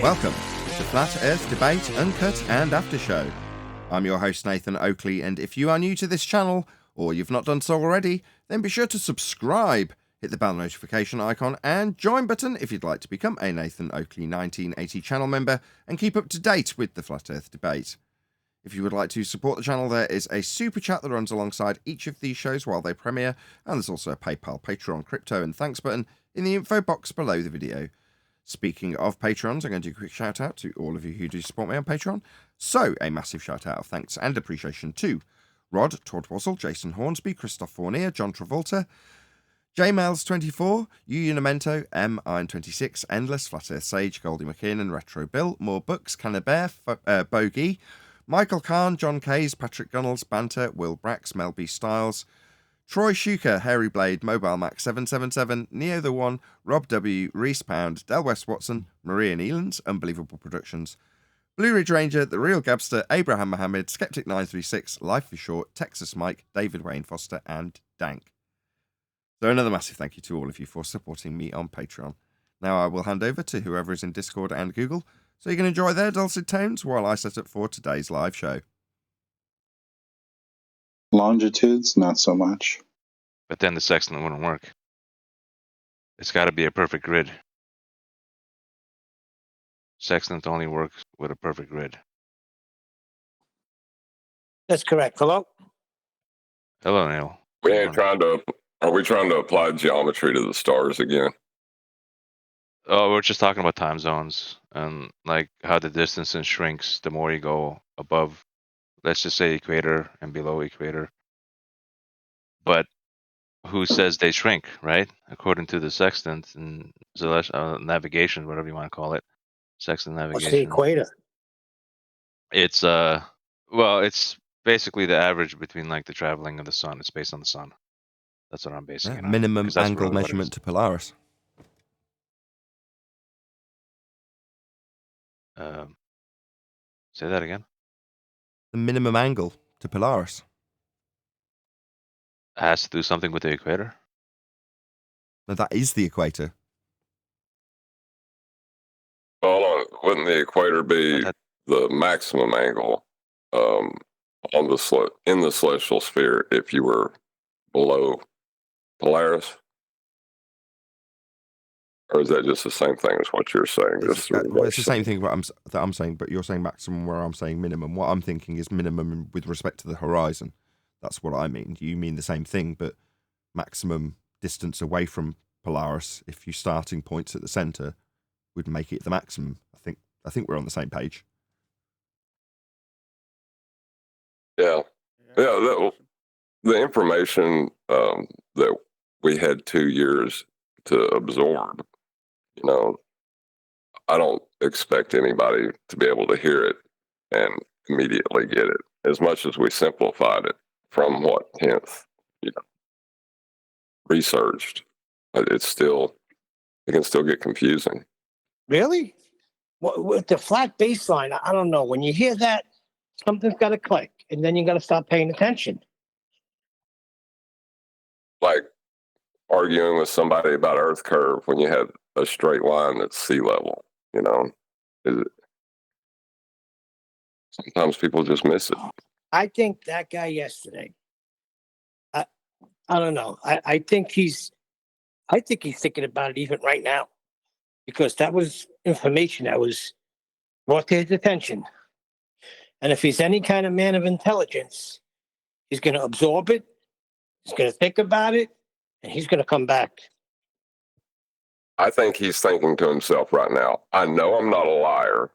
Welcome to Flat Earth Debate, Uncut and After Show. I'm your host Nathan Oakley, and if you are new to this channel, or you've not done so already, then be sure to subscribe, hit the bell notification icon and join button if you'd like to become a Nathan Oakley 1980 channel member and keep up to date with the Flat Earth Debate. If you would like to support the channel, there is a super chat that runs alongside each of these shows while they premiere, and there's also a PayPal, Patreon, crypto and thanks button in the info box below the video. Speaking of Patrons, I'm going to do a quick shout out to all of you who do support me on Patreon. So, a massive shout out of thanks and appreciation to Rod, Tordwazzle, Jason Hornsby, Christoph Fournier, John Travolta, JMails24, Unamento, M-Iron26, Endless, Flat Earth Sage, Goldie McKinnon, Retro Bill, More Books, Cannabear, Bogey, Michael Kahn, John Kays, Patrick Gunnels, Banter, Will Brax, Mel B. Styles, Troy Shuker, Hairy Blade, Mobile Max 777, Neo the One, Rob W, Reese Pound, Del West Watson, Maria Nealons, Unbelievable Productions, Blue Ridge Ranger, The Real Gabster, Abraham Mohammed, Skeptic 936, Life for Short, Texas Mike, David Wayne Foster, and Dank. So another massive thank you to all of you for supporting me on Patreon. Now I will hand over to whoever is in Discord and Google, so you can enjoy their dulcet tones while I set up for today's live show. Longitudes, not so much. But then the sextant wouldn't work. It's got to be a perfect grid. Sextant only works with a perfect grid. That's correct. Hello? Hello, Neil. Are we trying to apply geometry to the stars again? Oh, we're just talking about time zones and like how the distance shrinks the more you go above, let's just say equator and below equator. But who says they shrink, right? According to the sextant and navigation, whatever you want to call it, sextant navigation. What's the equator? It's well, it's basically the average between like the traveling of the sun. It's based on the sun. That's what I'm basing it on. Minimum angle measurement to Polaris. Say that again. The minimum angle to Polaris. It has to do something with the equator. No, that is the equator. Hold on, wouldn't the equator be the maximum angle on the in the celestial sphere if you were below Polaris? Or is that just the same thing as what you're saying? It's the same thing that I'm saying, but you're saying maximum where I'm saying minimum. What I'm thinking is minimum with respect to the horizon. That's what I mean. You mean the same thing, but maximum distance away from Polaris, if your starting point's at the center, would make it the maximum. I think we're on the same page. Yeah. The information that we had 2 years to absorb, I don't expect anybody to be able to hear it and immediately get it. As much as we simplified it from what 10th, researched, it can still get confusing. Really? With the flat baseline, I don't know. When you hear that, something's got to click, and then you got to start paying attention. Like arguing with somebody about Earth curve when you have a straight line that's sea level, sometimes people just miss it. I think that guy yesterday, I don't know. I think he's thinking about it even right now, because that was information that was brought to his attention. And if he's any kind of man of intelligence, he's going to absorb it, he's going to think about it, and he's going to come back. I think he's thinking to himself right now, I know I'm not a liar,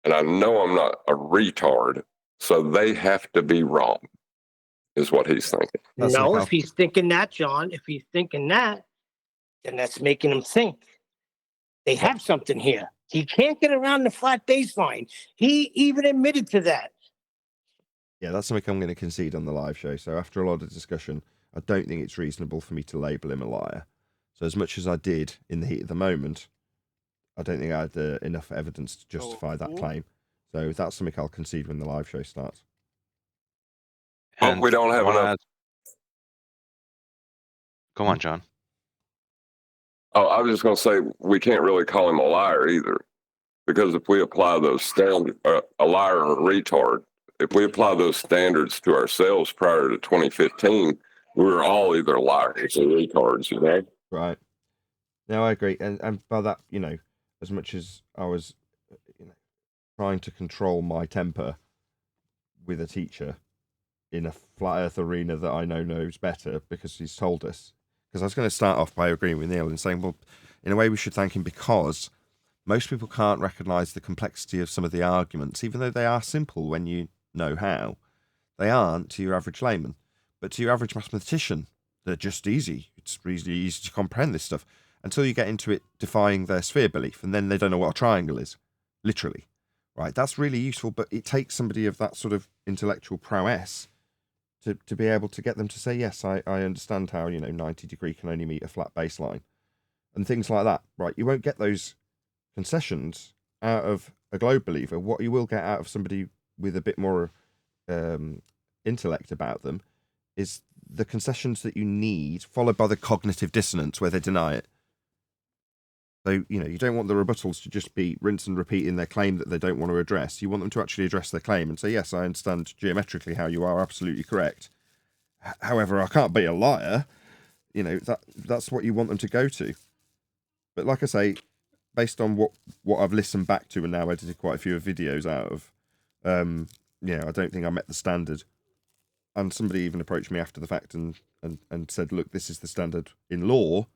and I know I'm not a retard, so they have to be wrong, is what he's thinking. No, if he's thinking that, John, if he's thinking that, then that's making him think. They have something here. He can't get around the flat baseline. He even admitted to that. Yeah, that's something I'm going to concede on the live show. So after a lot of discussion, I don't think it's reasonable for me to label him a liar. So as much as I did in the heat of the moment, I don't think I had enough evidence to justify that claim. So that's something I'll concede when the live show starts. But we don't have enough. Go on, John. Oh, I was just going to say, we can't really call him a liar either, because if we apply those standards, a liar or a retard, if we apply those standards to ourselves prior to 2015, we were all either liars or retards, you know? Right. No, I agree. And by that, you know, as much as I was, you know, trying to control my temper with a teacher in a flat earth arena that I know knows better because he's told us. Because I was going to start off by agreeing with Neil and saying, well, in a way we should thank him because most people can't recognise the complexity of some of the arguments, even though they are simple when you know how. They aren't to your average layman. But to your average mathematician, they're just easy. It's really easy to comprehend this stuff until you get into it defying their sphere belief, and then they don't know what a triangle is, literally. Right? That's really useful, but it takes somebody of that sort of intellectual prowess to be able to get them to say, yes, I understand how, 90 degree can only meet a flat baseline and things like that, right? You won't get those concessions out of a globe believer. What you will get out of somebody with a bit more intellect about them is the concessions that you need, followed by the cognitive dissonance where they deny it. So, you don't want the rebuttals to just be rinse and repeat in their claim that they don't want to address. You want them to actually address their claim and say, yes, I understand geometrically how you are absolutely correct. However, I can't be a liar. That's what you want them to go to. But like I say, based on what I've listened back to and now edited quite a few videos out of, I don't think I met the standard. And somebody even approached me after the fact and said, look, this is the standard in law.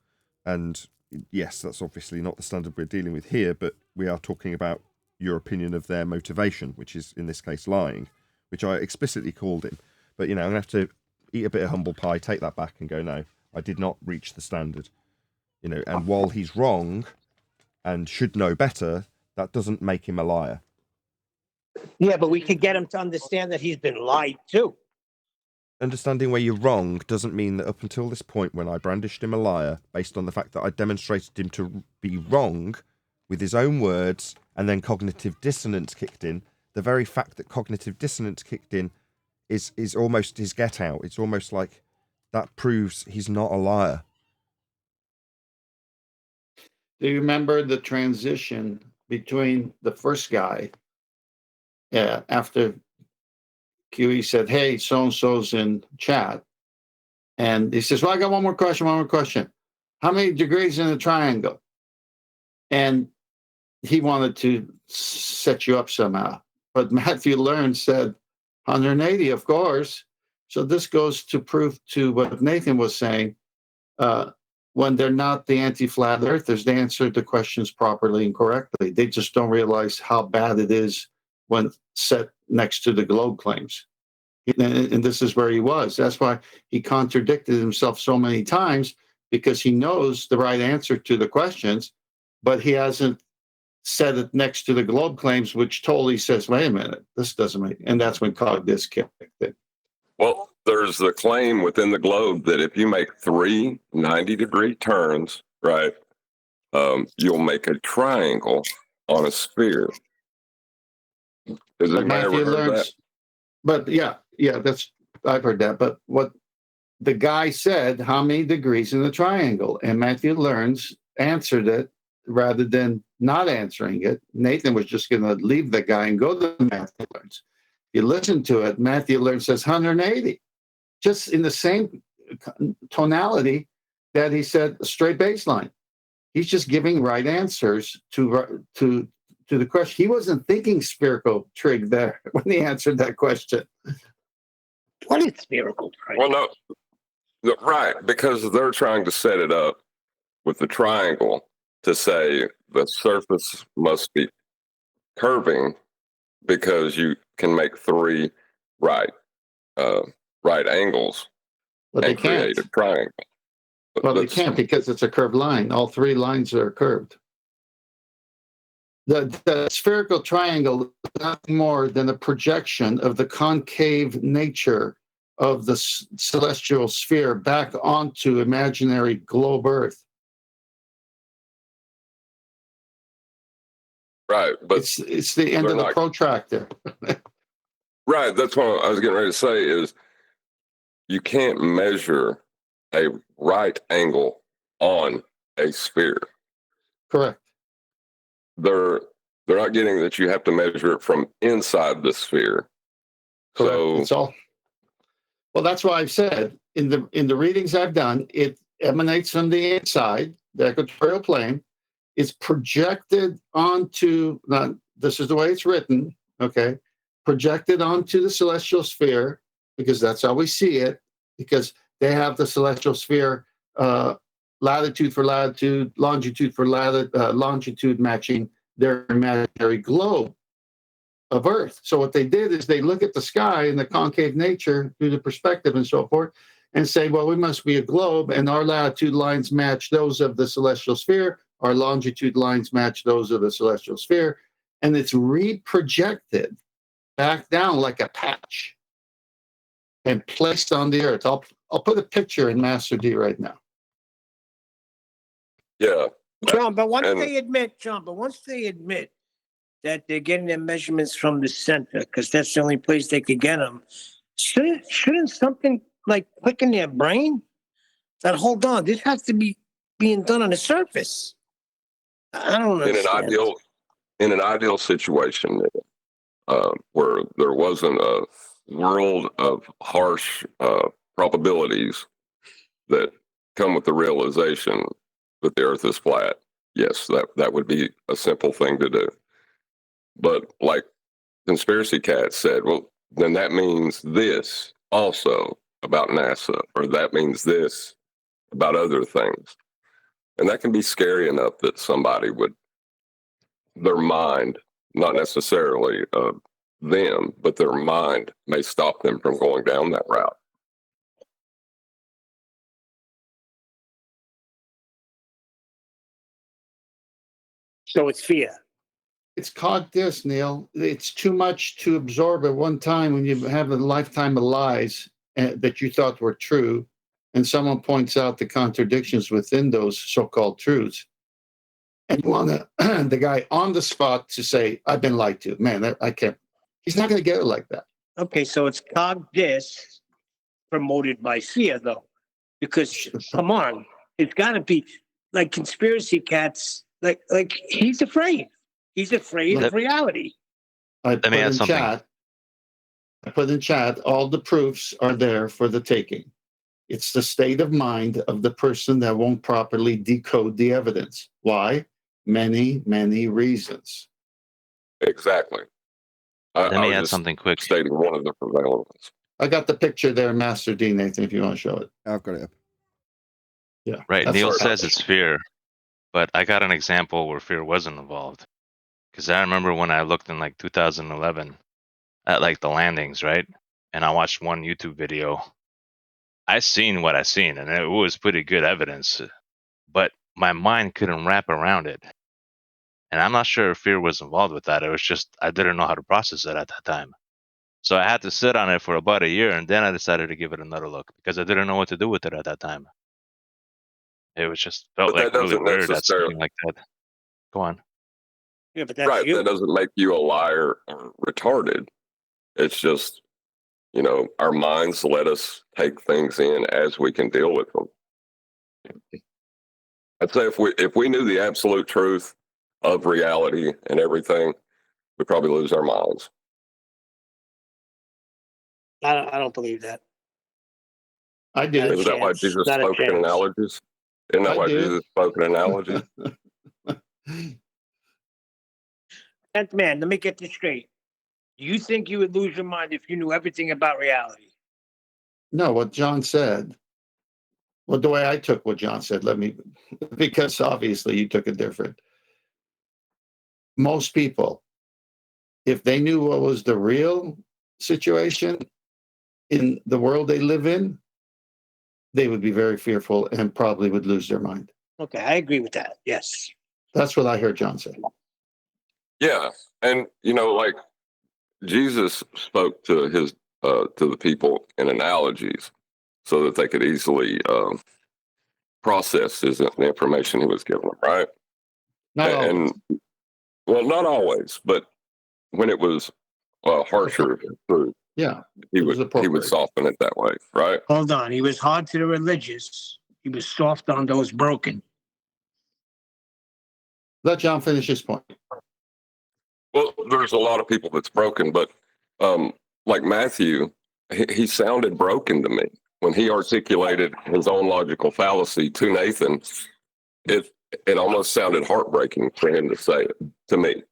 And yes, that's obviously not the standard we're dealing with here, but we are talking about your opinion of their motivation, which is, in this case, lying, which I explicitly called him. But, I'm going to have to eat a bit of humble pie, take that back and go, no, I did not reach the standard. And while he's wrong and should know better, that doesn't make him a liar. Yeah, but we could get him to understand that he's been lied to. Understanding where you're wrong doesn't mean that up until this point when I brandished him a liar based on the fact that I demonstrated him to be wrong with his own words and then cognitive dissonance kicked in, the very fact that cognitive dissonance kicked in is almost his get out. It's almost like that proves he's not a liar. Do you remember the transition between the first guy after QE said, hey, so-and-so's in chat. And he says, well, I got one more question. How many degrees in a triangle? And he wanted to set you up somehow. But Matthew Learn said 180, of course. So this goes to prove to what Nathan was saying. When they're not the anti-flat earthers, they answer the questions properly and correctly. They just don't realize how bad it is when set next to the globe claims. And this is where he was. That's why he contradicted himself so many times, because he knows the right answer to the questions, but he hasn't said it next to the globe claims, which totally says, wait a minute, this doesn't make, and that's when Cogdis kicked it. Well, there's the claim within the globe that if you make 3 90-degree turns, right, you'll make a triangle on a sphere. Has anybody ever heard that? But yeah, I've heard that. But what the guy said, how many degrees in the triangle? And Matthew Learns answered it rather than not answering it. Nathan was just going to leave the guy and go to Matthew Learns. You listen to it, Matthew Learns says 180, just in the same tonality that he said straight baseline. He's just giving right answers to the question. He wasn't thinking spherical trig there when he answered that question. What is spherical trig? Well, no, right, because they're trying to set it up with the triangle to say the surface must be curving because you can make 3 right angles and create a triangle. Well, they can't because it's a curved line. All 3 lines are curved. The spherical triangle is nothing more than a projection of the concave nature of the celestial sphere back onto imaginary globe Earth. Right, but it's the end of the protractor. Right, that's what I was getting ready to say is you can't measure a right angle on a sphere. Correct. They're They're not getting that you have to measure it from inside the sphere. Correct. So It's all. Well, that's why I've said in the readings I've done, it emanates from the inside, the equatorial plane. It's projected onto. Now, this is the way it's written. Okay, projected onto the celestial sphere because that's how we see it. Because they have the celestial sphere latitude for latitude, longitude for longitude matching their imaginary globe of Earth. So what they did is they look at the sky and the concave nature through the perspective and so forth and say, well, we must be a globe, and our latitude lines match those of the celestial sphere. Our longitude lines match those of the celestial sphere. And it's reprojected back down like a patch and placed on the Earth. I'll put a picture in Master D right now. yeah, John, but once And- they admit that they're getting their measurements from the center, because that's the only place they could get them, shouldn't something like click in their brain that, hold on, this has to be being done on the surface? I don't in understand. an ideal situation where there wasn't a world of harsh probabilities that come with the realization that the Earth is flat, yes, that would be a simple thing to do. But like Conspiracy Cat said, well, then that means this also about NASA, or that means this about other things. And that can be scary enough that somebody would, their mind, not necessarily them, but their mind may stop them from going down that route. So it's fear. It's called this, Neil. It's too much to absorb at one time when you have a lifetime of lies that you thought were true, and someone points out the contradictions within those so-called truths. And you want the guy on the spot to say, I've been lied to. Man, I can't. He's not going to get it like that. Okay, so it's cog dis promoted by fear, though, because come on, it's got to be like Conspiracy Cats. Like he's afraid. He's afraid of reality. I put in chat, all the proofs are there for the taking. It's the state of mind of the person that won't properly decode the evidence. Why? Many, many reasons. Exactly. Let me I was add just something quick. stating one of the prevailing ones. I got the picture there, Master D, Nathan, if you want to show it. I've got it up. Yeah. Right. that's Neil our says house. it's fear, but I got an example where fear wasn't involved. Because I remember when I looked in like 2011 at like the landings, right? And I watched one YouTube video. I seen what I seen, and it was pretty good evidence, but my mind couldn't wrap around it. And I'm not sure if fear was involved with that. It was just I didn't know how to process it at that time. So I had to sit on it for about a year, and then I decided to give it another look because I didn't know what to do with it at that time. It was just felt But that like really doesn't weird at necessarily, something like that. Go on. Yeah, but that's right, you. that doesn't make you a liar or retarded. It's just, our minds let us take things in as we can deal with them. I'd say if we knew the absolute truth of reality and everything, we'd probably lose our minds. I don't believe that. I do. Isn't that why chance. Jesus Not a spoke in chance. analogies? Isn't that I why do. Jesus spoke in analogies? 10th man, let me get this straight. You think you would lose your mind if you knew everything about reality? No, what John said. Well, the way I took what John said, because obviously you took it different. Most people, if they knew what was the real situation in the world they live in, they would be very fearful and probably would lose their mind. Okay, I agree with that. Yes. That's what I heard John say. Yeah, and like Jesus spoke to the people in analogies so that they could easily process the information he was giving them, right? Not always. Well, not always, but when it was harsher truth, Yeah, he it was would appropriate. soften it that way, right? Hold on. He was hard to the religious. He was soft on those broken. Let John finish his point. Well, there's a lot of people that's broken, but like Matthew, he sounded broken to me when he articulated his own logical fallacy to Nathan. It almost sounded heartbreaking for him to say it to me.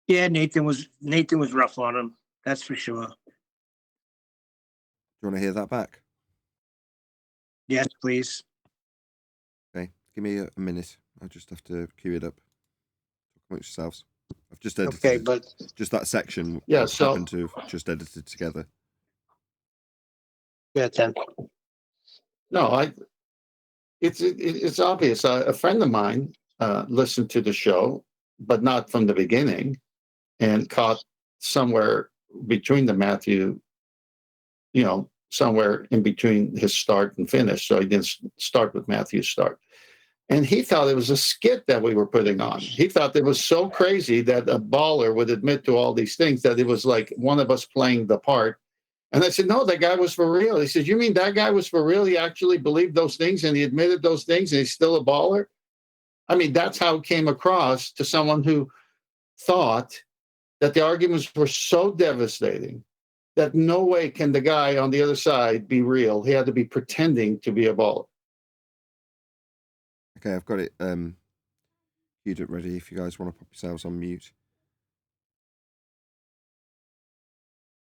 Yeah, Nathan was rough on him. That's for sure. Do you want to hear that back? Yes, please. Okay, give me a minute. I just have to cue it up. Talk amongst yourselves. I've just edited Okay, it. but Just that section. Yeah, I've so- happened to have just edited together. yeah, Tim. No, it's obvious. A friend of mine listened to the show, but not from the beginning, and caught somewhere between the Matthew, somewhere in between his start and finish. So he didn't start with Matthew's start. And he thought it was a skit that we were putting on. He thought it was so crazy that a baller would admit to all these things, that it was like one of us playing the part. And I said, no, that guy was for real. He said, you mean that guy was for real? He actually believed those things and he admitted those things and he's still a baller? I mean, that's how it came across to someone who thought that the arguments were so devastating that no way can the guy on the other side be real. He had to be pretending to be a baller. Okay, I've got it queued up ready if you guys want to pop yourselves on mute.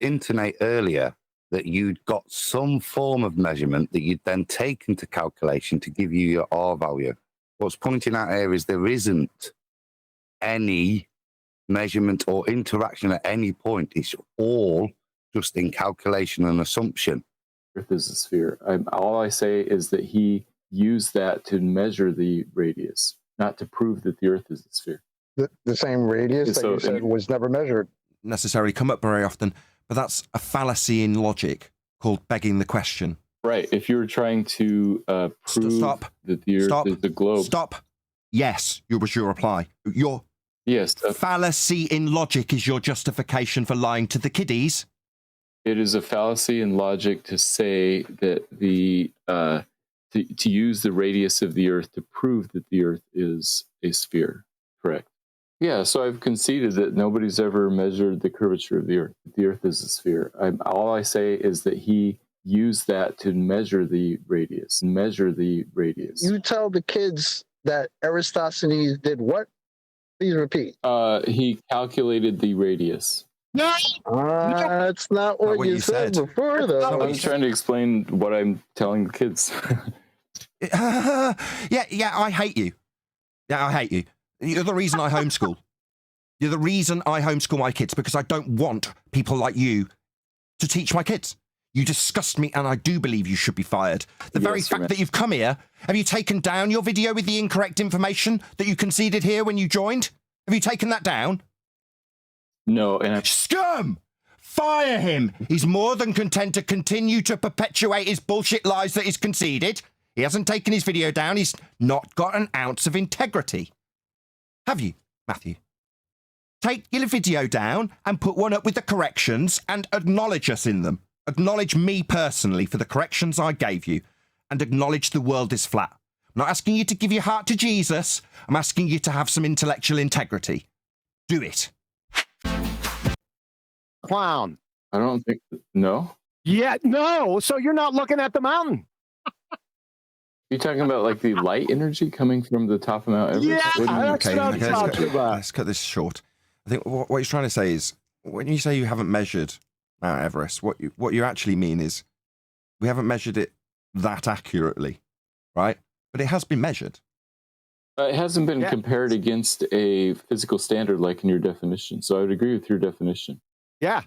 Intonate earlier that you'd got some form of measurement that you'd then take into calculation to give you your R value. What's pointing out here is there isn't any measurement or interaction at any point. It's all just in calculation and assumption. Earth is a sphere. All I say is that he used that to measure the radius, not to prove that the Earth is a sphere. The same radius that you said was never measured. Necessarily come up very often, but that's a fallacy in logic called begging the question. Right. If you were trying to prove Stop. that the Earth is the globe. Stop. Yes, was your reply. Your Yes. fallacy in logic is your justification for lying to the kiddies. It is a fallacy in logic to say that to use the radius of the Earth to prove that the Earth is a sphere. Correct. Yeah, so I've conceded that nobody's ever measured the curvature of the Earth. The Earth is a sphere. All I say is that he used that to measure the radius. You tell the kids that Eratosthenes did what? Please repeat. He calculated the radius. That's not what you said before, though. I'm trying to explain what I'm telling the kids. Yeah, I hate you. Yeah, I hate you. You're the reason I homeschool. You're the reason I homeschool my kids, because I don't want people like you to teach my kids. You disgust me, and I do believe you should be fired. The very fact that you've come here, have you taken down your video with the incorrect information that you conceded here when you joined? Have you taken that down? No, and Scum! Fire him! He's more than content to continue to perpetuate his bullshit lies that he's conceded. He hasn't taken his video down. He's not got an ounce of integrity. Have you, Matthew? Take your video down and put one up with the corrections and acknowledge us in them. Acknowledge me personally for the corrections I gave you, and acknowledge the world is flat. I'm not asking you to give your heart to Jesus. I'm asking you to have some intellectual integrity. Do it. Clown. I don't think no. Yeah, no. So you're not looking at the mountain. You talking about like the light energy coming from the top of Mount Everest? Yeah, What do you mean? that's what I'm talking about. Let's cut this short. I think what he's trying to say is, when you say you haven't measured Mount Everest, what you actually mean is we haven't measured it that accurately, right? But it has been measured. It hasn't been compared against a physical standard like in your definition. So I would agree with your definition. Yeah,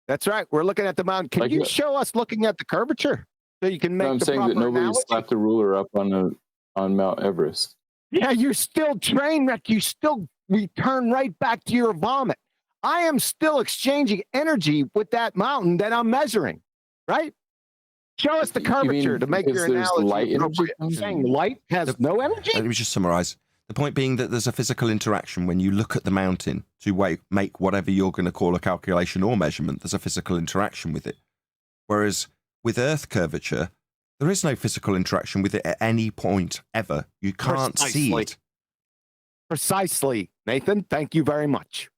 that's right. We're looking at the mountain. Can you show us looking at the curvature so you can make I'm the saying that proper nobody analogy? slapped a ruler up on Mount Everest. Yeah, you're still train wreck. You still return right back to your vomit. I am still exchanging energy with that mountain that I'm measuring, right? Show us the curvature to make your there's analogy light energy appropriate. coming from Saying light has no energy? Let me just summarize. The point being that there's a physical interaction when you look at the mountain to make whatever you're going to call a calculation or measurement. There's a physical interaction with it. Whereas with Earth curvature, There is no physical interaction with it at any point ever. You can't see Precisely. it. Precisely, Nathan. Thank you very much.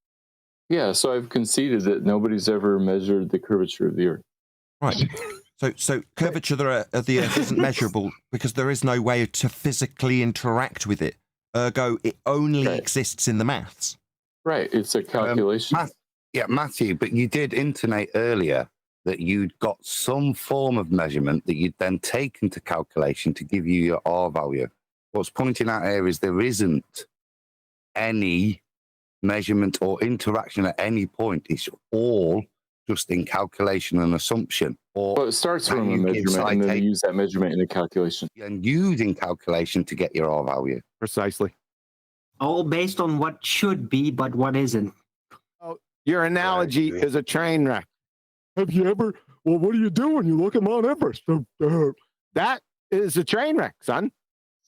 Yeah, so I've conceded that nobody's ever measured the curvature of the Earth. Right. So curvature of the Earth isn't measurable because there is no way to physically interact with it. Ergo, it only exists in the maths. Right. It's a calculation. Matthew, but you did intonate earlier that you'd got some form of measurement that you'd then take into calculation to give you your R value. What's pointing out here is there isn't any measurement or interaction at any point. It's all just in calculation and assumption. Well, it starts from a measurement and then you use that measurement in a calculation. And using calculation to get your R value. Precisely. All based on what should be, but what isn't. Oh, your analogy is a train wreck. Have you ever? Well, what do you do when you look at Mount Everest? That is a train wreck, son.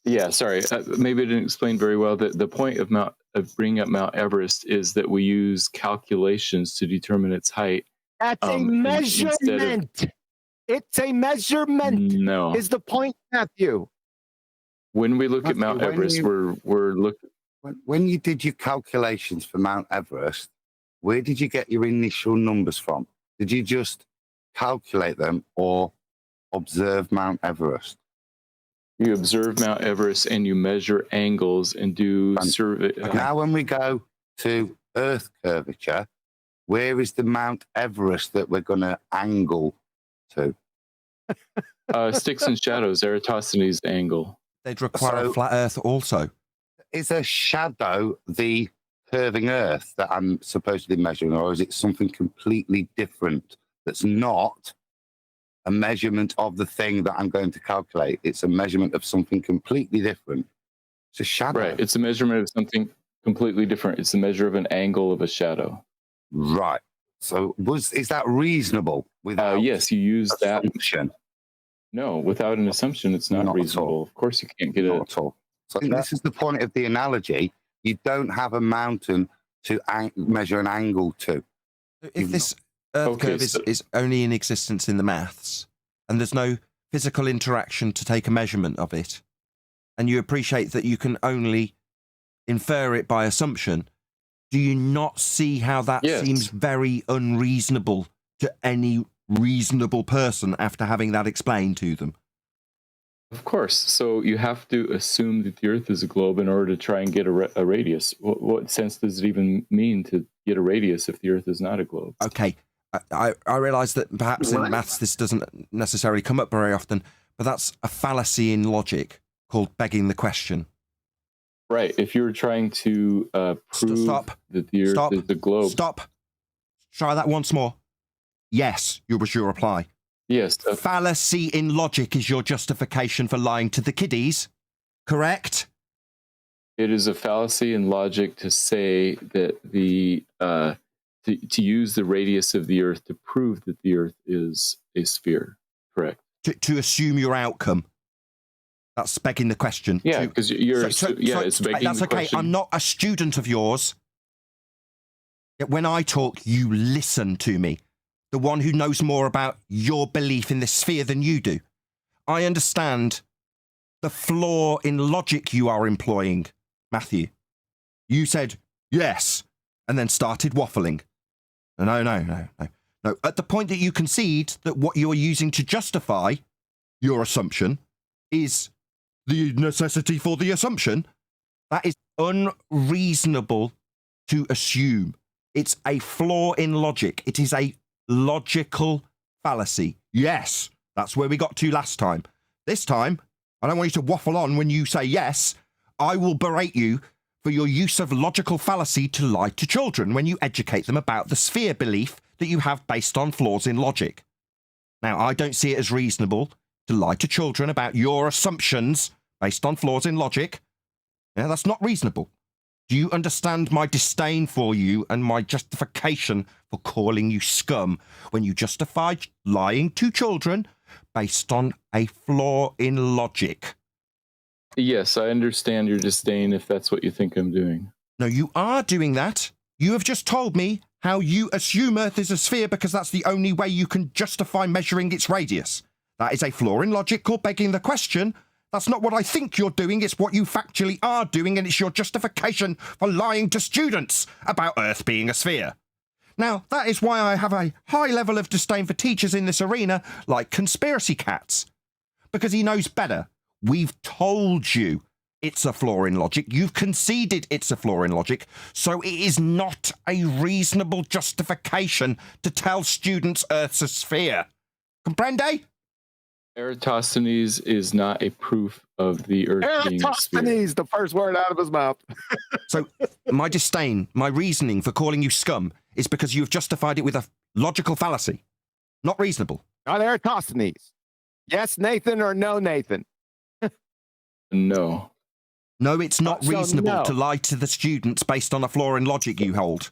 Yeah, sorry. Maybe I didn't explain very well. The point of bringing up Mount Everest is that we use calculations to determine its height. That's a measurement. It's a measurement. No, is the point, Matthew? When we look at Mount Everest, we're looking. When you did your calculations for Mount Everest, where did you get your initial numbers from? Did you just calculate them or observe Mount Everest? You observe Mount Everest and you measure angles and do survey. Now, when we go to Earth curvature, where is the Mount Everest that we're going to angle to? Sticks and shadows, Eratosthenes angle. They'd require a flat Earth also. Is a shadow the curving Earth that I'm supposedly measuring, or is it something completely different that's not a measurement of the thing that I'm going to calculate? It's a measurement of something completely different. It's a shadow. Right. It's a measurement of something completely different. It's the measure of an angle of a shadow. Right. So is that reasonable? Without yes, you use assumption? That. No, without an assumption, it's not reasonable. Of course, you can't get it at all. So I think this is the point of the analogy. You don't have a mountain to measure an angle to. If this Earth curve is only in existence in the maths, and there's no physical interaction to take a measurement of it, and you appreciate that you can only infer it by assumption, do you not see how that seems very unreasonable to any reasonable person after having that explained to them? Of course. So you have to assume that the Earth is a globe in order to try and get a radius. What sense does it even mean to get a radius if the Earth is not a globe? Okay. I realize that perhaps in maths this doesn't necessarily come up very often, but that's a fallacy in logic called begging the question. Right. If you're trying to prove that the Earth is the globe. Stop. Try that once more. Yes, was your reply. Yes. Fallacy in logic is your justification for lying to the kiddies, correct? It is a fallacy in logic to say that to use the radius of the Earth to prove that the Earth is a sphere, correct? To assume your outcome. That's begging the question. Yeah, because it's begging that's the okay. question. I'm not a student of yours. Yet when I talk, you listen to me. The one who knows more about your belief in this sphere than you do. I understand the flaw in logic you are employing, Matthew. You said yes, and then started waffling. No. At the point that you concede that what you are using to justify your assumption is the necessity for the assumption, that is unreasonable to assume. It's a flaw in logic. It is a logical fallacy. Yes, that's where we got to last time. This time, I don't want you to waffle on when you say yes. I will berate you for your use of logical fallacy to lie to children when you educate them about the sphere belief that you have based on flaws in logic. Now, I don't see it as reasonable to lie to children about your assumptions based on flaws in logic. Yeah, that's not reasonable. Do you understand my disdain for you and my justification for calling you scum when you justify lying to children based on a flaw in logic? Yes, I understand your disdain if that's what you think I'm doing. No, you are doing that. You have just told me how you assume Earth is a sphere because that's the only way you can justify measuring its radius. That is a flaw in logic called begging the question. That's not what I think you're doing, it's what you factually are doing, and it's your justification for lying to students about Earth being a sphere. Now, that is why I have a high level of disdain for teachers in this arena, like conspiracy cats. Because he knows better. We've told you it's a flaw in logic. You've conceded it's a flaw in logic. So it is not a reasonable justification to tell students Earth's a sphere. Comprende? Eratosthenes is not a proof of the Earth being a sphere. Eratosthenes, the first word out of his mouth. So my disdain, my reasoning for calling you scum is because you've justified it with a logical fallacy. Not reasonable. Not Eratosthenes. Yes, Nathan, or no, Nathan? No. No, it's not So reasonable no. to lie to the students based on a flaw in logic you hold.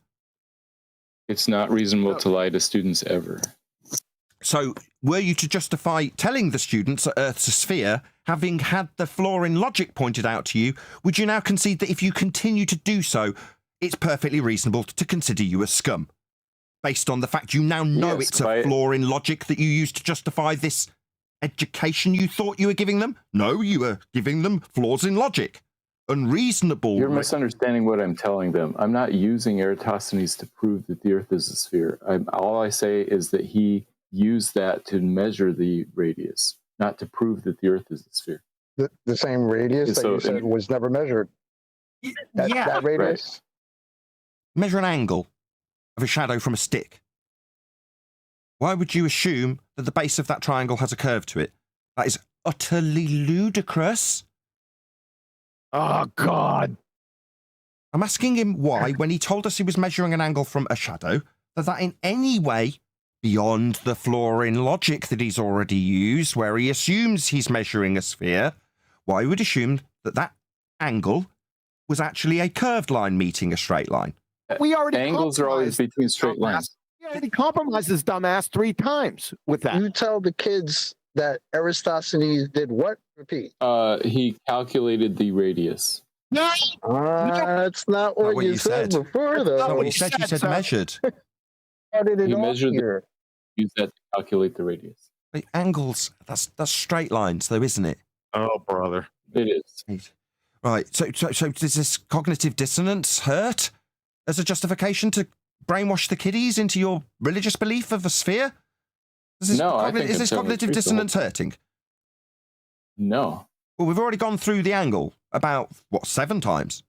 It's not reasonable to lie to students ever. So were you to justify telling the students that Earth's a sphere, having had the flaw in logic pointed out to you, would you now concede that if you continue to do so, it's perfectly reasonable to consider you a scum? Based on the fact you now know Yes, it's a flaw in logic that you used to justify this education you thought you were giving them? No, you were giving them flaws in logic. Unreasonable. You're misunderstanding what I'm telling them. I'm not using Eratosthenes to prove that the Earth is a sphere. All I say is that he used that to measure the radius, not to prove that the Earth is a sphere. The same radius that So- you said was never measured. That radius. Measure an angle of a shadow from a stick. Why would you assume that the base of that triangle has a curve to it? That is utterly ludicrous. Oh, God. I'm asking him why, when he told us he was measuring an angle from a shadow, that in any way, beyond the flaw in logic that he's already used, where he assumes he's measuring a sphere, why would assume that that angle was actually a curved line meeting a straight line? We already Angles are always compromised, between straight dumbass. lines. We already compromised this dumbass 3 times with that. You tell the kids that Eratosthenes did what? Repeat. He calculated the radius. No, That's not what, what you you said said. before, That's not though. what you said. You said sir. measured. How did it He all measured the- here? Use that to calculate the radius. The angles, that's straight lines, though, isn't it? Oh, brother. It is. Right. So does this cognitive dissonance hurt as a justification to brainwash the kiddies into your religious belief of a sphere? Is this, No, I think is I'm this telling the cognitive truth the dissonance hurting? No. Well, we've already gone through the angle about, 7 times?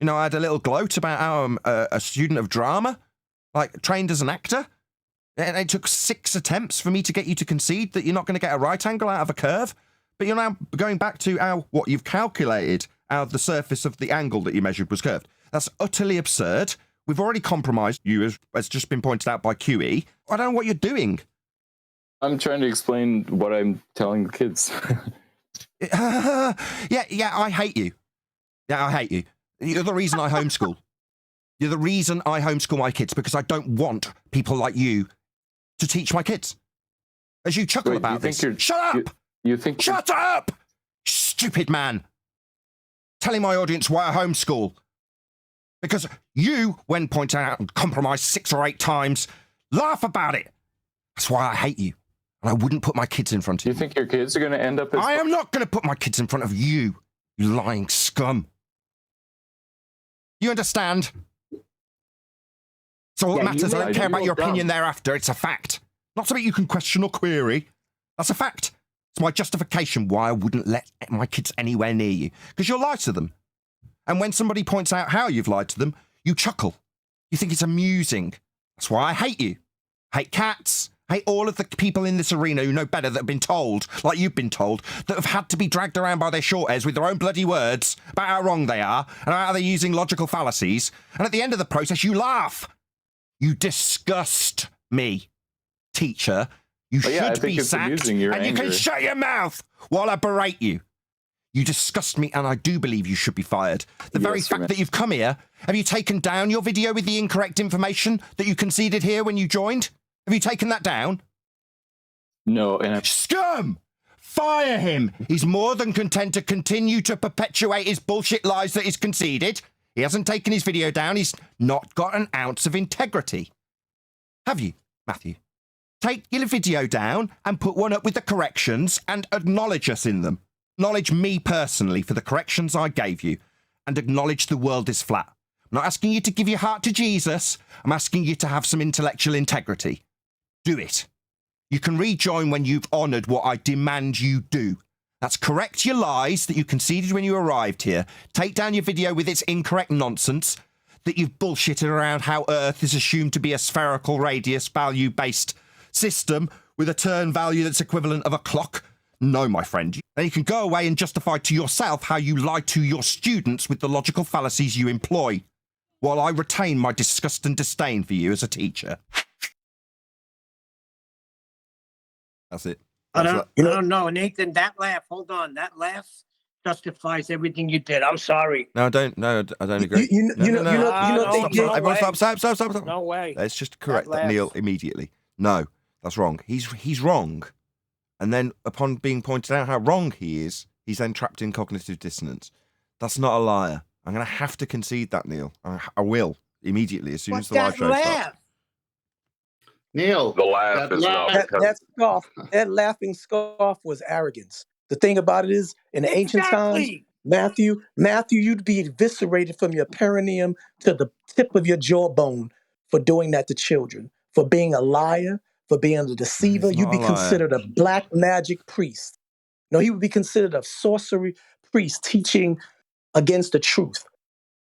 You know, I had a little gloat about how I'm a student of drama, like trained as an actor. And it took 6 attempts for me to get you to concede that you're not going to get a right angle out of a curve. But you're now going back to what you've calculated out the surface of the angle that you measured was curved. That's utterly absurd. We've already compromised you, as just been pointed out by QE. I don't know what you're doing. I'm trying to explain what I'm telling the kids. yeah, I hate you. Yeah, I hate you. You're the reason I homeschool. You're the reason I homeschool my kids, because I don't want people like you to teach my kids. As you chuckle Wait, about you think this. you're- Shut up! You think Shut up! Stupid man. Telling my audience why I homeschool. Because you, when pointed out and compromised 6 or 8 times, laugh about it. That's why I hate you. And I wouldn't put my kids in front of you. You think your kids are going to end up as... I am not going to put my kids in front of you, you lying scum. You understand? So what Yeah, matters, I I don't care do. about your Dumb. opinion thereafter. It's a fact. Not something you can question or query. That's a fact. It's my justification why I wouldn't let my kids anywhere near you. Because you'll lie to them. And when somebody points out how you've lied to them, you chuckle. You think it's amusing. That's why I hate you. Hate cats. Hate all of the people in this arena who know better, that have been told, like you've been told, that have had to be dragged around by their short hairs with their own bloody words about how wrong they are and how they're using logical fallacies. And at the end of the process, you laugh. You disgust me, teacher. You Well, yeah, I should think be it's sacked, amusing, your and you can anger. shut your mouth while I berate you. You disgust me, and I do believe you should be fired. The very Yes, fact man. that you've come here, have you taken down your video with the incorrect information that you conceded here when you joined? Have you taken that down? No, and Scum! Fire him! He's more than content to continue to perpetuate his bullshit lies that he's conceded. He hasn't taken his video down. He's not got an ounce of integrity. Have you, Matthew? Take your video down and put one up with the corrections and acknowledge us in them. Acknowledge me personally for the corrections I gave you and acknowledge the world is flat. I'm not asking you to give your heart to Jesus. I'm asking you to have some intellectual integrity. Do it. You can rejoin when you've honoured what I demand you do. That's correct your lies that you conceded when you arrived here. Take down your video with its incorrect nonsense that you've bullshitted around how Earth is assumed to be a spherical radius value-based system with a turn value that's equivalent of a clock. No, my friend. Then you can go away and justify to yourself how you lie to your students with the logical fallacies you employ, while I retain my disgust and disdain for you as a teacher. That's it. I don't know, Nathan. That laugh. Hold on. That laugh justifies everything you did. I'm sorry. No, I don't. No, I don't agree. Stop. No way. Let's just correct that Neil immediately. No, that's wrong. He's wrong. And then upon being pointed out how wrong he is, he's then trapped in cognitive dissonance. That's not a liar. I'm going to have to concede that, Neil. I will immediately as soon as the live show starts. Neil, the laugh is not that scoff. That laughing scoff was arrogance. The thing about it is, in the ancient times, Matthew, you'd be eviscerated from your perineum to the tip of your jawbone for doing that to children, for being a liar, for being a deceiver. You'd be considered a black magic priest. No, he would be considered a sorcery priest teaching against the truth,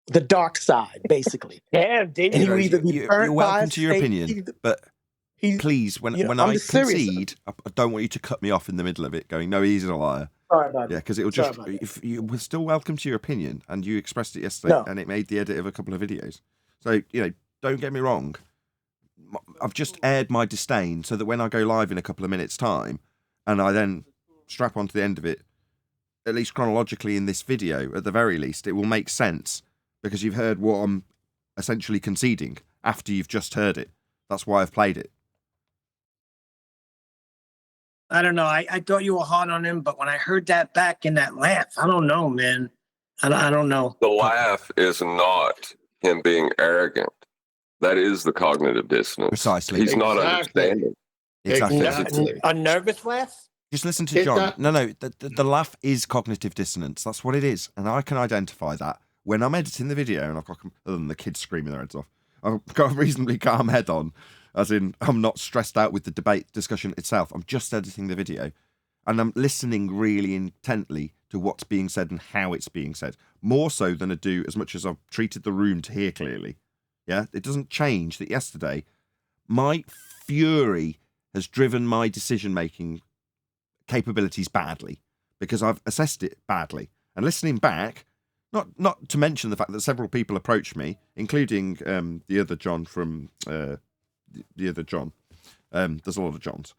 the dark side, basically. Damn, and he would either be burnt. You're welcome to your opinion, but please, when I concede, I don't want you to cut me off in the middle of it, going, "No, he's a liar." Sorry about that. Yeah, because it'll just. If you were still welcome to your opinion, and you expressed it yesterday, and it made the edit of a couple of videos. So don't get me wrong. I've just aired my disdain so that when I go live in a couple of minutes' time, and I then strap onto the end of it, at least chronologically in this video, at the very least, it will make sense because you've heard what I'm essentially conceding after you've just heard it. That's why I've played it. I don't know. I thought you were hard on him, but when I heard that back in that laugh, I don't know, man. I don't know. The laugh is not him being arrogant. That is the cognitive dissonance. Precisely. He's not understanding. Exactly. A nervous laugh? Just listen to John. No, the laugh is cognitive dissonance. That's what it is. And I can identify that when I'm editing the video and I've got, other than the kids screaming their heads off, I've got a reasonably calm head on, as in I'm not stressed out with the debate discussion itself. I'm just editing the video and I'm listening really intently to what's being said and how it's being said, more so than I do as much as I've treated the room to hear clearly. Yeah, it doesn't change that yesterday my fury has driven my decision-making capabilities badly because I've assessed it badly. And listening back, not to mention the fact that several people approached me, including the other John from the other John. There's a lot of Johns.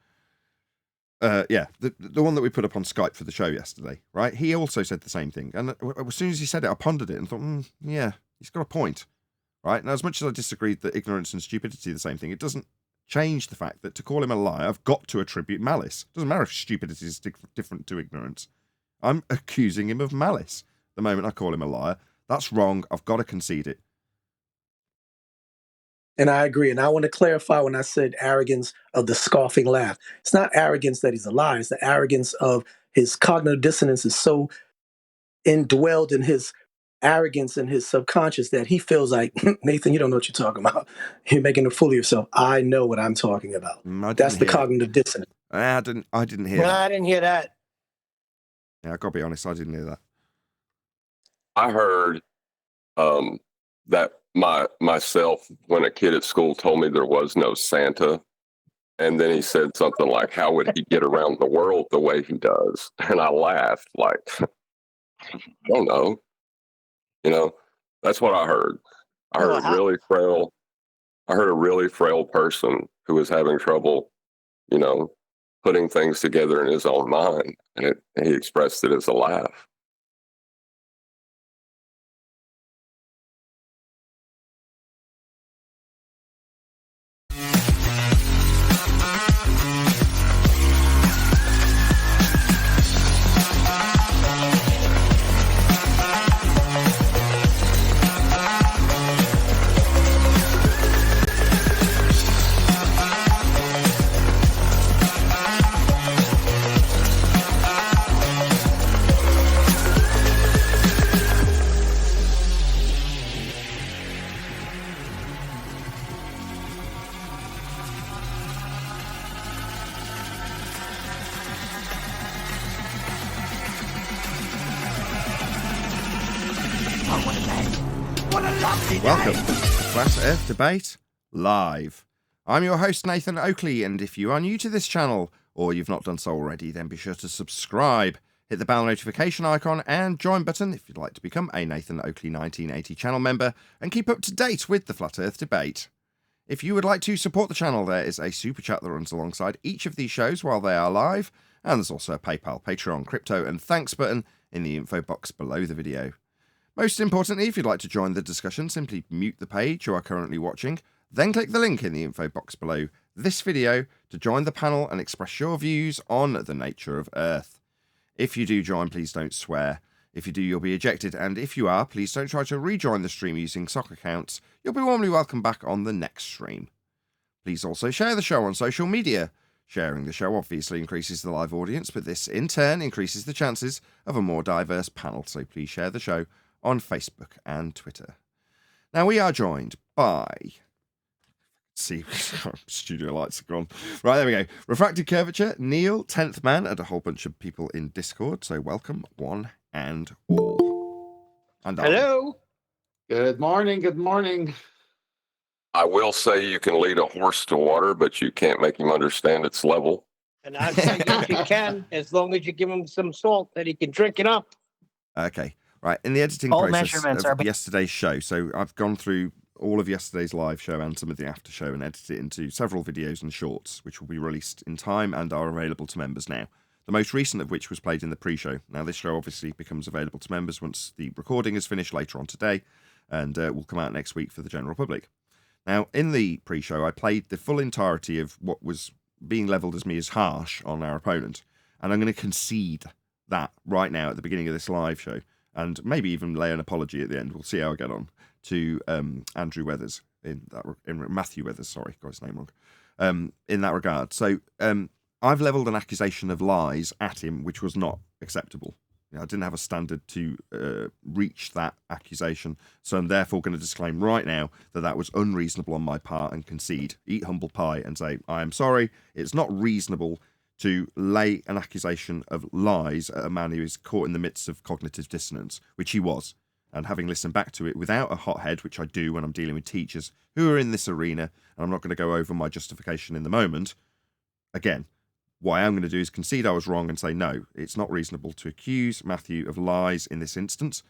The one that we put up on Skype for the show yesterday, right? He also said the same thing. And as soon as he said it, I pondered it and thought, yeah, he's got a point. Right? Now, as much as I disagreed that ignorance and stupidity are the same thing, it doesn't change the fact that to call him a liar, I've got to attribute malice. It doesn't matter if stupidity is different to ignorance. I'm accusing him of malice the moment I call him a liar. That's wrong. I've got to concede it. And I agree. And I want to clarify when I said arrogance of the scoffing laugh. It's not arrogance that he's a liar. It's the arrogance of his cognitive dissonance is so indwelled in his arrogance in his subconscious that he feels like, Nathan, you don't know what you're talking about. You're making a fool of yourself. I know what I'm talking about. That's the cognitive dissonance. I didn't hear that. I didn't hear that. Yeah, I gotta be honest, I didn't hear that. I heard that myself when a kid at school told me there was no Santa, and then he said something like, how would he get around the world the way he does? And I laughed like, I don't know. That's what I heard. I heard a really frail person who was having trouble, putting things together in his own mind. And he expressed it as a laugh. Welcome to Flat Earth Debate Live. I'm your host, Nathan Oakley, and if you are new to this channel, or you've not done so already, then be sure to subscribe, hit the bell notification icon and join button if you'd like to become a Nathan Oakley 1980 channel member and keep up to date with the Flat Earth Debate. If you would like to support the channel, there is a super chat that runs alongside each of these shows while they are live, and there's also a PayPal, Patreon, crypto and thanks button in the info box below the video. Most importantly, if you'd like to join the discussion, simply mute the page you are currently watching, then click the link in the info box below this video to join the panel and express your views on the nature of Earth. If you do join, please don't swear. If you do, you'll be ejected, and if you are, please don't try to rejoin the stream using sock accounts. You'll be warmly welcomed back on the next stream. Please also share the show on social media. Sharing the show obviously increases the live audience, but this in turn increases the chances of a more diverse panel, so please share the show on Facebook and Twitter. Now we are joined by... see, studio lights are gone. Right, there we go. Refracted Curvature, Neil, 10th Man, and a whole bunch of people in Discord. So welcome, one and all. And Hello. Good morning. Good morning. I will say you can lead a horse to water, but you can't make him understand its level. And I say yes, you can, as long as you give him some salt that he can drink it up. Okay, right. In the editing All process measurements of are yesterday's show, so I've gone through all of yesterday's live show and some of the after show and edited it into several videos and shorts, which will be released in time and are available to members now. The most recent of which was played in the pre-show. Now, this show obviously becomes available to members once the recording is finished later on today, and will come out next week for the general public. Now, in the pre-show, I played the full entirety of what was being levelled as me as harsh on our opponent, and I'm going to concede that right now at the beginning of this live show, and maybe even lay an apology at the end. We'll see how I get on to Andrew Weathers in Matthew Weathers. Sorry, got his name wrong. In that regard, so I've levelled an accusation of lies at him, which was not acceptable. I didn't have a standard to reach that accusation, so I'm therefore going to disclaim right now that that was unreasonable on my part and concede, eat humble pie and say, I am sorry, it's not reasonable to lay an accusation of lies at a man who is caught in the midst of cognitive dissonance, which he was. And having listened back to it without a hot head, which I do when I'm dealing with teachers who are in this arena, and I'm not going to go over my justification in the moment, again, what I am going to do is concede I was wrong and say, no, it's not reasonable to accuse Matthew of lies in this instance,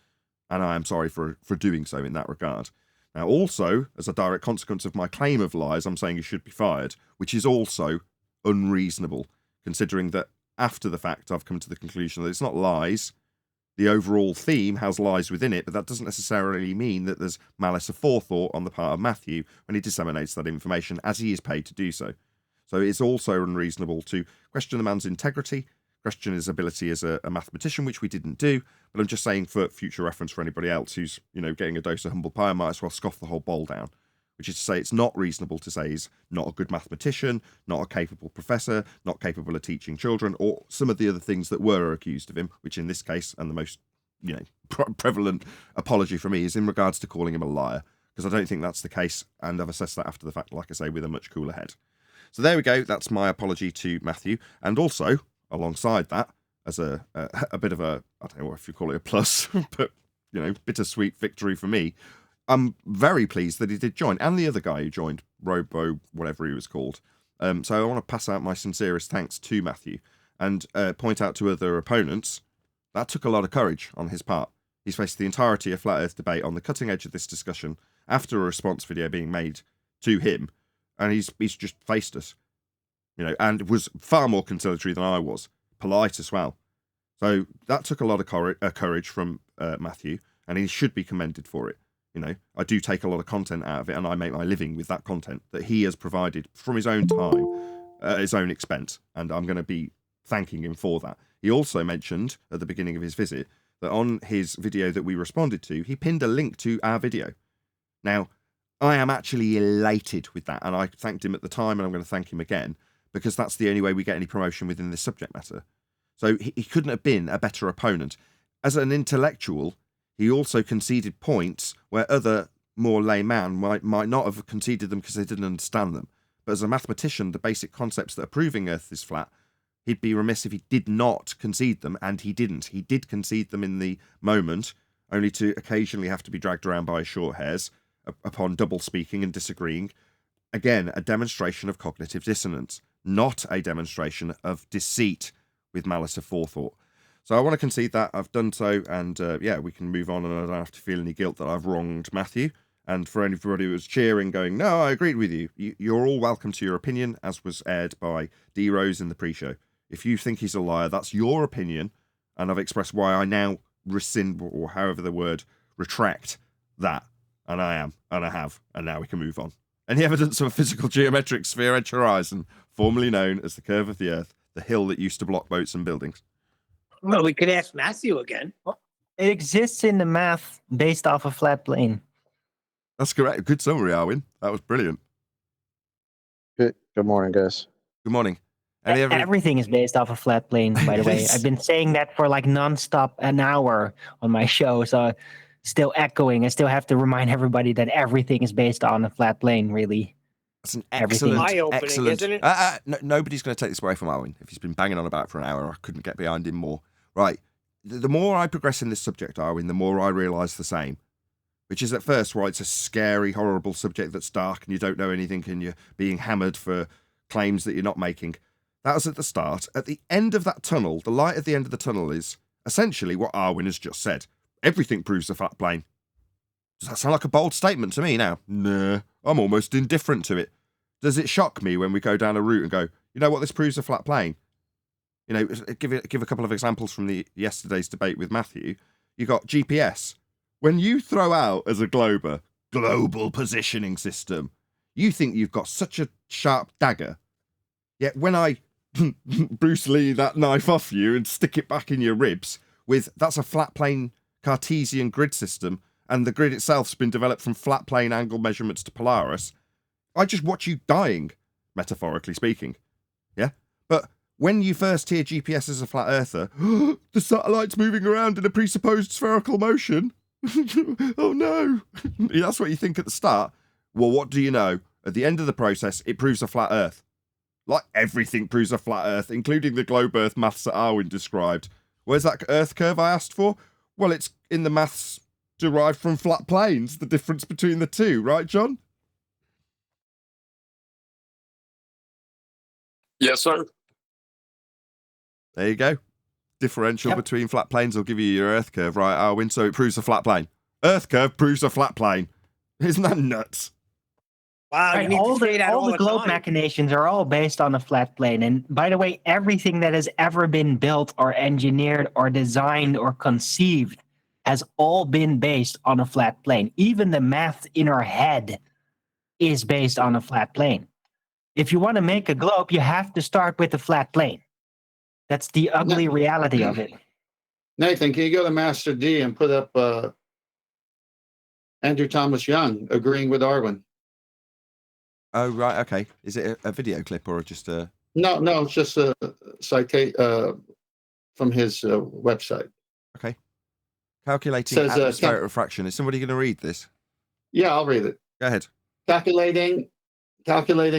and I am sorry for doing so in that regard. Now, also, as a direct consequence of my claim of lies, I'm saying he should be fired, which is also unreasonable, considering that after the fact, I've come to the conclusion that it's not lies. The overall theme has lies within it, but that doesn't necessarily mean that there's malice aforethought on the part of Matthew when he disseminates that information, as he is paid to do so. So it's also unreasonable to question the man's integrity, question his ability as a mathematician, which we didn't do. But I'm just saying for future reference for anybody else who's, getting a dose of humble pie, I might as well scoff the whole bowl down. Which is to say it's not reasonable to say he's not a good mathematician, not a capable professor, not capable of teaching children, or some of the other things that were accused of him, which in this case, and the most, prevalent apology for me is in regards to calling him a liar, because I don't think that's the case, and I've assessed that after the fact, like I say, with a much cooler head. So there we go, that's my apology to Matthew, and also, alongside that, as a bit of a, I don't know if you call it a plus, but, bittersweet victory for me, I'm very pleased that he did join, and the other guy who joined, Robo, whatever he was called. So I want to pass out my sincerest thanks to Matthew, and point out to other opponents, that took a lot of courage on his part. He's faced the entirety of Flat Earth Debate on the cutting edge of this discussion, after a response video being made to him, and he's just faced us, and was far more conciliatory than I was, polite as well. So that took a lot of courage from Matthew, and he should be commended for it. I do take a lot of content out of it, and I make my living with that content that he has provided from his own time, at his own expense, and I'm going to be thanking him for that. He also mentioned at the beginning of his visit that on his video that we responded to, he pinned a link to our video. Now, I am actually elated with that, and I thanked him at the time, and I'm going to thank him again, because that's the only way we get any promotion within this subject matter. So he couldn't have been a better opponent. As an intellectual, he also conceded points where other more layman might not have conceded them because they didn't understand them. But as a mathematician, the basic concepts that are proving Earth is flat, he'd be remiss if he did not concede them, and he didn't. He did concede them in the moment, only to occasionally have to be dragged around by short hairs upon double speaking and disagreeing. Again, a demonstration of cognitive dissonance, not a demonstration of deceit with malice aforethought. So I want to concede that. I've done so, and we can move on, and I don't have to feel any guilt that I've wronged Matthew. And for anybody who was cheering, going, no, I agreed with you, you're all welcome to your opinion, as was aired by D. Rose in the pre-show. If you think he's a liar, that's your opinion, and I've expressed why I now rescind, or however the word, retract that. And I am, and I have, and now we can move on. Any evidence of a physical geometric sphere edge horizon, formerly known as the curve of the Earth, the hill that used to block boats and buildings? Well, we could ask Matthew again. It exists in the math based off a flat plane. That's correct. Good summary, Arwin. That was brilliant. Good morning, guys. Good morning. Everything is based off a flat plane, by the way. I've been saying that for like nonstop an hour on my show, so still echoing. I still have to remind everybody that everything is based on a flat plane, really. That's an excellent, eye-opening, isn't it? Nobody's going to take this away from Arwin. If he's been banging on about it for an hour, I couldn't get behind him more. Right. The more I progress in this subject, Arwin, the more I realise the same. Which is at first why it's a scary, horrible subject that's dark and you don't know anything and you're being hammered for claims that you're not making. That was at the start. At the end of that tunnel, the light at the end of the tunnel is essentially what Arwin has just said. Everything proves a flat plane. Does that sound like a bold statement to me now? Nah, I'm almost indifferent to it. Does it shock me when we go down a route and go, you know what, this proves a flat plane? You know, give a couple of examples from yesterday's debate with Matthew. You got GPS. When you throw out as a glober, global positioning system, you think you've got such a sharp dagger. Yet when I Bruce Lee that knife off you and stick it back in your ribs with, that's a flat plane Cartesian grid system, and the grid itself's been developed from flat plane angle measurements to Polaris, I just watch you dying, metaphorically speaking. Yeah? But when you first hear GPS as a flat earther, the satellite's moving around in a presupposed spherical motion. Oh no. That's what you think at the start. Well, what do you know? At the end of the process, it proves a flat earth. Like everything proves a flat earth, including the globe earth maths that Arwin described. Where's that earth curve I asked for? Well, it's in the maths derived from flat planes, the difference between the two, right, John? Yes, sir. There you go. Differential between flat planes will give you your earth curve, right, Arwin? So it proves a flat plane. Earth curve proves a flat plane. Isn't that nuts? Wow, Right, all the globe machinations are all based on a flat plane. And by the way, everything that has ever been built or engineered or designed or conceived has all been based on a flat plane. Even the math in our head is based on a flat plane. If you want to make a globe, you have to start with a flat plane. That's the ugly reality of it. Nathan, can you go to Master D and put up Andrew Thomas Young agreeing with Arwin? Oh, right, okay. Is it a video clip or just a... No, it's just a citation from his website. Okay. Calculating Says, atmospheric refraction. Is somebody going to read this? Yeah, I'll read it. Go ahead. Calculating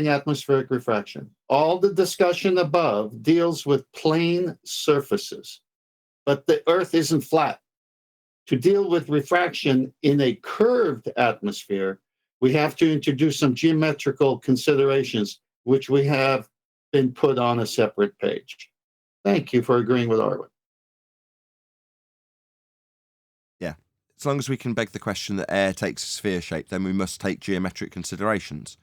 atmospheric refraction. All the discussion above deals with plane surfaces, but the Earth isn't flat. To deal with refraction in a curved atmosphere, we have to introduce some geometrical considerations, which we have been put on a separate page. Thank you for agreeing with Arwin. Yeah. As long as we can beg the question that air takes a sphere shape, then we must take geometric considerations.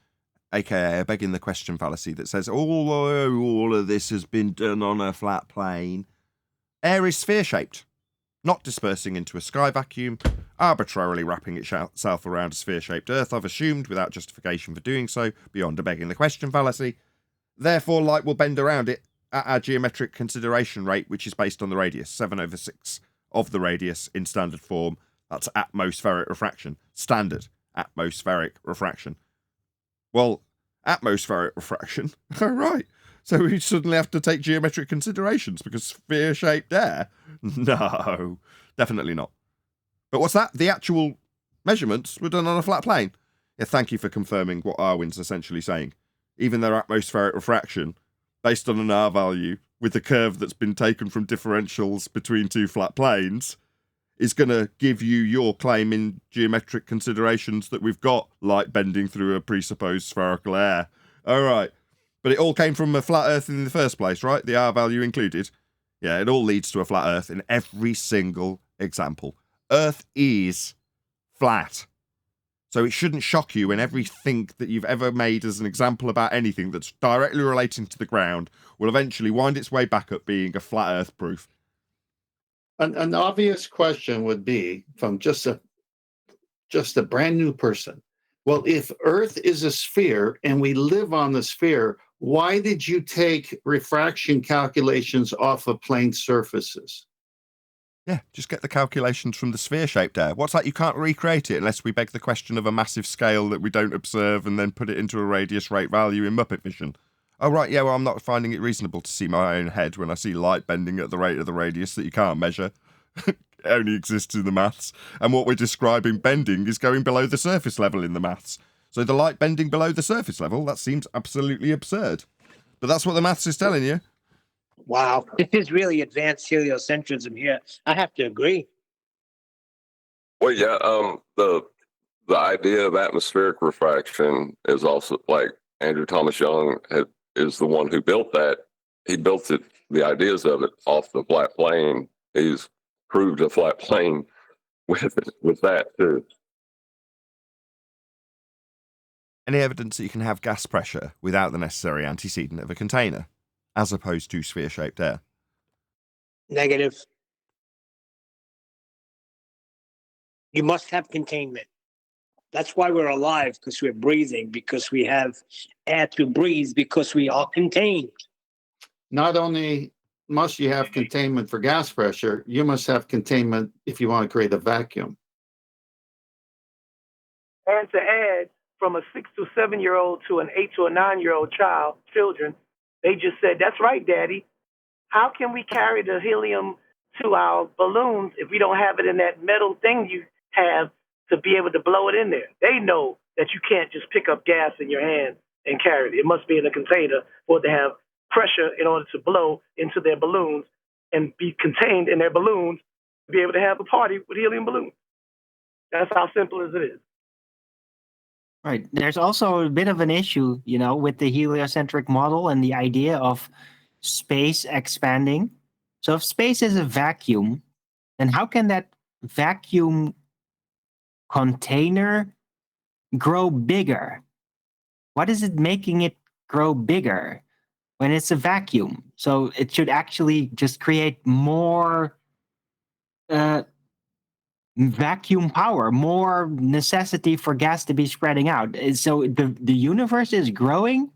AKA begging the question fallacy that says, all of this has been done on a flat plane. Air is sphere-shaped, not dispersing into a sky vacuum, arbitrarily wrapping itself around a sphere-shaped Earth, I've assumed, without justification for doing so, beyond a begging the question fallacy. Therefore, light will bend around it at our geometric consideration rate, which is based on the radius, 7/6 of the radius in standard form. That's atmospheric refraction. Standard atmospheric refraction. Well, atmospheric refraction. Oh, right. So we suddenly have to take geometric considerations because sphere-shaped air? No, definitely not. But what's that? The actual measurements were done on a flat plane. Yeah, thank you for confirming what Arwin's essentially saying. Even their atmospheric refraction, based on an R value, with the curve that's been taken from differentials between two flat planes, is going to give you your claim in geometric considerations that we've got light bending through a presupposed spherical air. All right. But it all came from a flat Earth in the first place, right? The R value included. Yeah, it all leads to a flat Earth in every single example. Earth is flat. So it shouldn't shock you when everything that you've ever made as an example about anything that's directly relating to the ground will eventually wind its way back up being a flat Earth proof. An obvious question would be from just a brand new person. Well, if Earth is a sphere and we live on the sphere, why did you take refraction calculations off of plane surfaces? Yeah, just get the calculations from the sphere-shaped air. What's that? You can't recreate it unless we beg the question of a massive scale that we don't observe and then put it into a radius rate value in Muppet vision. Oh, right, yeah, well, I'm not finding it reasonable to see my own head when I see light bending at the rate of the radius that you can't measure. It only exists in the maths. And what we're describing bending is going below the surface level in the maths. So the light bending below the surface level, that seems absolutely absurd. But that's what the maths is telling you. Wow, this is really advanced heliocentrism here. I have to agree. Well, yeah, the idea of atmospheric refraction is also, like, Andrew Thomas Young is the one who built that. He built it, the ideas of it, off the flat plane. He's proved a flat plane with that too. Any evidence that you can have gas pressure without the necessary antecedent of a container, as opposed to sphere-shaped air? Negative. You must have containment. That's why we're alive, because we're breathing, because we have air to breathe, because we are contained. Not only must you have containment for gas pressure, you must have containment if you want to create a vacuum. And to add, from a 6 to 7 year old to an 8 to a 9-year-old children, they just said, "That's right, Daddy. How can we carry the helium to our balloons if we don't have it in that metal thing you have to be able to blow it in there?" They know that you can't just pick up gas in your hand and carry it. It must be in a container for it to have pressure in order to blow into their balloons and be contained in their balloons to be able to have a party with helium balloons. That's how simple as it is. Right. There's also a bit of an issue, with the heliocentric model and the idea of space expanding. So if space is a vacuum, then how can that vacuum container grow bigger? What is it making it grow bigger when it's a vacuum? So it should actually just create more vacuum power, more necessity for gas to be spreading out. So the universe is growing,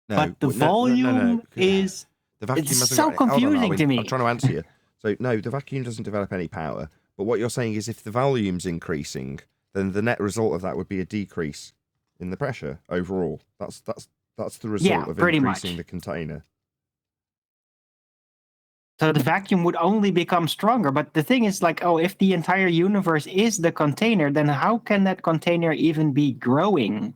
but the volume is... The vacuum it's hasn't so got any- hold on, confusing to me. I'm trying to answer you. So, no, the vacuum doesn't develop any power. But what you're saying is if the volume's increasing, then the net result of that would be a decrease in the pressure overall. That's the result of pretty increasing much. the container. So the vacuum would only become stronger. But the thing is, if the entire universe is the container, then how can that container even be growing?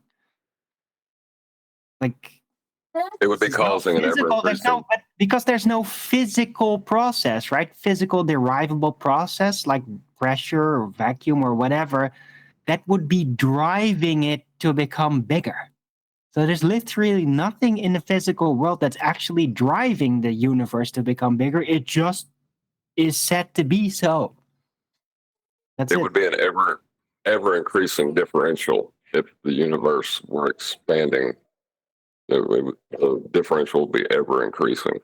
It would be causing an ever-increasing. Because there's no physical process, right? Physical derivable process like pressure or vacuum or whatever that would be driving it to become bigger. So there's literally nothing in the physical world that's actually driving the universe to become bigger. It just is set to be so. It would be an ever increasing differential if the universe were expanding. The differential would be ever increasing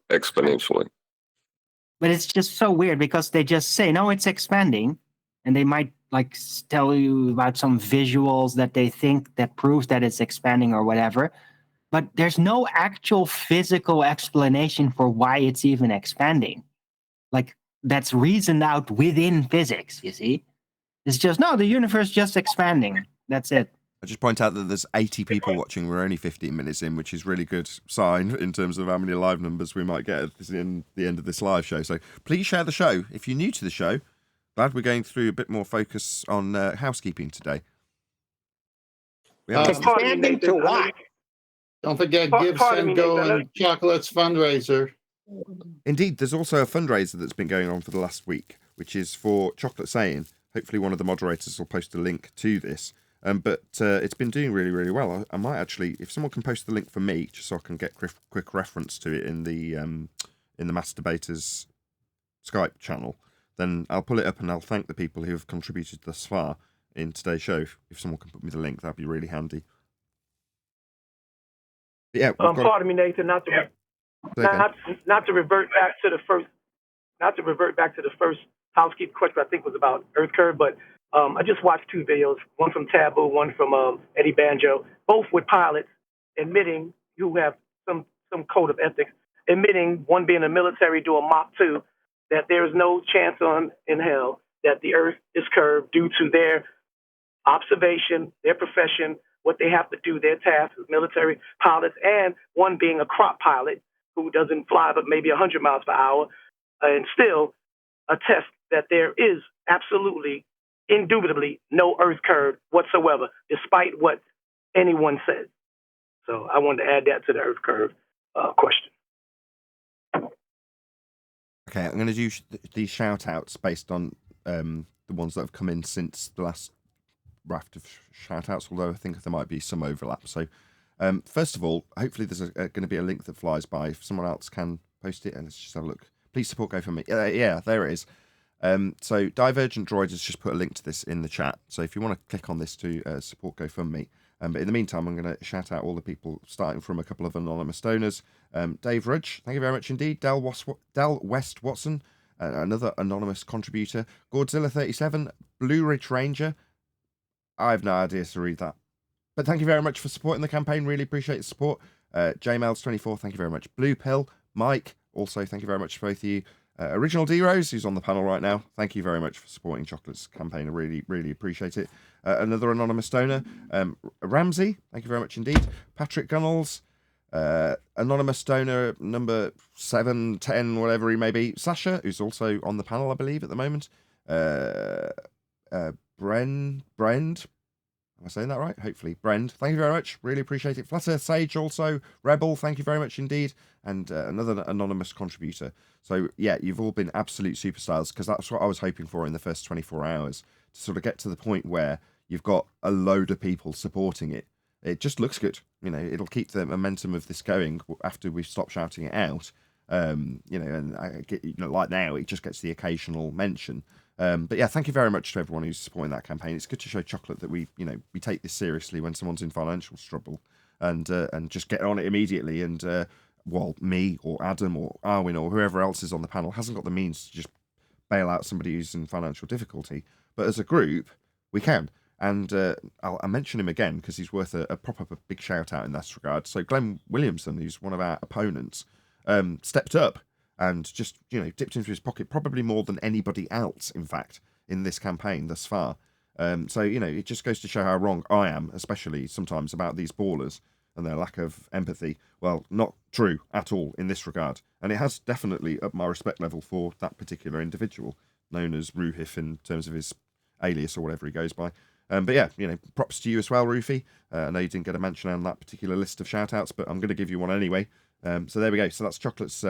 exponentially. But it's just so weird because they just say, no, it's expanding. And they might tell you about some visuals that they think that proves that it's expanding or whatever. But there's no actual physical explanation for why it's even expanding. That's reasoned out within physics, you see? It's just, no, the universe just expanding. That's it. I just point out that there's 80 people watching. We're only 15 minutes in, which is really good sign in terms of how many live numbers we might get at the end of this live show. So please share the show. If you're new to the show, glad we're going through a bit more focus on housekeeping today. Expanding to what? Don't forget Give, Send, Go, and Chocolate's fundraiser. Indeed, there's also a fundraiser that's been going on for the last week, which is for Chocolate saying. Hopefully one of the moderators will post a link to this. But it's been doing really, really well. I might actually, if someone can post the link for me, just so I can get quick reference to it in the Master Debaters Skype channel, then I'll pull it up and I'll thank the people who have contributed thus far in today's show. If someone can put me the link, that'd be really handy. But yeah, pardon me, Nathan, not to revert back to the first housekeeping question. I think was about Earth Curve, but I just watched two videos, one from Taboo, one from Eddie Banjo, both with pilots admitting, who have some code of ethics, admitting, one being a military doing Mach 2, that there is no chance in hell that the Earth is curved due to their observation, their profession, what they have to do, their tasks as military pilots, and one being a crop pilot who doesn't fly but maybe 100 miles per hour, and still attest that there is absolutely, indubitably no Earth curve whatsoever, despite what anyone says. So I wanted to add that to the Earth curve question. Okay, I'm going to do these shout-outs based on the ones that have come in since the last raft of shout-outs, although I think there might be some overlap. So first of all, hopefully there's going to be a link that flies by. If someone else can post it, and let's just have a look. Please support GoFundMe. Yeah, there it is. So Divergent Droids has just put a link to this in the chat. So if you want to click on this to support GoFundMe. But in the meantime, I'm going to shout out all the people, starting from a couple of anonymous donors. Dave Rudge, thank you very much indeed. Del West Watson, another anonymous contributor. Godzilla37, Blue Ridge Ranger. I have no idea to read that. But thank you very much for supporting the campaign. Really appreciate the support. JMails24, thank you very much. Blue Pill, Mike, also thank you very much to both of you. Original D-Rose, who's on the panel right now, thank you very much for supporting Chocolate's campaign. I really, really appreciate it. Another anonymous donor, Ramsey, thank you very much indeed. Patrick Gunnels, anonymous donor number 7, 10, whatever he may be. Sasha, who's also on the panel, I believe, at the moment. Brend, am I saying that right? Hopefully. Brend, thank you very much. Really appreciate it. Flutter Sage also. Rebel, thank you very much indeed. And another anonymous contributor. So, yeah, you've all been absolute superstars, because that's what I was hoping for in the first 24 hours. To sort of get to the point where you've got a load of people supporting it. It just looks good. You know, it'll keep the momentum of this going after we stop shouting it out. You know, and I get, you know, like now, it just gets the occasional mention. But yeah, thank you very much to everyone who's supporting that campaign. It's good to show Chocolate that we take this seriously when someone's in financial trouble, and just get on it immediately. And while me or Adam or Arwin or whoever else is on the panel hasn't got the means to just bail out somebody who's in financial difficulty, but as a group we can. And I'll mention him again because he's worth a proper big shout out in that regard. So Glenn Williamson, who's one of our opponents, stepped up and just, dipped into his pocket, probably more than anybody else, in fact, in this campaign thus far. So, it just goes to show how wrong I am, especially sometimes about these ballers and their lack of empathy. Well, not true at all in this regard. And it has definitely upped my respect level for that particular individual, known as Ruhif in terms of his alias or whatever he goes by. But yeah, props to you as well, Rufy. I know you didn't get a mention on that particular list of shout-outs, but I'm going to give you one anyway. So there we go. So that's Chocolate's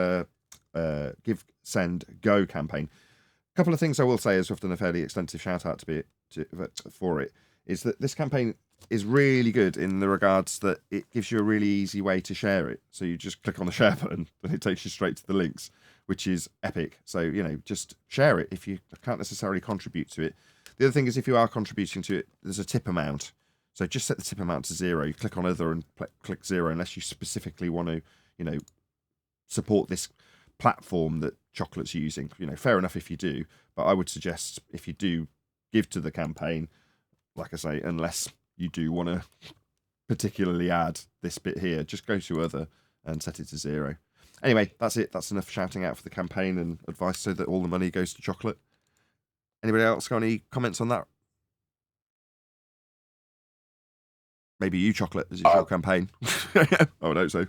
Give, Send, Go campaign. A couple of things I will say, as we've done a fairly extensive shout-out for it, is that this campaign is really good in the regards that it gives you a really easy way to share it. So you just click on the share button and it takes you straight to the links, which is epic. So, just share it if you can't necessarily contribute to it. The other thing is, if you are contributing to it, there's a tip amount. So just set the tip amount to 0. You click on other and click 0 unless you specifically want to, support this platform that Chocolate's using. Fair enough if you do, but I would suggest if you do give to the campaign, like I say, unless you do want to particularly add this bit here, just go to other and set it to 0. Anyway, that's it. That's enough shouting out for the campaign and advice so that all the money goes to Chocolate. Anybody else got any comments on that? Maybe you, Chocolate, as it's your campaign. I would hope so.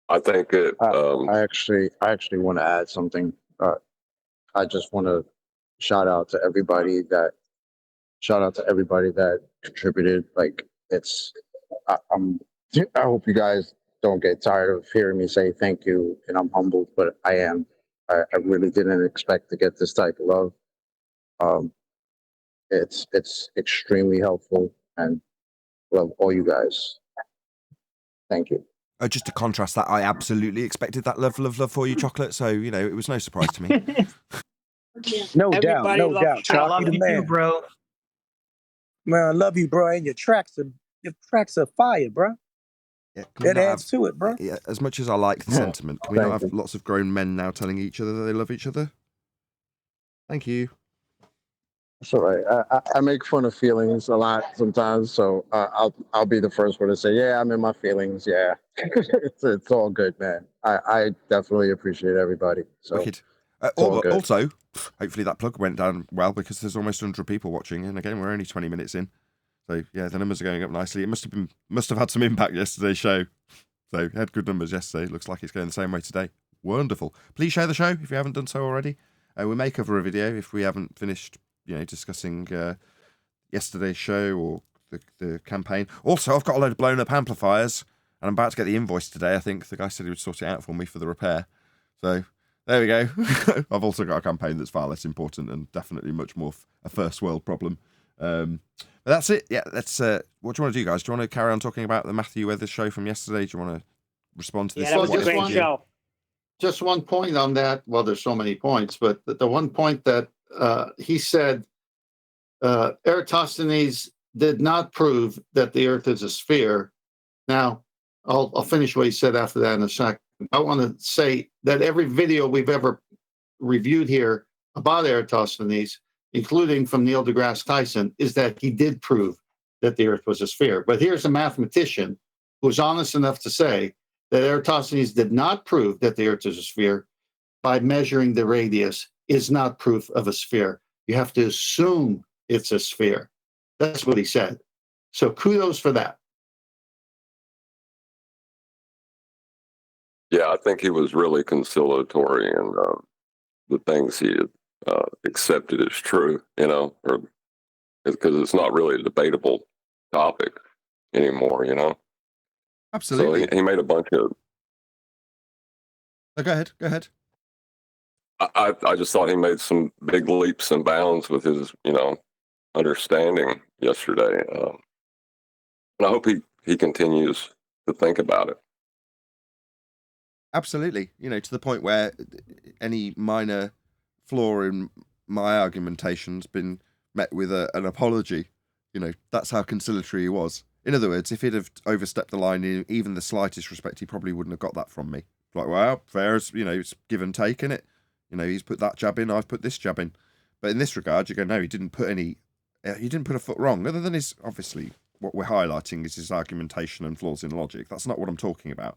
I think it. I actually want to add something. I just want to shout out to everybody that contributed. Like I hope you guys don't get tired of hearing me say thank you, and I'm humbled, but I am. I really didn't expect to get this type of love. It's extremely helpful, and love all you guys. Thank you. Just to contrast that, I absolutely expected that love for you, Chocolate. So, you know, it was no surprise to me. No doubt, Everybody no loves doubt. I Chalk, love you the you too, man. bro. Man, I love you, bro. And your tracks are fire, bro. Yeah, can we That not adds have, to it, bro. yeah, as much as I like the sentiment, can we not Thank have you. lots of grown men now telling each other that they love each other? Thank you. It's all right. I make fun of feelings a lot sometimes, so I'll be the first one to say, yeah, I'm in my feelings. Yeah, it's all good, man. I definitely appreciate everybody. So Wicked. it's all good. Also, hopefully that plug went down well, because there's almost 100 people watching, and again, we're only 20 minutes in. So yeah, the numbers are going up nicely. It must have had some impact yesterday's show. So it had good numbers yesterday. Looks like it's going the same way today. Wonderful. Please share the show if you haven't done so already. We may cover a video if we haven't finished, discussing yesterday's show or the campaign. Also, I've got a load of blown up amplifiers, and I'm about to get the invoice today. I think the guy said he would sort it out for me for the repair. So there we go. I've also got a campaign that's far less important and definitely much more a first world problem. But that's it. Yeah, let's. What do you want to do, guys? Do you want to carry on talking about the Matthew Weathers show from yesterday? Do you want to respond to this? Yeah, that was a great show. Just one point on that. Well, there's so many points, but the one point that he said, Eratosthenes did not prove that the Earth is a sphere. Now, I'll finish what he said after that in a second. I want to say that every video we've ever reviewed here about Eratosthenes, including from Neil deGrasse Tyson, is that he did prove that the Earth was a sphere. But here's a mathematician who's honest enough to say that Eratosthenes did not prove that the Earth is a sphere by measuring the radius is not proof of a sphere. You have to assume it's a sphere. That's what he said. So kudos for that. Yeah, I think he was really conciliatory, and the things he accepted as true, or because it's not really a debatable topic anymore, Absolutely. So he made a bunch of. Oh, go ahead. I just thought he made some big leaps and bounds with his, understanding yesterday, and I hope he continues to think about it. Absolutely. To the point where any minor flaw in my argumentation's been met with an apology. That's how conciliatory he was. In other words, if he'd have overstepped the line in even the slightest respect, he probably wouldn't have got that from me. Like, well, fair, it's give and take, innit? He's put that jab in, I've put this jab in. But in this regard, you go, no, he didn't put a foot wrong. Other than obviously, what we're highlighting is his argumentation and flaws in logic. That's not what I'm talking about.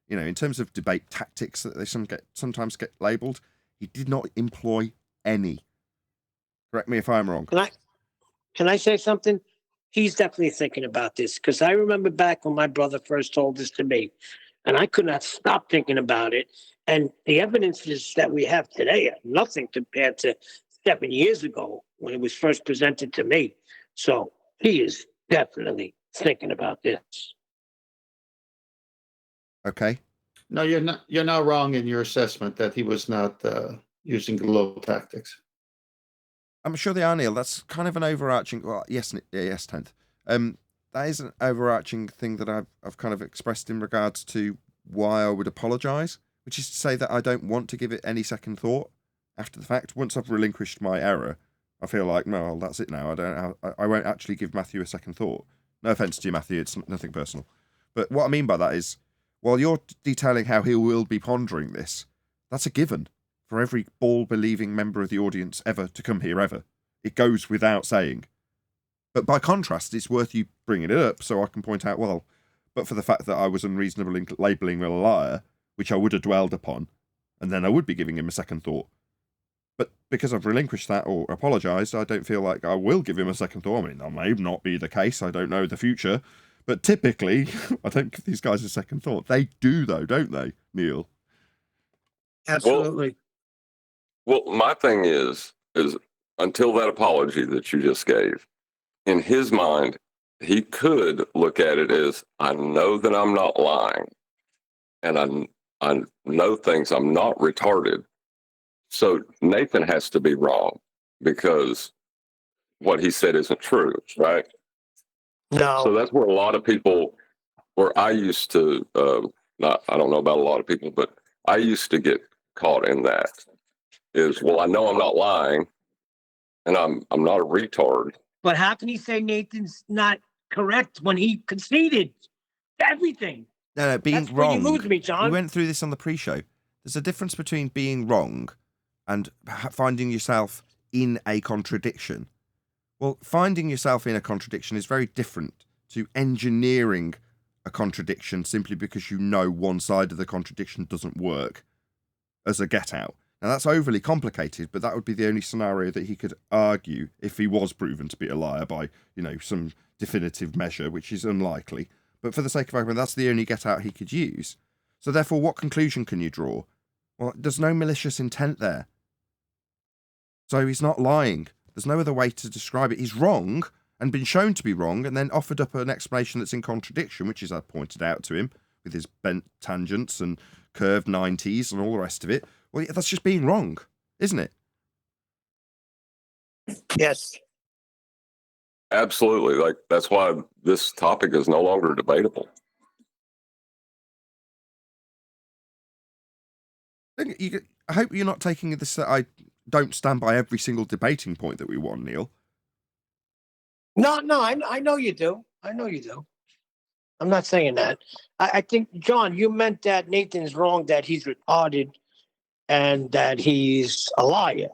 In terms of debate tactics that they sometimes get labelled, he did not employ any. Correct me if I'm wrong. Can I say something? He's definitely thinking about this, because I remember back when my brother first told this to me, and I could not stop thinking about it. And the evidences that we have today are nothing compared to 7 years ago when it was first presented to me. So he is definitely thinking about this. Okay. No, you're not wrong in your assessment that he was not using global tactics. I'm sure they are, Neil. That's kind of an overarching. Well, yes, 10th. That is an overarching thing that I've kind of expressed in regards to why I would apologise, which is to say that I don't want to give it any second thought after the fact. Once I've relinquished my error, I feel like, no, well, that's it now. I won't actually give Matthew a second thought. No offence to you, Matthew. It's nothing personal. But what I mean by that is, while you're detailing how he will be pondering this, that's a given for every ball-believing member of the audience ever to come here ever. It goes without saying. But by contrast, it's worth you bringing it up so I can point out, well, but for the fact that I was unreasonable in labelling him a liar, which I would have dwelled upon, and then I would be giving him a second thought. But because I've relinquished that or apologised, I don't feel like I will give him a second thought. I mean, that may not be the case. I don't know the future. But typically, I don't give these guys a second thought. They do, though, don't they, Neil? Absolutely. Well, my thing is until that apology that you just gave, in his mind, he could look at it as, I know that I'm not lying. and I know things. I'm not retarded. So Nathan has to be wrong because what he said isn't true, right? No. So that's where a lot of people, where I used to, I don't know about a lot of people, but I used to get caught in that. Is, well, I know I'm not lying, and I'm not a retard. But how can he say Nathan's not correct when he conceded everything? No, being That's where wrong. you lose me, John. We went through this on the pre-show. There's a difference between being wrong and finding yourself in a contradiction. Well, finding yourself in a contradiction is very different to engineering a contradiction simply because you know one side of the contradiction doesn't work as a get-out. Now, that's overly complicated, but that would be the only scenario that he could argue if he was proven to be a liar by, some definitive measure, which is unlikely. But for the sake of argument, that's the only get-out he could use. So therefore, what conclusion can you draw? Well, there's no malicious intent there. So he's not lying. There's no other way to describe it. He's wrong and been shown to be wrong and then offered up an explanation that's in contradiction, which is I pointed out to him with his bent tangents and curved 90s and all the rest of it. Well, yeah, that's just being wrong, isn't it? Yes. Absolutely. Like, that's why this topic is no longer debatable. I hope you're not taking this that I don't stand by every single debating point that we won, Neil. No, I know you do. I know you do. I'm not saying that. I think, John, you meant that Nathan's wrong, that he's retarded and that he's a liar.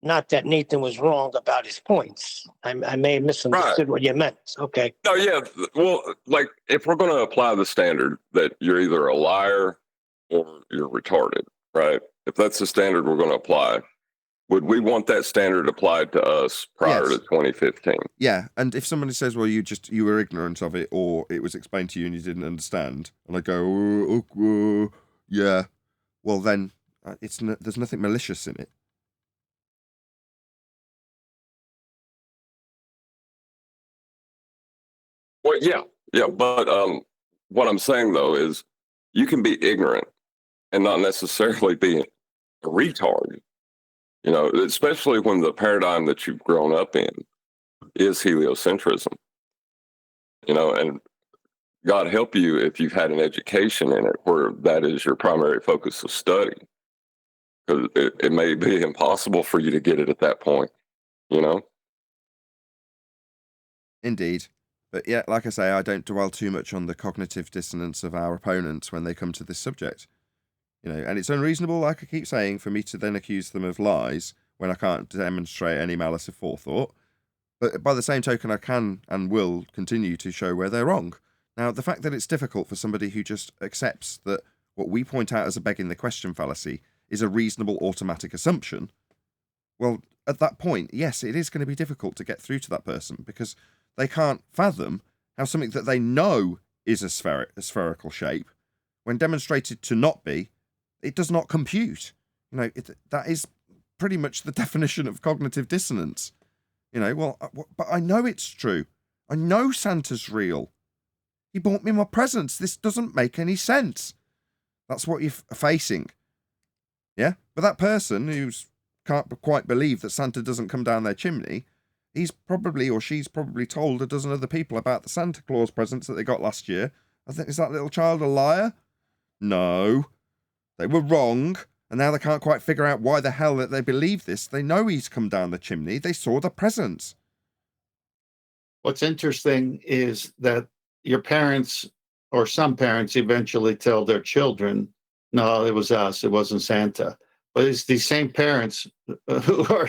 Not that Nathan was wrong about his points. I may have misunderstood what you meant. Okay. No, yeah. Well, like, if we're going to apply the standard that you're either a liar or you're retarded, right? If that's the standard we're going to apply, would we want that standard applied to us prior to 2015? Yeah, and if somebody says, well, you were ignorant of it, or it was explained to you and you didn't understand, and I go, yeah, well then there's nothing malicious in it. Well, yeah, but what I'm saying though is you can be ignorant and not necessarily be a retard. Especially when the paradigm that you've grown up in is heliocentrism. And God help you if you've had an education in it where that is your primary focus of study. Because it may be impossible for you to get it at that point, Indeed. But yeah, like I say, I don't dwell too much on the cognitive dissonance of our opponents when they come to this subject. And it's unreasonable, like I keep saying, for me to then accuse them of lies when I can't demonstrate any malice of forethought. But by the same token, I can and will continue to show where they're wrong. Now, the fact that it's difficult for somebody who just accepts that what we point out as a begging the question fallacy is a reasonable automatic assumption, well, at that point, yes, it is going to be difficult to get through to that person because they can't fathom how something that they know is a spherical shape, when demonstrated to not be, it does not compute. That is pretty much the definition of cognitive dissonance. But I know it's true. I know Santa's real. He bought me my presents. This doesn't make any sense. That's what you're facing. Yeah? But that person who can't quite believe that Santa doesn't come down their chimney, he's probably, or she's probably told a dozen other people about the Santa Claus presents that they got last year. Is that little child a liar? No. They were wrong, and now they can't quite figure out why the hell that they believe this. They know he's come down the chimney. They saw the presents. What's interesting is that your parents, or some parents, eventually tell their children, no, it was us. It wasn't Santa. But it's these same parents who are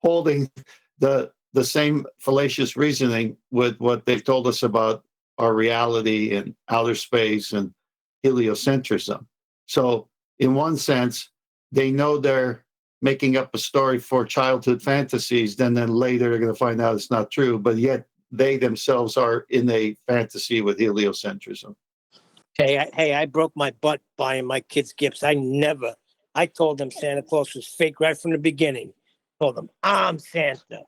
holding the same fallacious reasoning with what they've told us about our reality and outer space and heliocentrism. So in one sense, they know they're making up a story for childhood fantasies, then later they're going to find out it's not true, but yet they themselves are in a fantasy with heliocentrism. Hey, I broke my butt buying my kids gifts. I told them Santa Claus was fake right from the beginning. Told them, I'm Santa.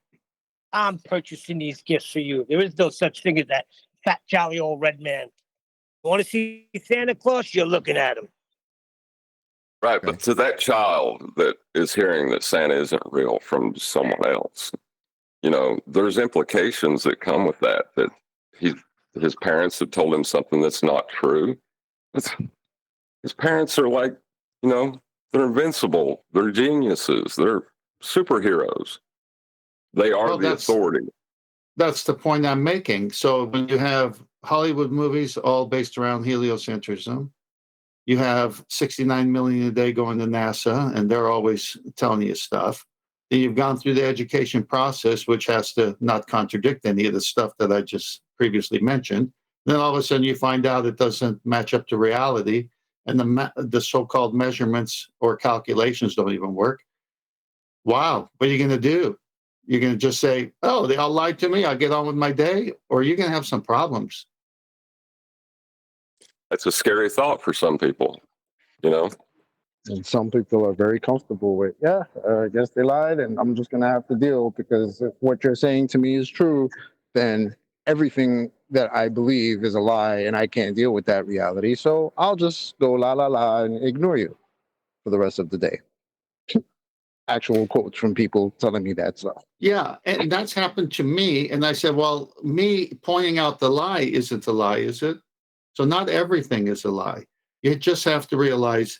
I'm purchasing these gifts for you. There is no such thing as that fat, jolly old red man. Want to see Santa Claus? You're looking at him. Right, but to that child that is hearing that Santa isn't real from someone else, there's implications that come with that. That his parents have told him something that's not true. His parents are like, they're invincible. They're geniuses. They're superheroes. They are the authority. That's the point I'm making. So when you have Hollywood movies all based around heliocentrism, you have 69 million a day going to NASA, and they're always telling you stuff. Then you've gone through the education process, which has to not contradict any of the stuff that I just previously mentioned. Then all of a sudden you find out it doesn't match up to reality, and the so-called measurements or calculations don't even work. Wow, what are you going to do? You're going to just say, oh, they all lied to me, I'll get on with my day? Or you're going to have some problems. That's a scary thought for some people, And some people are very comfortable with, I guess they lied and I'm just going to have to deal, because if what you're saying to me is true, then everything that I believe is a lie and I can't deal with that reality. So I'll just go la la la and ignore you for the rest of the day. Actual quotes from people telling me that stuff. Yeah, and that's happened to me. And I said, well, me pointing out the lie isn't a lie, is it? So not everything is a lie. You just have to realize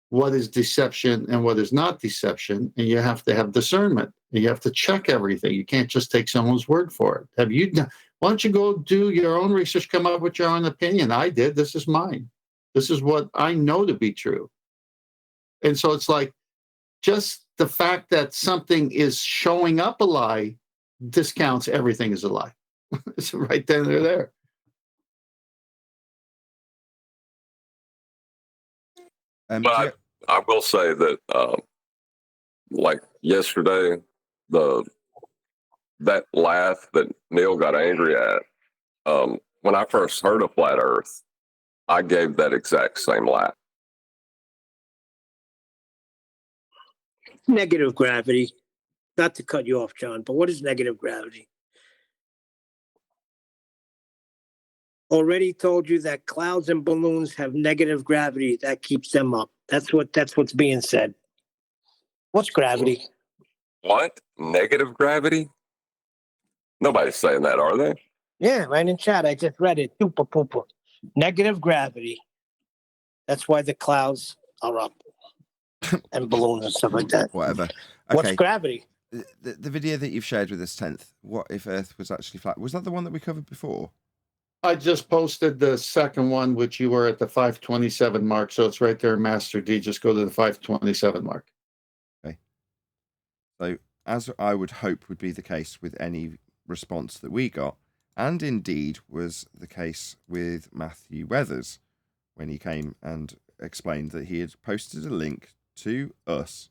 what is deception and what is not deception. And you have to have discernment. And you have to check everything. You can't just take someone's word for it. Have you done? Why don't you go do your own research, come up with your own opinion? I did. This is mine. This is what I know to be true. And so it's like, just the fact that something is showing up a lie discounts everything as a lie. It's right then or there. But I will say that, like yesterday, that laugh that Neil got angry at, when I first heard of Flat Earth, I gave that exact same laugh. Negative gravity. Not to cut you off, John, but what is negative gravity? Already told you that clouds and balloons have negative gravity that keeps them up. That's what's being said. What's gravity? What? Negative gravity? Nobody's saying that, are they? Yeah, right in chat. I just read it. Poopa poopa. Negative gravity. That's why the clouds are up. And balloons and stuff like that. Whatever. Okay. What's gravity? The video that you've shared with us, 10th, what if Earth was actually flat? Was that the one that we covered before? I just posted the second one, which you were at the 527 mark. So it's right there, Master D. Just go to the 527 mark. Okay. So, as I would hope would be the case with any response that we got, and indeed was the case with Matthew Weathers when he came and explained that he had posted a link to us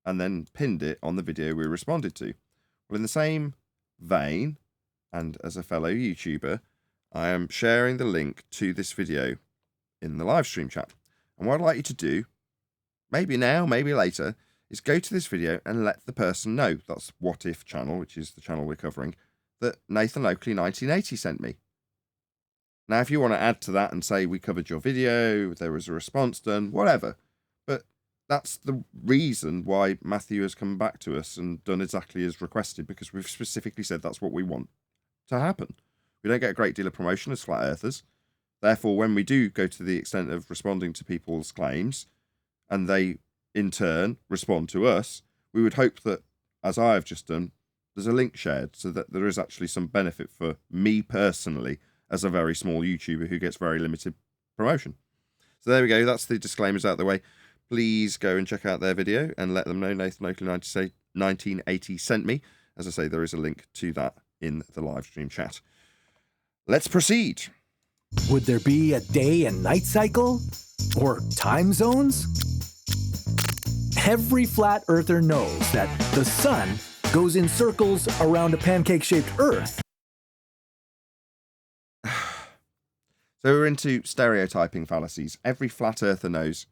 and then pinned it on the video we responded to. Well, in the same vein, and as a fellow YouTuber, I am sharing the link to this video in the live stream chat. And what I'd like you to do, maybe now, maybe later, is go to this video and let the person know, that's What If channel, which is the channel we're covering, that Nathan Oakley 1980 sent me. Now, if you want to add to that and say we covered your video, there was a response done, whatever. But that's the reason why Matthew has come back to us and done exactly as requested, because we've specifically said that's what we want to happen. We don't get a great deal of promotion as flat earthers. Therefore, when we do go to the extent of responding to people's claims, and they in turn respond to us, we would hope that, as I have just done, there's a link shared so that there is actually some benefit for me personally as a very small YouTuber who gets very limited promotion. So there we go. That's the disclaimers out the way. Please go and check out their video and let them know Nathan Oakley 1980 sent me. As I say, there is a link to that in the live stream chat. Let's proceed. Would there be a day and night cycle? Or time zones? Every flat earther knows that the sun goes in circles around a pancake-shaped Earth. So we're into stereotyping fallacies. Every flat earther knows.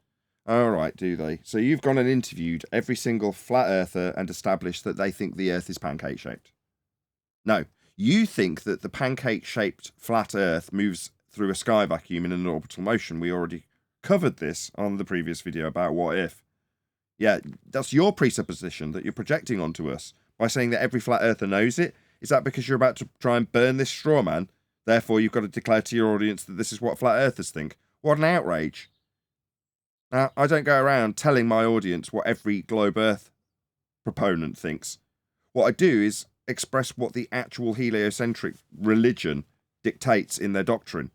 All right, do they? So you've gone and interviewed every single flat earther and established that they think the Earth is pancake-shaped. No, you think that the pancake-shaped flat Earth moves through a sky vacuum in an orbital motion. We already covered this on the previous video about what if. Yeah, that's your presupposition that you're projecting onto us by saying that every flat earther knows it. Is that because you're about to try and burn this straw man? Therefore, you've got to declare to your audience that this is what flat earthers think. What an outrage. Now, I don't go around telling my audience what every globe earth proponent thinks. What I do is express what the actual heliocentric religion dictates in their doctrine,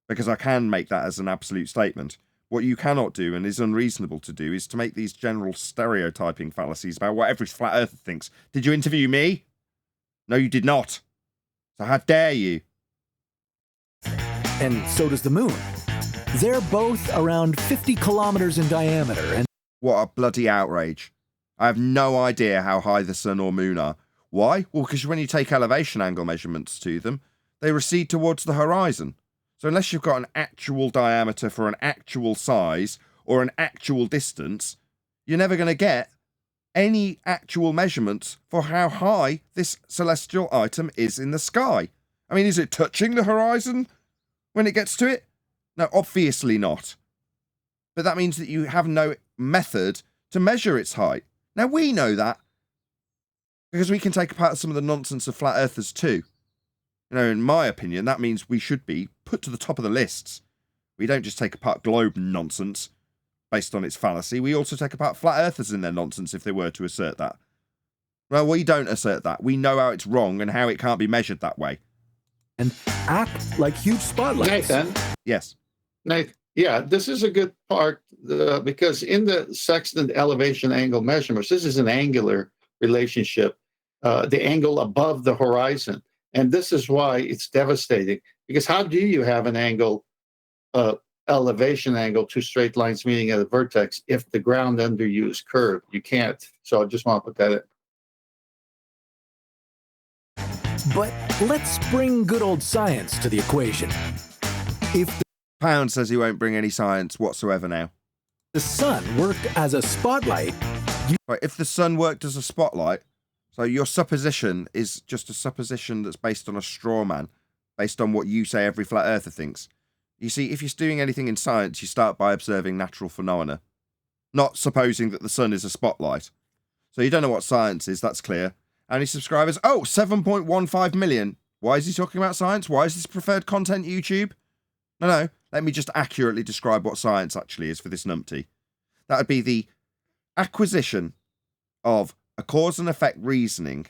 because I can make that as an absolute statement. What you cannot do, and is unreasonable to do, is to make these general stereotyping fallacies about what every flat earther thinks. Did you interview me? No, you did not. So how dare you? And so does the moon. They're both around 50 kilometers in diameter. And what a bloody outrage. I have no idea how high the sun or moon are. Why? Well, because when you take elevation angle measurements to them, they recede towards the horizon. So unless you've got an actual diameter for an actual size or an actual distance, you're never going to get any actual measurements for how high this celestial item is in the sky. I mean, is it touching the horizon when it gets to it? No, obviously not. But that means that you have no method to measure its height. Now, we know that because we can take apart some of the nonsense of flat earthers too. You know, in my opinion, that means we should be put to the top of the lists. We don't just take apart globe nonsense based on its fallacy. We also take apart flat earthers in their nonsense if they were to assert that. Well, we don't assert that. We know how it's wrong and how it can't be measured that way. And act like huge spotlights. Nathan? Yes. Nathan, yeah, this is a good part because in the sextant elevation angle measurements, this is an angular relationship, the angle above the horizon. And this is why it's devastating, because how do you have an angle, elevation angle, two straight lines meeting at a vertex if the ground under you is curved? You can't. So I just want to put that in. But let's bring good old science to the equation. If Pound says he won't bring any science whatsoever now. The sun worked as a spotlight. Right, if the sun worked as a spotlight, so your supposition is just a supposition that's based on a straw man, based on what you say every flat earther thinks. You see, if you're doing anything in science, you start by observing natural phenomena, not supposing that the sun is a spotlight. So you don't know what science is, that's clear. How many subscribers? Oh, 7.15 million. Why is he talking about science? Why is this preferred content YouTube? No, let me just accurately describe what science actually is for this numpty. That would be the acquisition of a cause and effect reasoning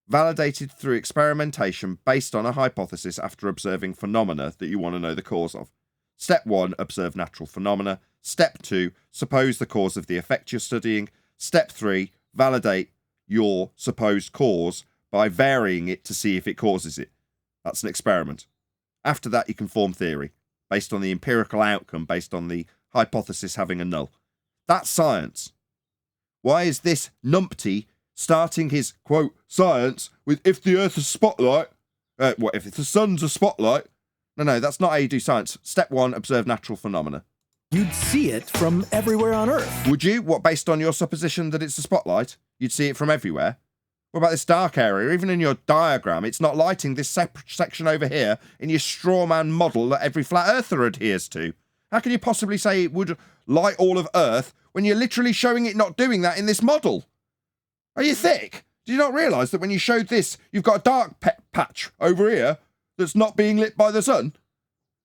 validated through experimentation based on a hypothesis after observing phenomena that you want to know the cause of. Step 1, observe natural phenomena. Step 2, suppose the cause of the effect you're studying. Step 3, validate your supposed cause by varying it to see if it causes it. That's an experiment. After that, you can form theory based on the empirical outcome, based on the hypothesis having a null. That's science. Why is this numpty starting his, quote, science with if the earth is a spotlight? What, if the sun's a spotlight? No, that's not how you do science. Step 1, observe natural phenomena. You'd see it from everywhere on Earth. Would you? What, based on your supposition that it's a spotlight? You'd see it from everywhere? What about this dark area? Even in your diagram, it's not lighting this section over here in your straw man model that every flat earther adheres to. How can you possibly say it would light all of Earth when you're literally showing it not doing that in this model? Are you thick? Do you not realise that when you showed this, you've got a dark patch over here that's not being lit by the sun?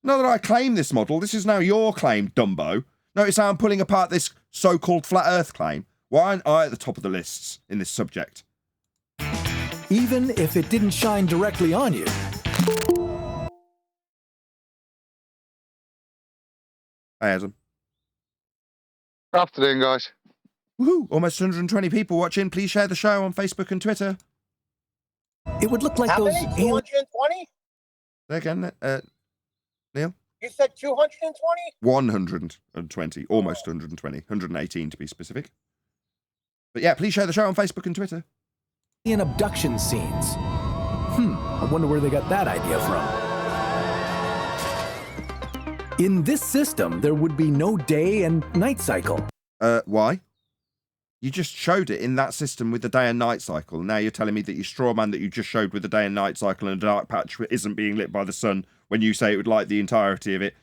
Now that I claim this model, this is now your claim, Dumbo. Notice how I'm pulling apart this so-called flat Earth claim. Why aren't I at the top of the lists in this subject? Even if it didn't shine directly on you. Hey, Adam. Afternoon, guys. Woohoo! Almost 120 people watching. Please share the show on Facebook and Twitter. It would look like How those. many? 220? There again, Neil? You said 220? 120. Almost 120. 118 to be specific. But yeah, please share the show on Facebook and Twitter. In abduction scenes. I wonder where they got that idea from. In this system, there would be no day and night cycle. Why? You just showed it in that system with the day and night cycle. Now you're telling me that your straw man that you just showed with the day and night cycle and a dark patch isn't being lit by the sun when you say it would like the entirety of it,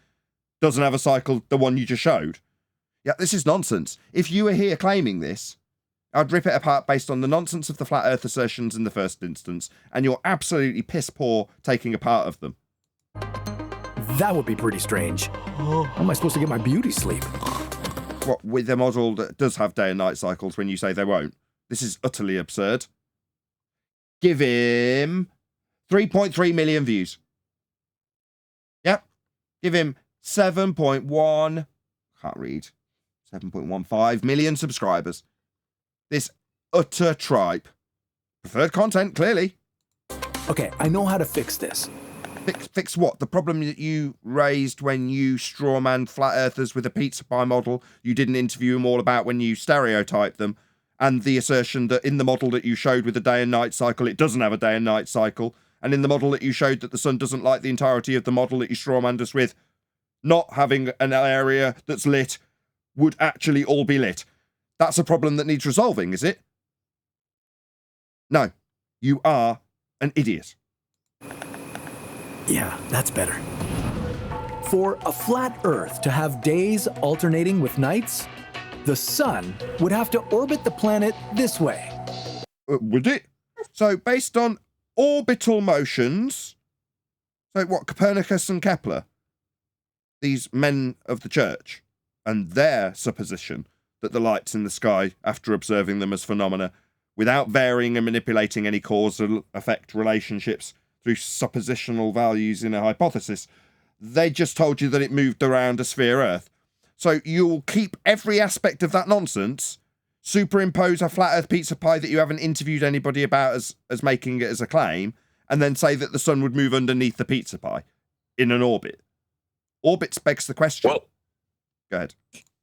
doesn't have a cycle, the one you just showed. Yeah, this is nonsense. If you were here claiming this, I'd rip it apart based on the nonsense of the flat earth assertions in the first instance, and you're absolutely piss poor taking a part of them. That would be pretty strange. How am I supposed to get my beauty sleep? What, with a model that does have day and night cycles when you say they won't? This is utterly absurd. Give him 3.3 million views. Yep. Give him 7.1, can't read, 7.15 million subscribers. This utter tripe. Preferred content, clearly. Okay, I know how to fix this. Fix what? The problem that you raised when you strawmanned flat earthers with a pizza pie model you didn't interview them all about when you stereotyped them, and the assertion that in the model that you showed with the day and night cycle, it doesn't have a day and night cycle, and in the model that you showed that the sun doesn't like the entirety of the model that you strawmanned us with, not having an area that's lit would actually all be lit. That's a problem that needs resolving, is it? No. You are an idiot. Yeah, that's better. For a flat Earth to have days alternating with nights, the sun would have to orbit the planet this way. Would it? So, based on orbital motions, so what, Copernicus and Kepler, these men of the church, and their supposition that the lights in the sky, after observing them as phenomena, without varying and manipulating any causal effect relationships through suppositional values in a hypothesis, they just told you that it moved around a sphere Earth. So you'll keep every aspect of that nonsense, superimpose a flat Earth pizza pie that you haven't interviewed anybody about as making it as a claim, and then say that the sun would move underneath the pizza pie in an orbit. Orbits begs the question. Well, go ahead.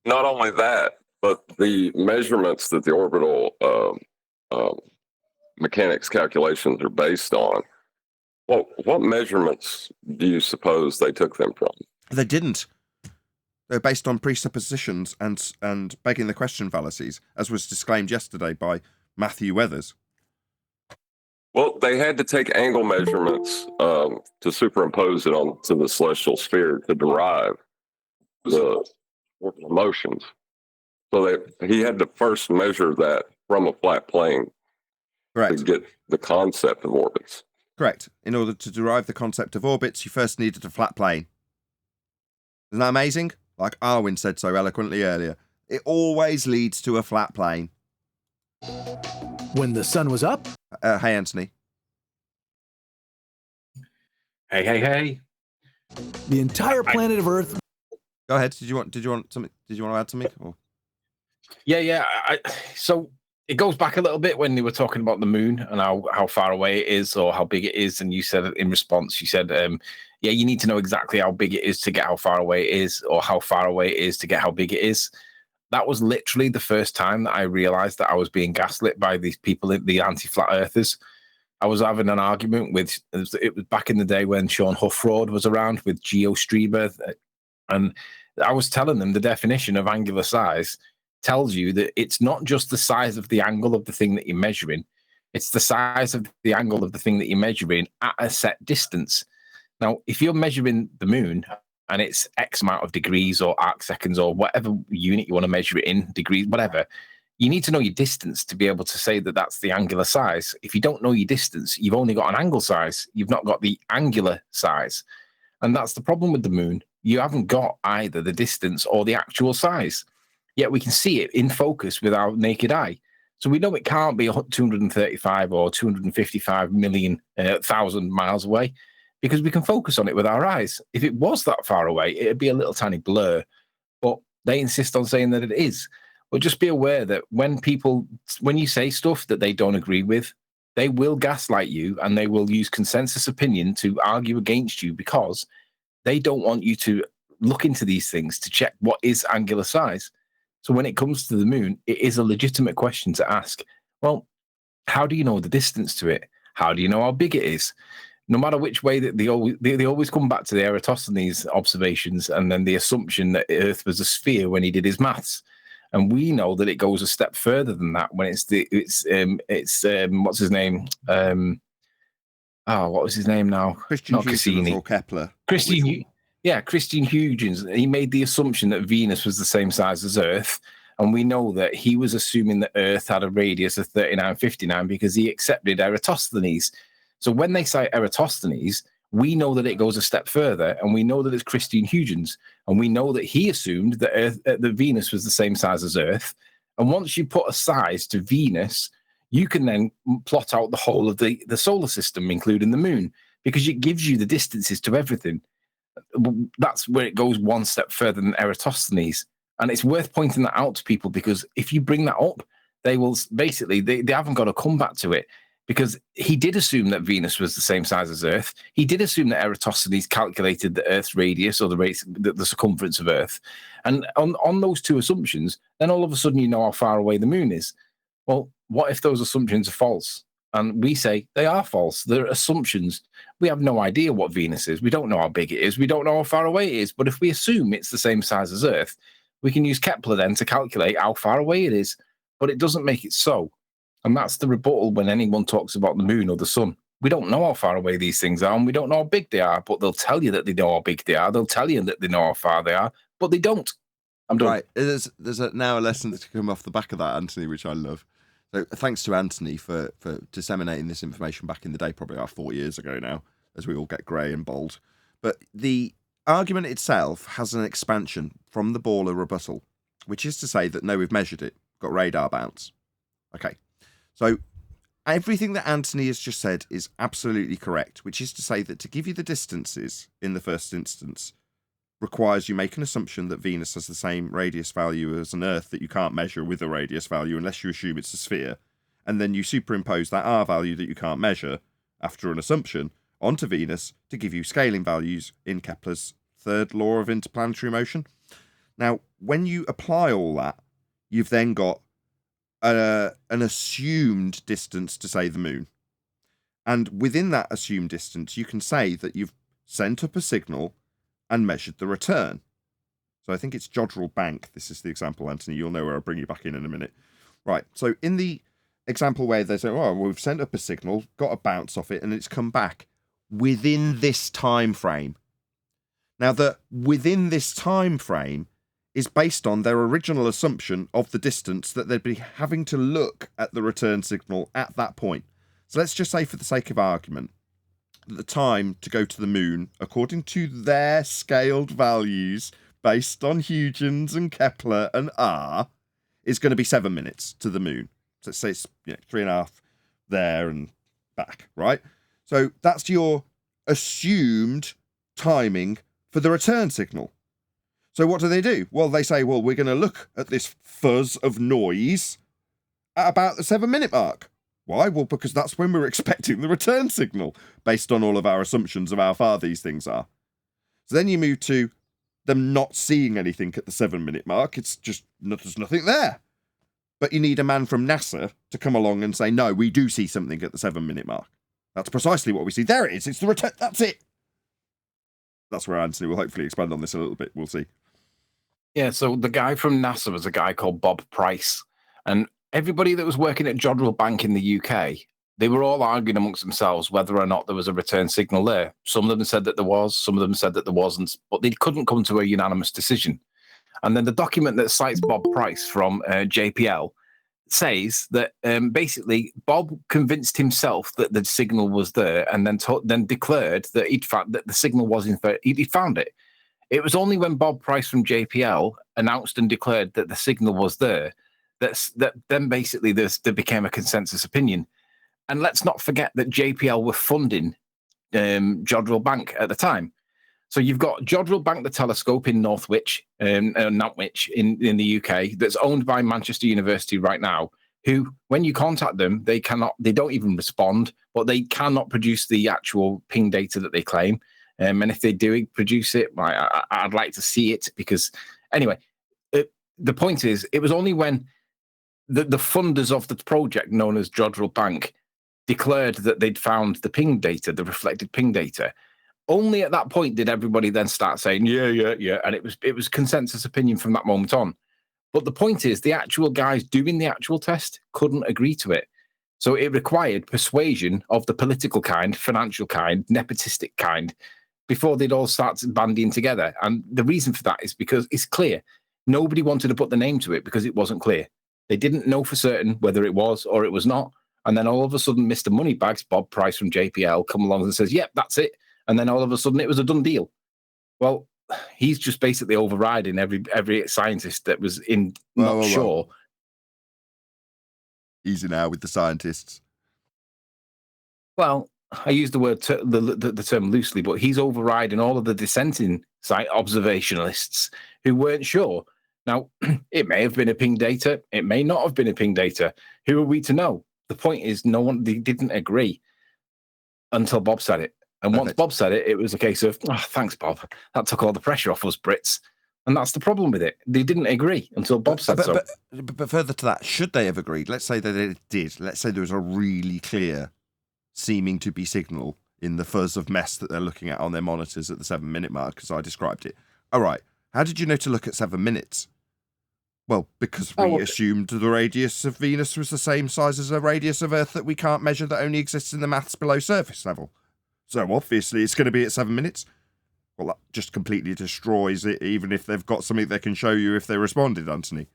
Not only that, but the measurements that the orbital mechanics calculations are based on, well, what measurements do you suppose they took them from? They didn't. They're based on presuppositions and begging the question fallacies, as was disclaimed yesterday by Matthew Weathers. Well, they had to take angle measurements to superimpose it onto the celestial sphere to derive the orbital motions. So he had to first measure that from a flat plane. Correct. To get the concept of orbits. Correct. In order to derive the concept of orbits, you first needed a flat plane. Isn't that amazing? Like Arwin said so eloquently earlier. It always leads to a flat plane. When the sun was up? Hey, Anthony. Hey. The entire planet of Earth. Go ahead. Did you want something? Did you want to add something? Or? Yeah. So it goes back a little bit when they were talking about the moon and how far away it is or how big it is. And you said in response, you said, yeah, you need to know exactly how big it is to get how far away it is, or how far away it is to get how big it is. That was literally the first time that I realized that I was being gaslit by these people, the anti-flat earthers. I was having an argument with, it was back in the day when Sean Huffrod was around with Geo Strieber. And I was telling them the definition of angular size tells you that it's not just the size of the angle of the thing that you're measuring. It's the size of the angle of the thing that you're measuring at a set distance. Now, if you're measuring the moon and it's X amount of degrees or arc seconds or whatever unit you want to measure it in, degrees, whatever, you need to know your distance to be able to say that that's the angular size. If you don't know your distance, you've only got an angle size. You've not got the angular size. And that's the problem with the moon. You haven't got either the distance or the actual size. Yet we can see it in focus with our naked eye. So we know it can't be 235 or 255 million thousand miles away because we can focus on it with our eyes. If it was that far away, it'd be a little tiny blur. But they insist on saying that it is. But just be aware that when you say stuff that they don't agree with, they will gaslight you and they will use consensus opinion to argue against you because they don't want you to look into these things to check what is angular size. So when it comes to the moon, it is a legitimate question to ask. Well, how do you know the distance to it? How do you know how big it is? No matter which way that they always come back to the Eratosthenes observations and then the assumption that Earth was a sphere when he did his maths. And we know that it goes a step further than that when it's what's his name? what was his name now? Christian Not Huygens Cassini. or Kepler. Christian Huygens. He made the assumption that Venus was the same size as Earth. And we know that he was assuming that Earth had a radius of 3959 because he accepted Eratosthenes. So when they cite Eratosthenes, we know that it goes a step further, and we know that it's Christian Huygens, and we know that he assumed that that Venus was the same size as Earth. And once you put a size to Venus, you can then plot out the whole of the solar system, including the moon, because it gives you the distances to everything. That's where it goes one step further than Eratosthenes. And it's worth pointing that out to people, because if you bring that up, they will basically, they haven't got to come back to it, because he did assume that Venus was the same size as Earth. He did assume that Eratosthenes calculated the Earth's radius, or the circumference of Earth. And on those two assumptions, then all of a sudden you know how far away the moon is. Well, what if those assumptions are false? And we say they are false. They're assumptions. We have no idea what Venus is. We don't know how big it is. We don't know how far away it is. But if we assume it's the same size as Earth, we can use Kepler then to calculate how far away it is. But it doesn't make it so. And that's the rebuttal when anyone talks about the moon or the sun. We don't know how far away these things are, and we don't know how big they are, but they'll tell you that they know how big they are. They'll tell you that they know how far they are, but they don't. I'm done. Right. There's now a lesson to come off the back of that, Anthony, which I love. So thanks to Anthony for disseminating this information back in the day, probably about 4 years ago now, as we all get grey and bald. But the argument itself has an expansion from the Baller rebuttal, which is to say that, no, we've measured it, got radar bounce. Okay. So everything that Anthony has just said is absolutely correct, which is to say that to give you the distances in the first instance requires you make an assumption that Venus has the same radius value as an Earth that you can't measure with a radius value unless you assume it's a sphere. And then you superimpose that R value that you can't measure after an assumption onto Venus to give you scaling values in Kepler's third law of interplanetary motion. Now, when you apply all that, you've then got an assumed distance to, say, the moon. And within that assumed distance, you can say that you've sent up a signal and measured the return. So I think it's Jodrell Bank. This is the example, Anthony. You'll know where I'll bring you back in a minute. Right. So in the example where they say, oh, well, we've sent up a signal, got a bounce off it, and it's come back within this time frame. Now, the within this time frame is based on their original assumption of the distance that they'd be having to look at the return signal at that point. So let's just say, for the sake of argument, that the time to go to the moon, according to their scaled values based on Huygens and Kepler and R, is going to be 7 minutes to the moon. So let's say it's 3.5 there and back, right? So that's your assumed timing for the return signal. So what do? Well, they say, well, we're going to look at this fuzz of noise at about the 7 minute mark. Why? Well, because that's when we're expecting the return signal based on all of our assumptions of how far these things are. So then you move to them not seeing anything at the 7 minute mark. It's just, there's nothing there. But you need a man from NASA to come along and say, no, we do see something at the 7 minute mark. That's precisely what we see. There it is. It's the return. That's it. That's where Anthony will hopefully expand on this a little bit. We'll see. Yeah, so the guy from NASA was a guy called Bob Price. And everybody that was working at Jodrell Bank in the UK, they were all arguing amongst themselves whether or not there was a return signal there. Some of them said that there was, some of them said that there wasn't, but they couldn't come to a unanimous decision. And then the document that cites Bob Price from JPL says that basically Bob convinced himself that the signal was there, and then declared that he'd found that the signal was in fact he found it. It was only when Bob Price from JPL announced and declared that the signal was there that then basically there became a consensus opinion. And let's not forget that JPL were funding Jodrell Bank at the time. So you've got Jodrell Bank, the telescope in Nantwich in the UK, that's owned by Manchester University right now, who, when you contact them, they don't even respond, but they cannot produce the actual ping data that they claim. And if they do produce it, I'd like to see it, because anyway, the point is, it was only when the funders of the project, known as Jodrell Bank, declared that they'd found the ping data, the reflected ping data. Only at that point did everybody then start saying, yeah. And it was consensus opinion from that moment on. But the point is, the actual guys doing the actual test couldn't agree to it. So it required persuasion of the political kind, financial kind, nepotistic kind, before they'd all start banding together. And the reason for that is because it's clear. Nobody wanted to put the name to it because it wasn't clear. They didn't know for certain whether it was or it was not. And then all of a sudden, Mr. Moneybags, Bob Price from JPL, come along and says, yep, that's it. And then all of a sudden it was a done deal. Well, he's just basically overriding every scientist that was not sure. Easy now with the scientists. Well, I use the word the term loosely, but he's overriding all of the dissenting observationalists who weren't sure. Now, it may have been a ping data. It may not have been a ping data. Who are we to know? The point is, they didn't agree until Bob said it. And once Bob said it, it was a case of, oh, thanks, Bob. That took all the pressure off us Brits. And that's the problem with it. They didn't agree until Bob said so. But further to that, should they have agreed? Let's say that they did. Let's say there was a really clear seeming to be signal in the fuzz of mess that they're looking at on their monitors at the 7-minute mark, as I described it. All right. How did you know to look at 7 minutes? Well, because we assumed the radius of Venus was the same size as a radius of Earth that we can't measure, that only exists in the maths below surface level. So obviously it's going to be at 7 minutes. Well, that just completely destroys it, even if they've got something they can show you if they responded, Anthony.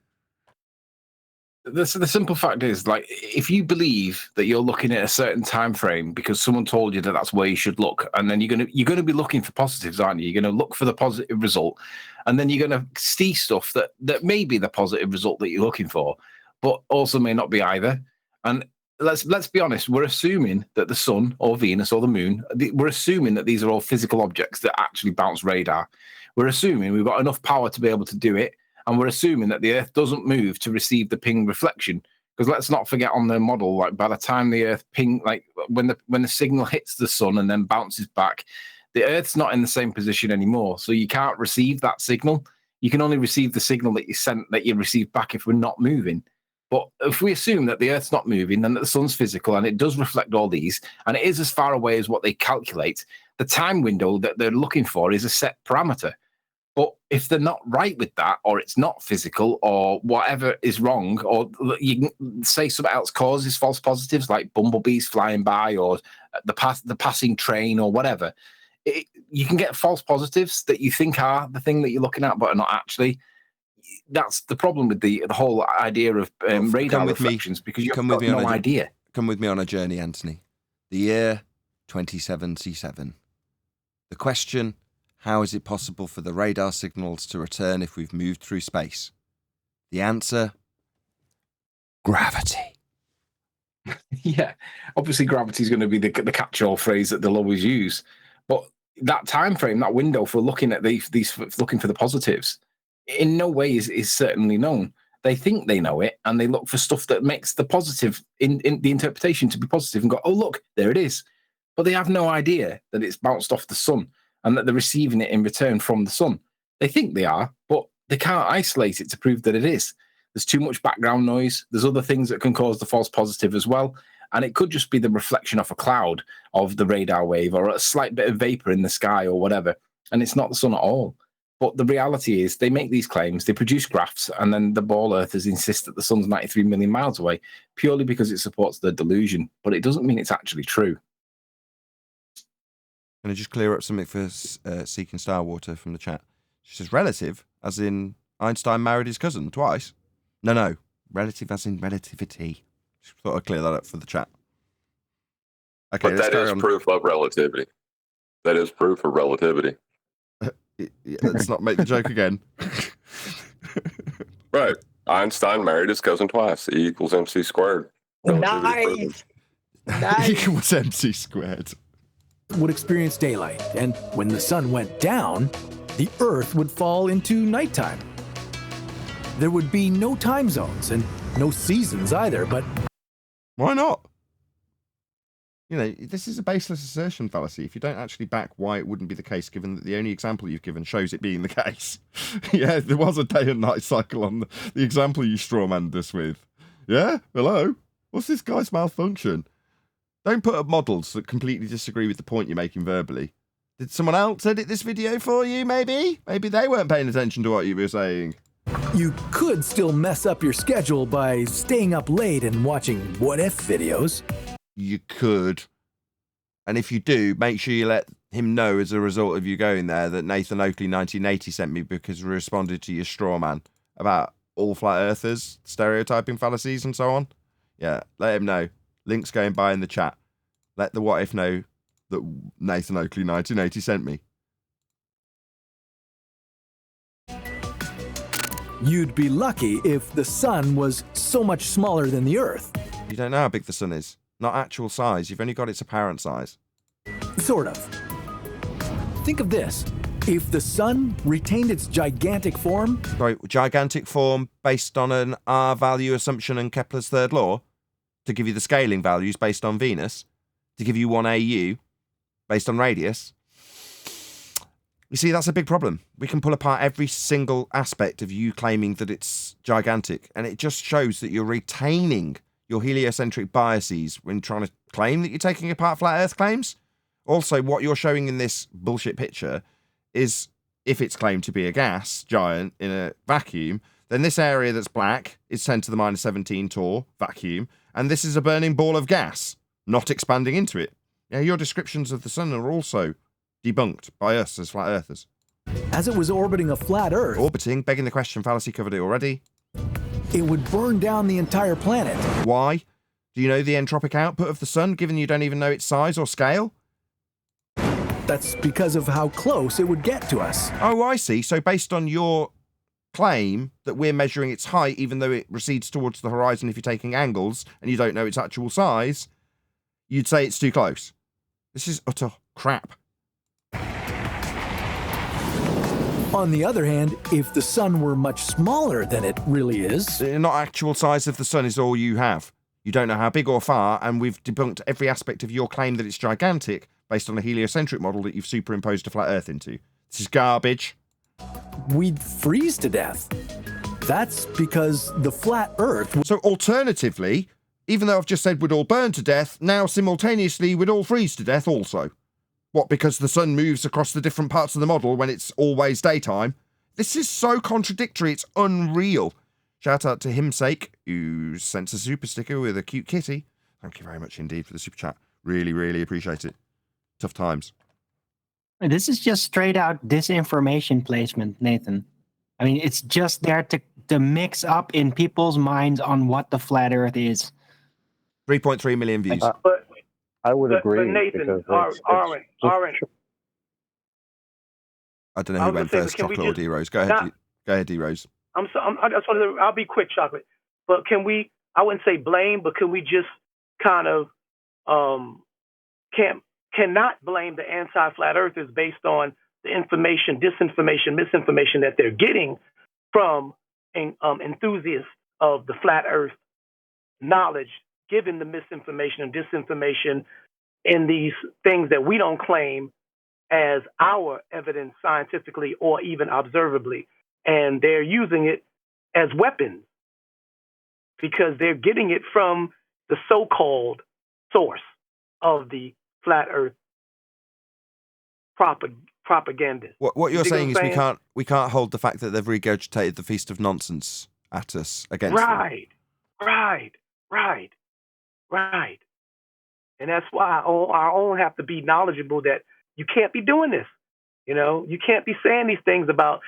The simple fact is, like, if you believe that you're looking at a certain time frame because someone told you that that's where you should look, and then you're gonna be looking for positives, aren't you? You're gonna look for the positive result, and then you're gonna see stuff that may be the positive result that you're looking for, but also may not be either. And let's be honest, we're assuming that the sun or Venus or the moon, we're assuming that these are all physical objects that actually bounce radar. We're assuming we've got enough power to be able to do it. And we're assuming that the Earth doesn't move to receive the ping reflection. Because let's not forget on the model, like by the time the Earth ping, like when the signal hits the sun and then bounces back, the Earth's not in the same position anymore. So you can't receive that signal. You can only receive the signal that you receive back if we're not moving. But if we assume that the Earth's not moving and that the sun's physical and it does reflect all these, and it is as far away as what they calculate, the time window that they're looking for is a set parameter. But if they're not right with that, or it's not physical, or whatever is wrong, or you can say something else causes false positives, like bumblebees flying by, or the passing train, or whatever, you can get false positives that you think are the thing that you're looking at, but are not actually. That's the problem with the whole idea of radar reflections, because you've got no idea. Come with me on a journey, Anthony. The year 27C7. The question: how is it possible for the radar signals to return if we've moved through space? The answer: gravity. Yeah, obviously gravity is going to be the catch-all phrase that they'll always use. But that time frame, that window for looking at these looking for the positives, in no way is certainly known. They think they know it, and they look for stuff that makes the positive in the interpretation to be positive, and go, oh look, there it is. But they have no idea that it's bounced off the sun, and that they're receiving it in return from the sun. They think they are, but they can't isolate it to prove that it is. There's too much background noise. There's other things that can cause the false positive as well. And it could just be the reflection off a cloud of the radar wave, or a slight bit of vapor in the sky or whatever. And it's not the sun at all. But the reality is they make these claims, they produce graphs, and then the ball earthers insist that the sun's 93 million miles away purely because it supports their delusion. But it doesn't mean it's actually true. Can I just clear up something for Seeking Starwater from the chat? She says relative, as in Einstein married his cousin twice. No, relative as in relativity. Just thought I'd clear that up for the chat. Okay, but that is proof of relativity. That is proof of relativity. Let's not make the joke again. Right. Einstein married his cousin twice. E equals MC squared. Nice. E equals MC squared. Would experience daylight, and when the sun went down, the Earth would fall into nighttime. There would be no time zones and no seasons either, but why not? You know, this is a baseless assertion fallacy if you don't actually back why it wouldn't be the case, given that the only example you've given shows it being the case. Yeah, there was a day and night cycle on the example you strawmanned us with. Yeah? Hello? What's this guy's malfunction? Don't put up models that completely disagree with the point you're making verbally. Did someone else edit this video for you, maybe? Maybe they weren't paying attention to what you were saying. You could still mess up your schedule by staying up late and watching what-if videos. You could. And if you do, make sure you let him know as a result of you going there that Nathan Oakley 1980 sent me because we responded to your straw man about all flat earthers, stereotyping fallacies and so on. Yeah, let him know. Links going by in the chat. Let the what if know that Nathan Oakley 1980 sent me. You'd be lucky if the sun was so much smaller than the Earth. You don't know how big the sun is. Not actual size. You've only got its apparent size. Sort of. Think of this. If the sun retained its gigantic form... Sorry, gigantic form based on an R value assumption and Kepler's third law? To give you the scaling values based on Venus? To give you 1 AU based on radius? You see, that's a big problem. We can pull apart every single aspect of you claiming that it's gigantic, and it just shows that you're retaining your heliocentric biases when trying to claim that you're taking apart flat Earth claims. Also, what you're showing in this bullshit picture is, if it's claimed to be a gas giant in a vacuum, then this area that's black is 10 to the minus 17 torr, vacuum, and this is a burning ball of gas, not expanding into it. Yeah, your descriptions of the sun are also debunked by us as flat earthers. As it was orbiting a flat Earth... Orbiting, begging the question, fallacy covered it already. It would burn down the entire planet. Why? Do you know the entropic output of the sun, given you don't even know its size or scale? That's because of how close it would get to us. Oh, I see. So based on your claim that we're measuring its height, even though it recedes towards the horizon if you're taking angles, and you don't know its actual size, you'd say it's too close. This is utter crap. On the other hand, if the sun were much smaller than it really is... Not actual size of the sun is all you have. You don't know how big or far, and we've debunked every aspect of your claim that it's gigantic based on a heliocentric model that you've superimposed a flat Earth into. This is garbage. We'd freeze to death. That's because the flat Earth... So alternatively, even though I've just said we'd all burn to death, now simultaneously we'd all freeze to death also. What, because the sun moves across the different parts of the model when it's always daytime? This is so contradictory, it's unreal. Shout out to Himsake, who sent a super sticker with a cute kitty. Thank you very much indeed for the super chat. Really, really appreciate it. Tough times. This is just straight out disinformation placement, Nathan. I mean, it's just there to mix up in people's minds on what the flat Earth is. 3.3 million views. I would agree. But Nathan, Arwen. I don't know who went first, Chocolate or D-Rose. Go ahead, D-Rose. I'll be quick, Chocolate. But can we, I wouldn't say blame, but can we just kind of, cannot blame the anti-flat earthers based on the information, disinformation, misinformation that they're getting from enthusiasts of the flat earth knowledge, given the misinformation and disinformation in these things that we don't claim as our evidence scientifically or even observably. And they're using it as weapons because they're getting it from the so-called source of the flat earth propaganda. What you're saying is we can't hold the fact that they've regurgitated the Feast of Nonsense at us against them. Right. And that's why our own have to be knowledgeable that you can't be doing this. You can't be saying these things about,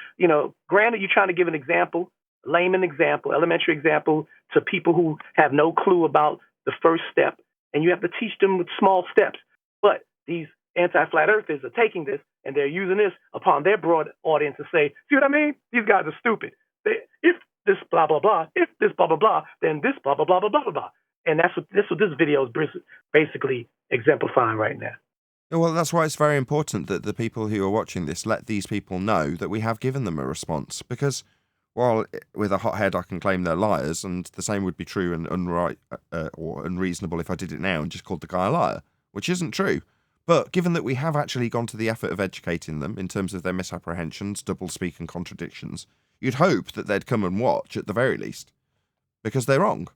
granted, you're trying to give an example, layman example, elementary example to people who have no clue about the first step. And you have to teach them with small steps. But these anti-flat earthers are taking this and they're using this upon their broad audience to say, see what I mean? These guys are stupid. If this blah, blah, blah, if this blah, blah, blah, then this blah, blah, blah, blah, blah, blah. And that's what this video is basically exemplifying right now. Well, that's why it's very important that the people who are watching this let these people know that we have given them a response. Because while with a hot head I can claim they're liars, and the same would be true and or unreasonable if I did it now and just called the guy a liar, which isn't true. But given that we have actually gone to the effort of educating them in terms of their misapprehensions, doublespeak and contradictions, you'd hope that they'd come and watch at the very least. Because they're wrong.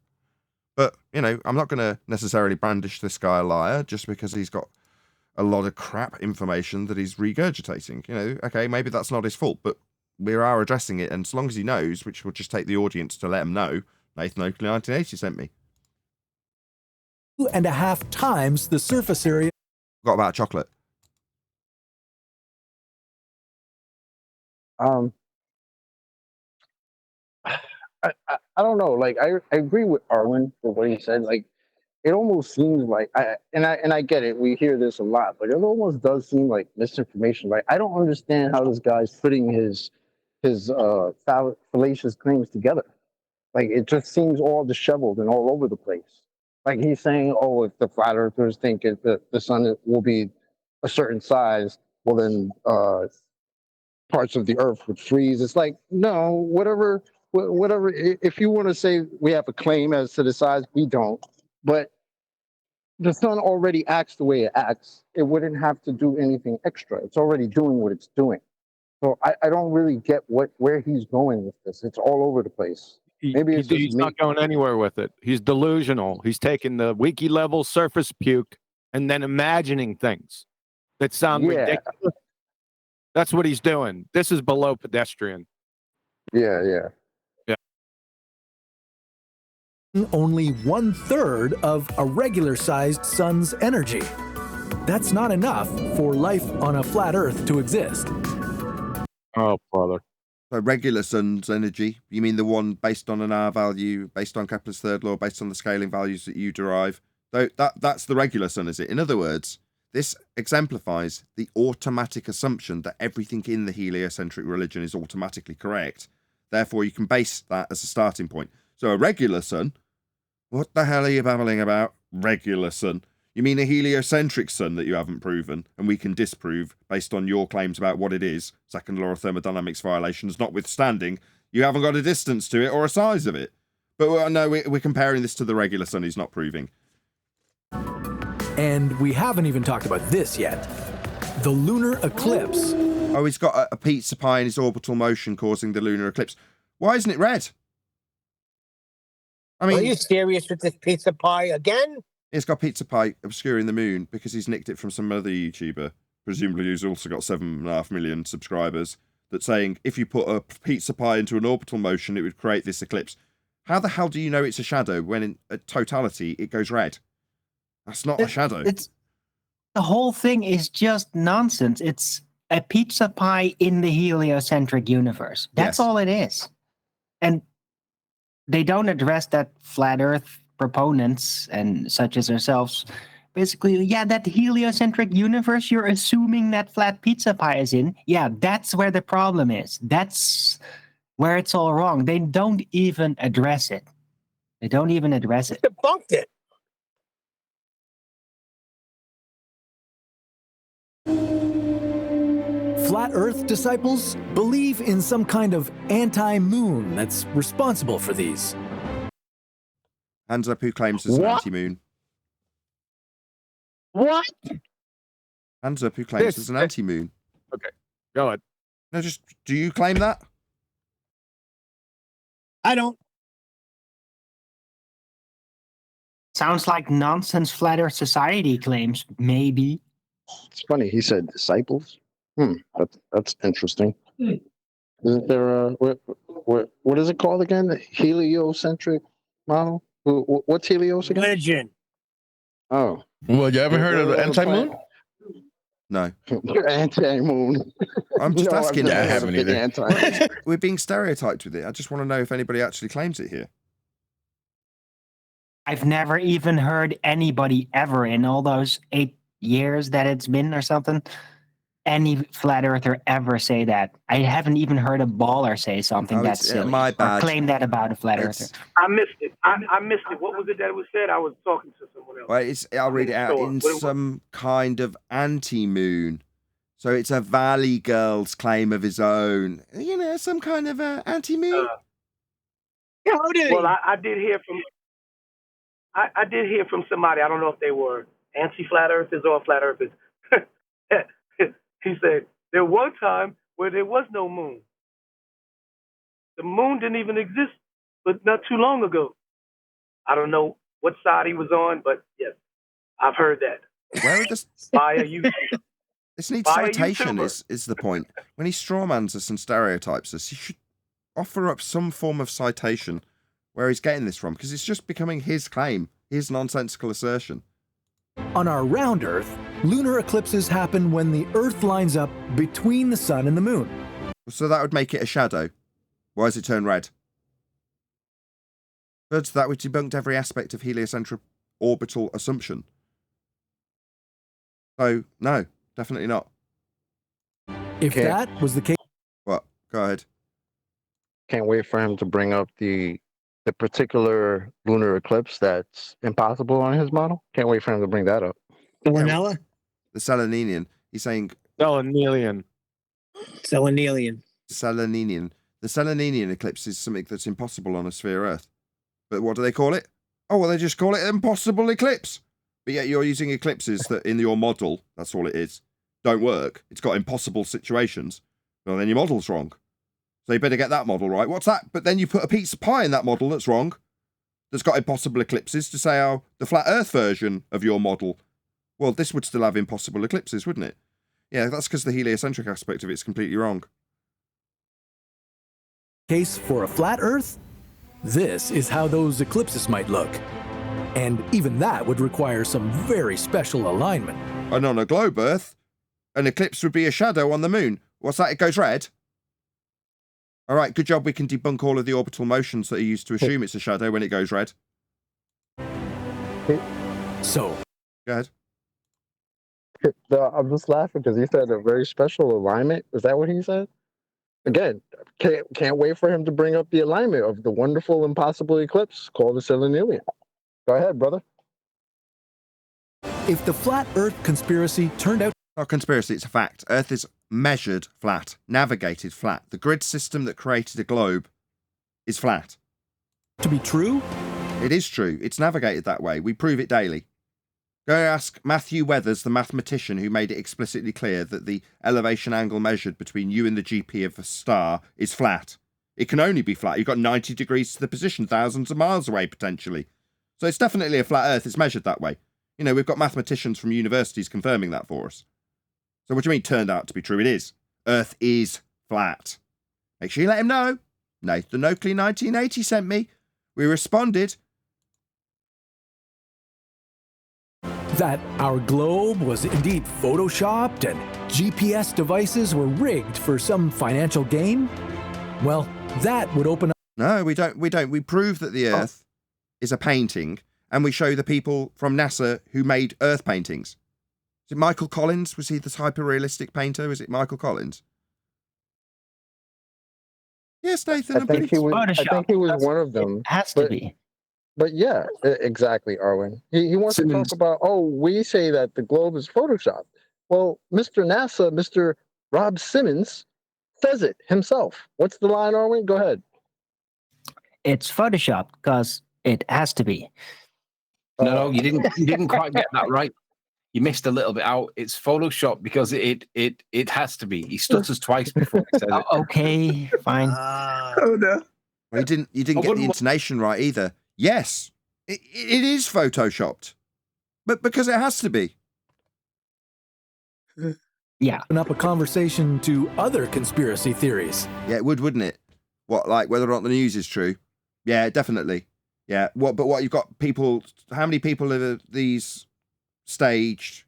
But, I'm not going to necessarily brandish this guy a liar just because he's got a lot of crap information that he's regurgitating. Okay, maybe that's not his fault, but we are addressing it, and as long as he knows, which will just take the audience to let him know, Nathan Oakley 1980 sent me. 2.5 times the surface area. Got about chocolate. I don't know. Like I agree with Arwen for what he said. Like it almost seems like I get it. We hear this a lot, but it almost does seem like misinformation. Like I don't understand how this guy's putting his fallacious claims together. Like it just seems all disheveled and all over the place. Like he's saying, "Oh, if the flat earthers think the sun will be a certain size, well then parts of the earth would freeze." It's like, no, whatever. If you want to say we have a claim as to the size, we don't. But the sun already acts the way it acts. It wouldn't have to do anything extra. It's already doing what it's doing. So I don't really get where he's going with this. It's all over the place. Maybe it's just He's me. not going anywhere with it. He's delusional. He's taking the wiki level surface puke and then imagining things that sound ridiculous. That's what he's doing. This is below pedestrian. Yeah. Only 1/3 of a regular-sized sun's energy. That's not enough for life on a flat Earth to exist. Oh, brother. So regular sun's energy, you mean the one based on an R value, based on Kepler's third law, based on the scaling values that you derive? That's the regular sun, is it? In other words, this exemplifies the automatic assumption that everything in the heliocentric religion is automatically correct. Therefore, you can base that as a starting point. So a regular sun, what the hell are you babbling about? Regular sun. You mean a heliocentric sun that you haven't proven and we can disprove based on your claims about what it is, second law of thermodynamics violations notwithstanding, you haven't got a distance to it or a size of it. But no, we're comparing this to the regular sun he's not proving. And we haven't even talked about this yet. The lunar eclipse. Oh, he's got a pizza pie in his orbital motion causing the lunar eclipse. Why isn't it red? I mean, are you serious with this pizza pie again? It's got pizza pie obscuring the moon because he's nicked it from some other YouTuber, presumably who's also got 7.5 million subscribers, that's saying if you put a pizza pie into an orbital motion, it would create this eclipse. How the hell do you know it's a shadow when in totality it goes red? That's not a shadow. The whole thing is just nonsense. It's a pizza pie in the heliocentric universe. That's all it is. And they don't address that flat Earth proponents and such as ourselves. Basically, that heliocentric universe you're assuming that flat pizza pie is in, that's where the problem is. That's where it's all wrong. They don't even address it. Debunked it. Flat Earth disciples believe in some kind of anti-moon that's responsible for these. Hands up who claims there's an anti-moon. What? Hands up who claims there's an anti-moon. Okay, go ahead. No, do you claim that? I don't. Sounds like nonsense flat Earth society claims, maybe. It's funny. He said disciples. That's interesting. Isn't there what is it called again? The heliocentric model? What's helios again? Religion. Oh. Well, you haven't heard of the anti-moon? No. Anti-moon. I'm just asking. I haven't either. We're being stereotyped with it. I just want to know if anybody actually claims it here. I've never even heard anybody ever in all those 8 years that it's been or something, any flat earther ever say that. I haven't even heard a baller say something that's silly my bad. or claim that about a flat earther. I missed it. I missed it. What was it that was said? I was talking to someone else. Well, I'll read it out. In some kind of anti-moon. So it's a Valley Girl's claim of his own. You know, some kind of anti-moon. Well, I did hear from. I did hear from somebody. I don't know if they were anti-flat earthers or flat earthers. He said there was a time where there was no moon. The moon didn't even exist, but not too long ago. I don't know what side he was on, but yes, I've heard that. Where are the via YouTube. This needs Buy a citation YouTuber. is the point. When he strawmans us and stereotypes us, he should offer up some form of citation where he's getting this from, because it's just becoming his claim, his nonsensical assertion. On our round Earth, lunar eclipses happen when the Earth lines up between the sun and the moon. So that would make it a shadow. Why does it turn red? But that would debunked every aspect of heliocentric orbital assumption. So, no, definitely not. If that was the case... What? Go ahead. Can't wait for him to bring up the particular lunar eclipse that's impossible on his model. Can't wait for him to bring that up. Vanilla? The Seleninian. He's saying... Selenilian. Selenilian. Seleninian. The Seleninian eclipse is something that's impossible on a sphere Earth. But what do they call it? Oh, well, they just call it an impossible eclipse. But yet you're using eclipses that in your model, that's all it is, don't work. It's got impossible situations. Well, then your model's wrong. So you better get that model right. What's that? But then you put a pizza pie in that model that's wrong. That's got impossible eclipses to say, oh, the flat Earth version of your model. Well, this would still have impossible eclipses, wouldn't it? Yeah, that's because the heliocentric aspect of it's completely wrong. Case for a flat Earth? This is how those eclipses might look. And even that would require some very special alignment. And on a globe Earth, an eclipse would be a shadow on the moon. What's that? It goes red? All right, good job. We can debunk all of the orbital motions that are used to assume it's a shadow when it goes red. So, go ahead. No, I'm just laughing because he said a very special alignment. Is that what he said? Again, can't wait for him to bring up the alignment of the wonderful impossible eclipse called the Selenilian. Go ahead, brother. If the flat Earth conspiracy turned out... Not conspiracy, it's a fact. Earth is measured flat, navigated flat. The grid system that created a globe is flat. To be true? It is true. It's navigated that way. We prove it daily. Go ask Matthew Weathers, the mathematician who made it explicitly clear that the elevation angle measured between you and the GP of a star is flat. It can only be flat. You've got 90 degrees to the position, thousands of miles away, potentially. So it's definitely a flat Earth. It's measured that way. You know, we've got mathematicians from universities confirming that for us. So what do you mean turned out to be true? It is. Earth is flat. Make sure you let him know. Nathan Oakley 1980 sent me. We responded. That our globe was indeed photoshopped and GPS devices were rigged for some financial gain? Well, that would open up... No, we don't. We prove that the Earth is a painting, and we show the people from NASA who made Earth paintings. Is it Michael Collins? Was he the hyper-realistic painter? Was it Michael Collins? Yes, Nathan. I think he was one of them. It has to be. But yeah, exactly, Arwen. He wants to talk about, we say that the globe is Photoshopped. Well, Mr. NASA, Mr. Rob Simmons, says it himself. What's the line, Arwen? Go ahead. It's Photoshopped because it has to be. No, you didn't quite get that right. You missed a little bit out. It's Photoshop because it has to be. He stutters twice before he says it. Okay, fine. Oh no. Well, you didn't get the intonation right either. Yes, it is photoshopped, but because it has to be. Yeah. Open up a conversation to other conspiracy theories. Yeah, it would, wouldn't it? What, like whether or not the news is true? Yeah, definitely. Yeah. What you've got people? How many people are these staged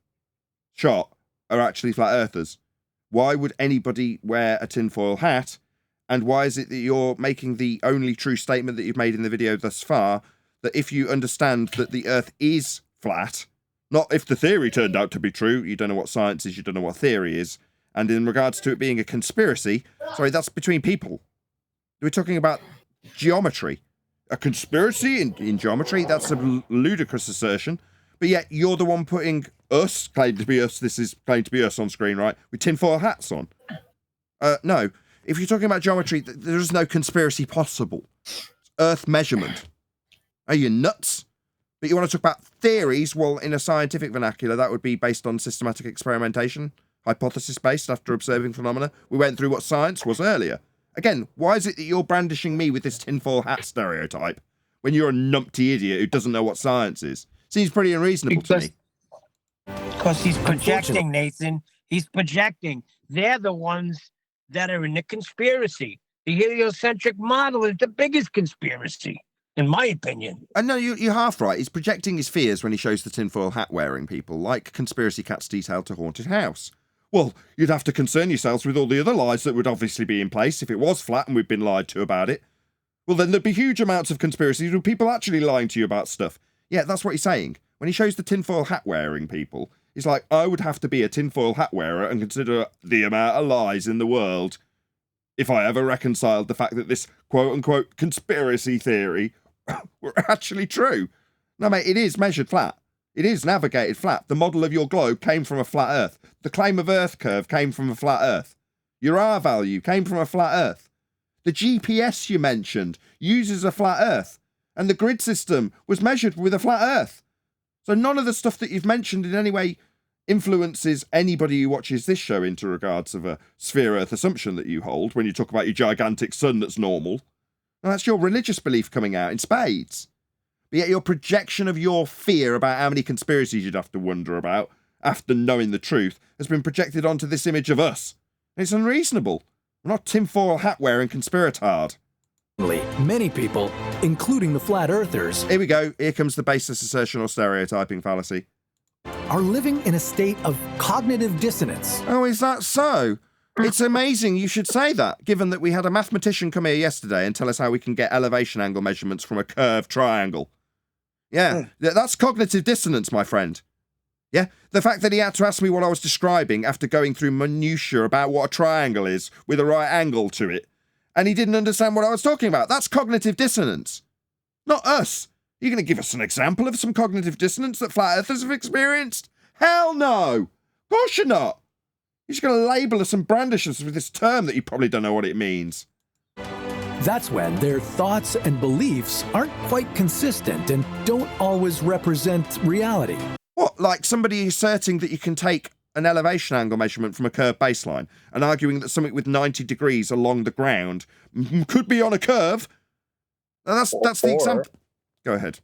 shot are actually flat earthers? Why would anybody wear a tinfoil hat? And why is it that you're making the only true statement that you've made in the video thus far, that if you understand that the Earth is flat, not if the theory turned out to be true, you don't know what science is, you don't know what theory is, and in regards to it being a conspiracy, sorry, that's between people. We're talking about geometry. A conspiracy in geometry, that's a ludicrous assertion, but yet you're the one putting us, claimed to be us, this is claimed to be us on screen, right, with tinfoil hats on. No. If you're talking about geometry, there is no conspiracy possible. It's Earth measurement. Are you nuts? But you want to talk about theories? Well, in a scientific vernacular, that would be based on systematic experimentation, hypothesis-based after observing phenomena. We went through what science was earlier. Again, why is it that you're brandishing me with this tinfoil hat stereotype when you're a numpty idiot who doesn't know what science is? Seems pretty unreasonable to me. Because he's projecting, Nathan. He's projecting. They're the ones that are in the conspiracy. The heliocentric model is the biggest conspiracy, in my opinion. And no, you're half right. He's projecting his fears when he shows the tinfoil hat wearing people, like conspiracy cats detailed to haunted house. Well, you'd have to concern yourselves with all the other lies that would obviously be in place if it was flat and we'd been lied to about it. Well, then there'd be huge amounts of conspiracies with people actually lying to you about stuff. Yeah, that's what he's saying. When he shows the tinfoil hat wearing people, he's like, I would have to be a tinfoil hat wearer and consider the amount of lies in the world if I ever reconciled the fact that this quote-unquote conspiracy theory were actually true. No, mate, it is measured flat. It is navigated flat. The model of your globe came from a flat Earth. The claim of Earth curve came from a flat Earth. Your R value came from a flat Earth. The GPS you mentioned uses a flat Earth. And the grid system was measured with a flat Earth. So none of the stuff that you've mentioned in any way influences anybody who watches this show into regards of a sphere Earth assumption that you hold when you talk about your gigantic sun that's normal. And that's your religious belief coming out in spades. But yet your projection of your fear about how many conspiracies you'd have to wonder about after knowing the truth has been projected onto this image of us. And it's unreasonable. We're not tinfoil hat-wearing conspiratard. Many people, including the flat earthers, here we go. Here comes the baseless assertion or stereotyping fallacy, are living in a state of cognitive dissonance. Oh, is that so? It's amazing you should say that, given that we had a mathematician come here yesterday and tell us how we can get elevation angle measurements from a curved triangle. Yeah, that's cognitive dissonance, my friend. Yeah, the fact that he had to ask me what I was describing after going through minutiae about what a triangle is with a right angle to it, and he didn't understand what I was talking about. That's cognitive dissonance. Not us. You're going to give us an example of some cognitive dissonance that flat earthers have experienced? Hell no. Of course you're not. You're just going to label us and brandish us with this term that you probably don't know what it means. That's when their thoughts and beliefs aren't quite consistent and don't always represent reality. What, like somebody asserting that you can take an elevation angle measurement from a curved baseline and arguing that something with 90 degrees along the ground could be on a curve? That's the example. Go ahead.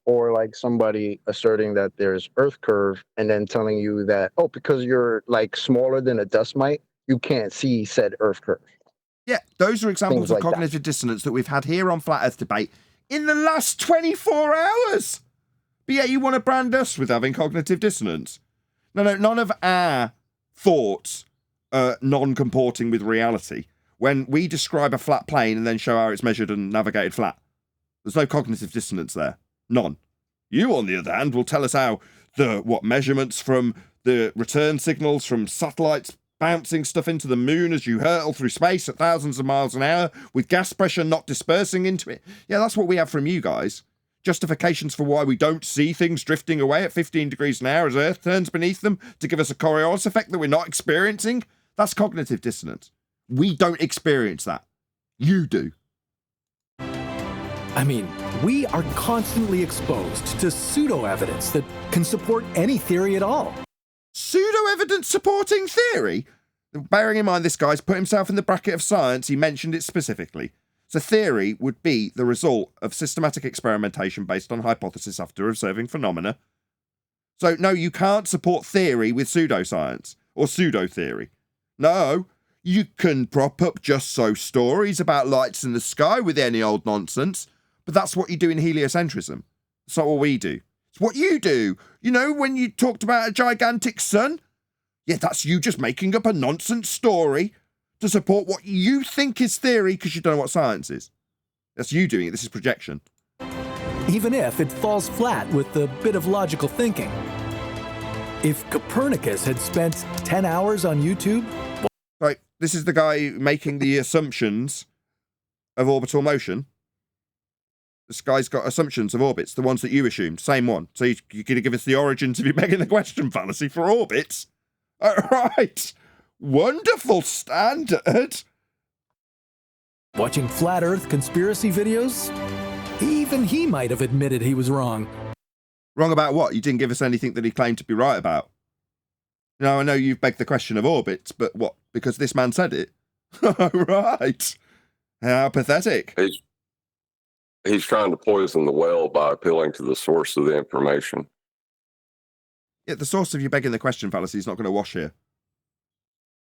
Or like somebody asserting that there's Earth curve and then telling you that, oh, because you're like smaller than a dust mite, you can't see said Earth curve. Yeah, those are examples Things of like cognitive dissonance that we've had here on Flat Earth Debate in the last 24 hours. But yet you want to brand us with having cognitive dissonance. No, none of our thoughts are non-comporting with reality. When we describe a flat plane and then show how it's measured and navigated flat, there's no cognitive dissonance there. None. You, on the other hand, will tell us how measurements from the return signals from satellites bouncing stuff into the moon as you hurtle through space at thousands of miles an hour with gas pressure not dispersing into it. Yeah, that's what we have from you guys. Justifications for why we don't see things drifting away at 15 degrees an hour as Earth turns beneath them to give us a Coriolis effect that we're not experiencing. That's cognitive dissonance. We don't experience that. You do. I mean, we are constantly exposed to pseudo-evidence that can support any theory at all. Pseudo-evidence supporting theory? Bearing in mind this guy's put himself in the bracket of science, he mentioned it specifically. So theory would be the result of systematic experimentation based on hypothesis after observing phenomena. So no, you can't support theory with pseudoscience or pseudo-theory. No, you can prop up just so stories about lights in the sky with any old nonsense, but that's what you do in heliocentrism. It's not what we do. It's what you do. You know, when you talked about a gigantic sun? Yeah, that's you just making up a nonsense story to support what you think is theory because you don't know what science is. That's you doing it. This is projection. Even if it falls flat with a bit of logical thinking. If Copernicus had spent 10 hours on YouTube... Right, this is the guy making the assumptions of orbital motion. This guy's got assumptions of orbits, the ones that you assumed, same one. So you're going to give us the origins of your making the question fallacy for orbits? All right. Wonderful standard. Watching flat Earth conspiracy videos? Even he might have admitted he was wrong. Wrong about what? You didn't give us anything that he claimed to be right about. Now, I know you've begged the question of orbits, but what? Because this man said it? Right. How pathetic. He's trying to poison the well by appealing to the source of the information. Yeah, the source of you begging the question fallacy is not going to wash here.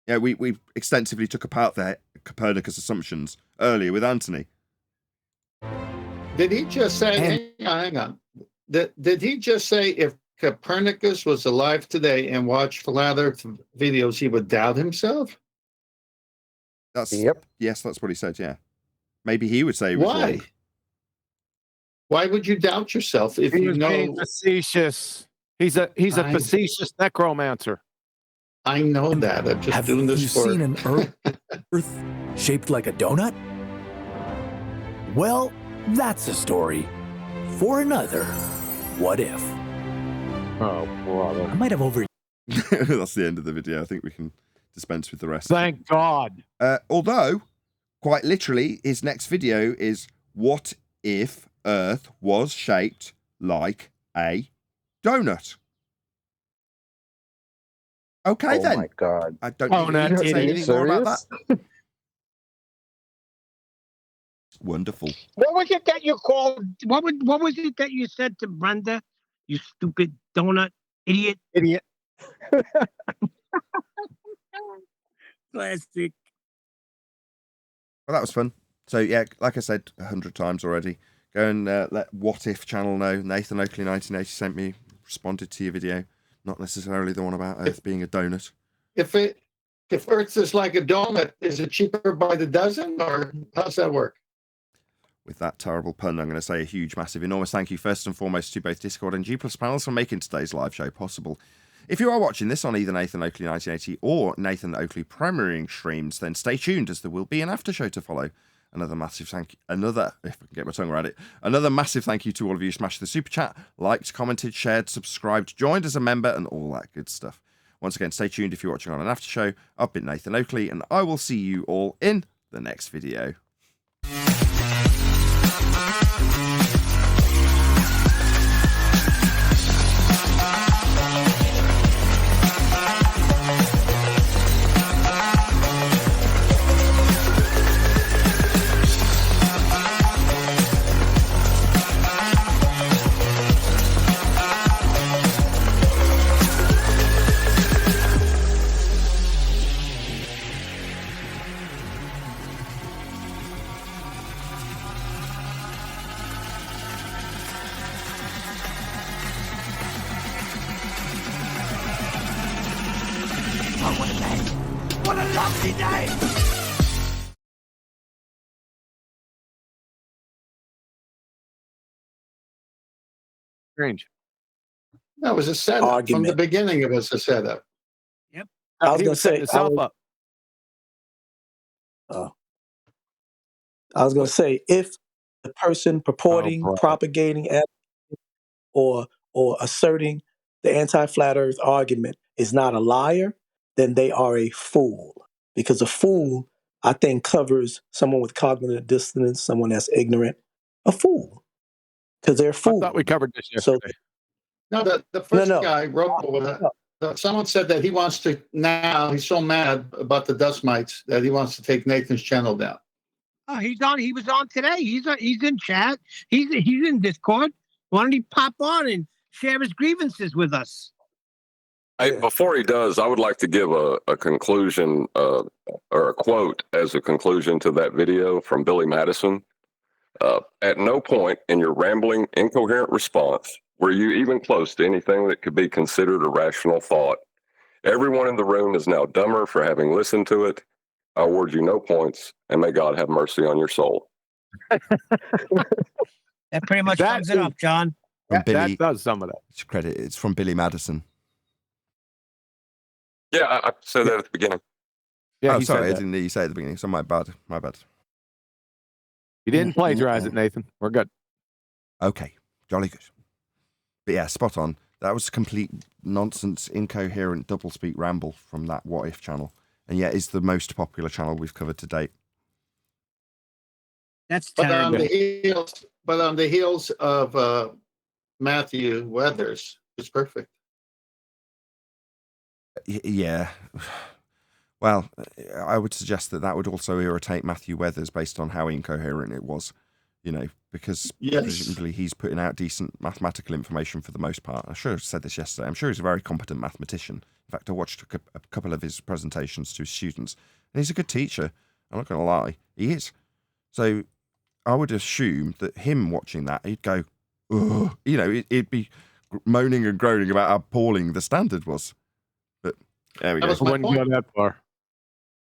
Yeah, we extensively took apart the Copernicus assumptions earlier with Anthony. Did he just say, hang on. Did he just say if Copernicus was alive today and watched flat Earth videos, he would doubt himself? Yes, that's what he said, yeah. Maybe he would say he was wrong. Why would you doubt yourself if he you was know? being facetious. He's a facetious necromancer. I know that. I'm just doing this you for. seen an Earth shaped like a donut? Well, that's a story for another What If. Oh, brother. I might have over. That's the end of the video. I think we can dispense with the rest. Thank God. Although, quite literally, his next video is what if Earth was shaped like a donut? Okay, then. Oh my God. I don't need to say anything more about that. Wonderful. What was it that you called? What was it that you said to Brenda? You stupid donut idiot. Classic. Well, that was fun. So, yeah, like I said 100 times already, go and let What If channel know. Nathan Oakley 1980 sent me, responded to your video. Not necessarily the one about Earth being a donut. If Earth is like a donut, is it cheaper by the dozen, or how's that work? With that terrible pun, I'm going to say a huge, massive, enormous thank you first and foremost to both Discord and G+ panels for making today's live show possible. If you are watching this on either Nathan Oakley 1980 or Nathan Oakley premiering streams, then stay tuned as there will be an after show to follow. Another massive thank you, if I can get my tongue around it, another massive thank you to all of you who smashed the super chat, liked, commented, shared, subscribed, joined as a member, and all that good stuff. Once again, stay tuned if you're watching on an after show. I've been Nathan Oakley, and I will see you all in the next video. What a lovely day! Strange. That was a setup. Argument. From the beginning, it was a setup. I was going to say, I was going to say, if the person purporting, propagating, or asserting the anti-flat Earth argument is not a liar, then they are a fool. Because a fool, I think, covers someone with cognitive dissonance, someone that's ignorant. A fool, because they're fools. I thought we covered this yesterday. No, the first guy wrote with it. Someone said that he wants to now. He's so mad about the dust mites that he wants to take Nathan's channel down. Oh, he's on. He was on today. He's in chat. He's in Discord. Why don't he pop on and share his grievances with us? Hey, before he does, I would like to give a conclusion or a quote as a conclusion to that video from Billy Madison. At no point in your rambling, incoherent response were you even close to anything that could be considered a rational thought. Everyone in the room is now dumber for having listened to it. I award you no points, and may God have mercy on your soul. That pretty much sums it up, John. That does sum it up. It's credit. It's from Billy Madison. Yeah, I said that at the beginning. Yeah, oh, he sorry, said I that. didn't hear you say it at the beginning. So my bad. My bad. You didn't plagiarize it, Nathan. We're good. Okay, jolly good. But yeah, spot on. That was complete nonsense, incoherent, doublespeak ramble from that What If channel, and yet is the most popular channel we've covered to date. That's But terrible. on the heels of Matthew Weathers, it's perfect. Yeah. Well, I would suggest that would also irritate Matthew Weathers based on how incoherent it was. you know, because Yes. presumably he's putting out decent mathematical information for the most part. I should have said this yesterday. I'm sure he's a very competent mathematician. In fact, I watched a couple of his presentations to his students, and he's a good teacher. I'm not going to lie. He is. So I would assume that him watching that, he'd go, ugh, you know, he'd be moaning and groaning about how appalling the standard was. But there we go. I wouldn't go that far.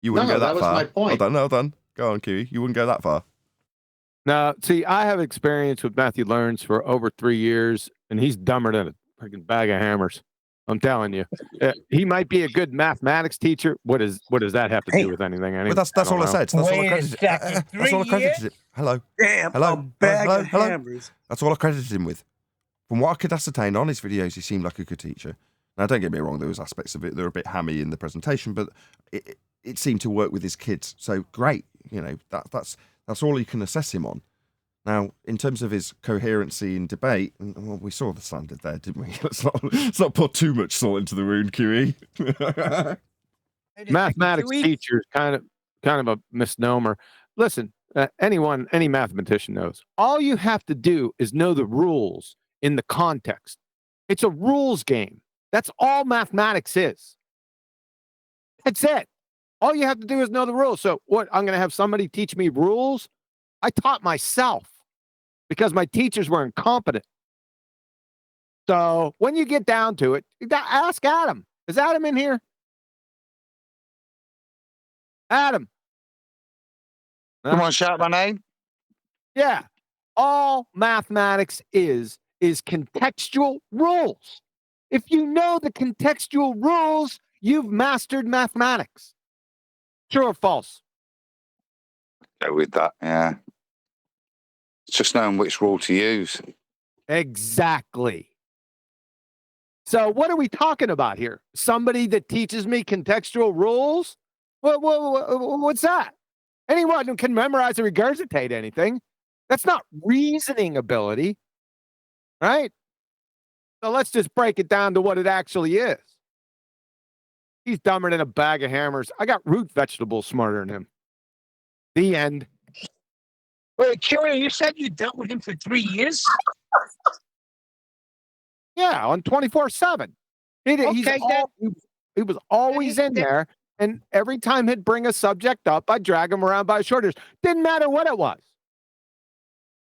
You wouldn't No, go that that was far. my point. Well done. Go on, Kiwi. You wouldn't go that far. Now, see, I have experience with Matthew Learns for over 3 years, and he's dumber than a freaking bag of hammers. I'm telling you, he might be a good mathematics teacher. What does that have to do with anything? Anyway? Well, that's all I said. That's all I Wait a credited. second, That's all I 3 credited years? him. Hello. Damn, Hello. a bag of Hello. hammers. That's all I credited him with. From what I could ascertain on his videos, he seemed like a good teacher. Now, don't get me wrong, there was aspects of it that were a bit hammy in the presentation, but it seemed to work with his kids. So great, you know, that's all you can assess him on. Now, in terms of his coherency in debate, well, we saw the standard there, didn't we? Let's not put too much salt into the wound, QE. Mathematics teacher is kind of a misnomer. Listen, any mathematician knows. All you have to do is know the rules in the context. It's a rules game. That's all mathematics is. That's it. All you have to do is know the rules. So what? I'm going to have somebody teach me rules? I taught myself because my teachers were incompetent. So when you get down to it, ask Adam. Is Adam in here? Adam. You want to shout my name? Yeah. All mathematics is contextual rules. If you know the contextual rules, you've mastered mathematics. True or false? Go with that, yeah. It's just knowing which rule to use. Exactly. So what are we talking about here? Somebody that teaches me contextual rules? What's that? Anyone who can memorize or regurgitate anything. That's not reasoning ability, right? So let's just break it down to what it actually is. He's dumber than a bag of hammers. I got root vegetables smarter than him. The end. Wait, Curio, you said you dealt with him for 3 years? Yeah, on 24/7. He was always in there, and every time he'd bring a subject up, I'd drag him around by his shoulders. Didn't matter what it was.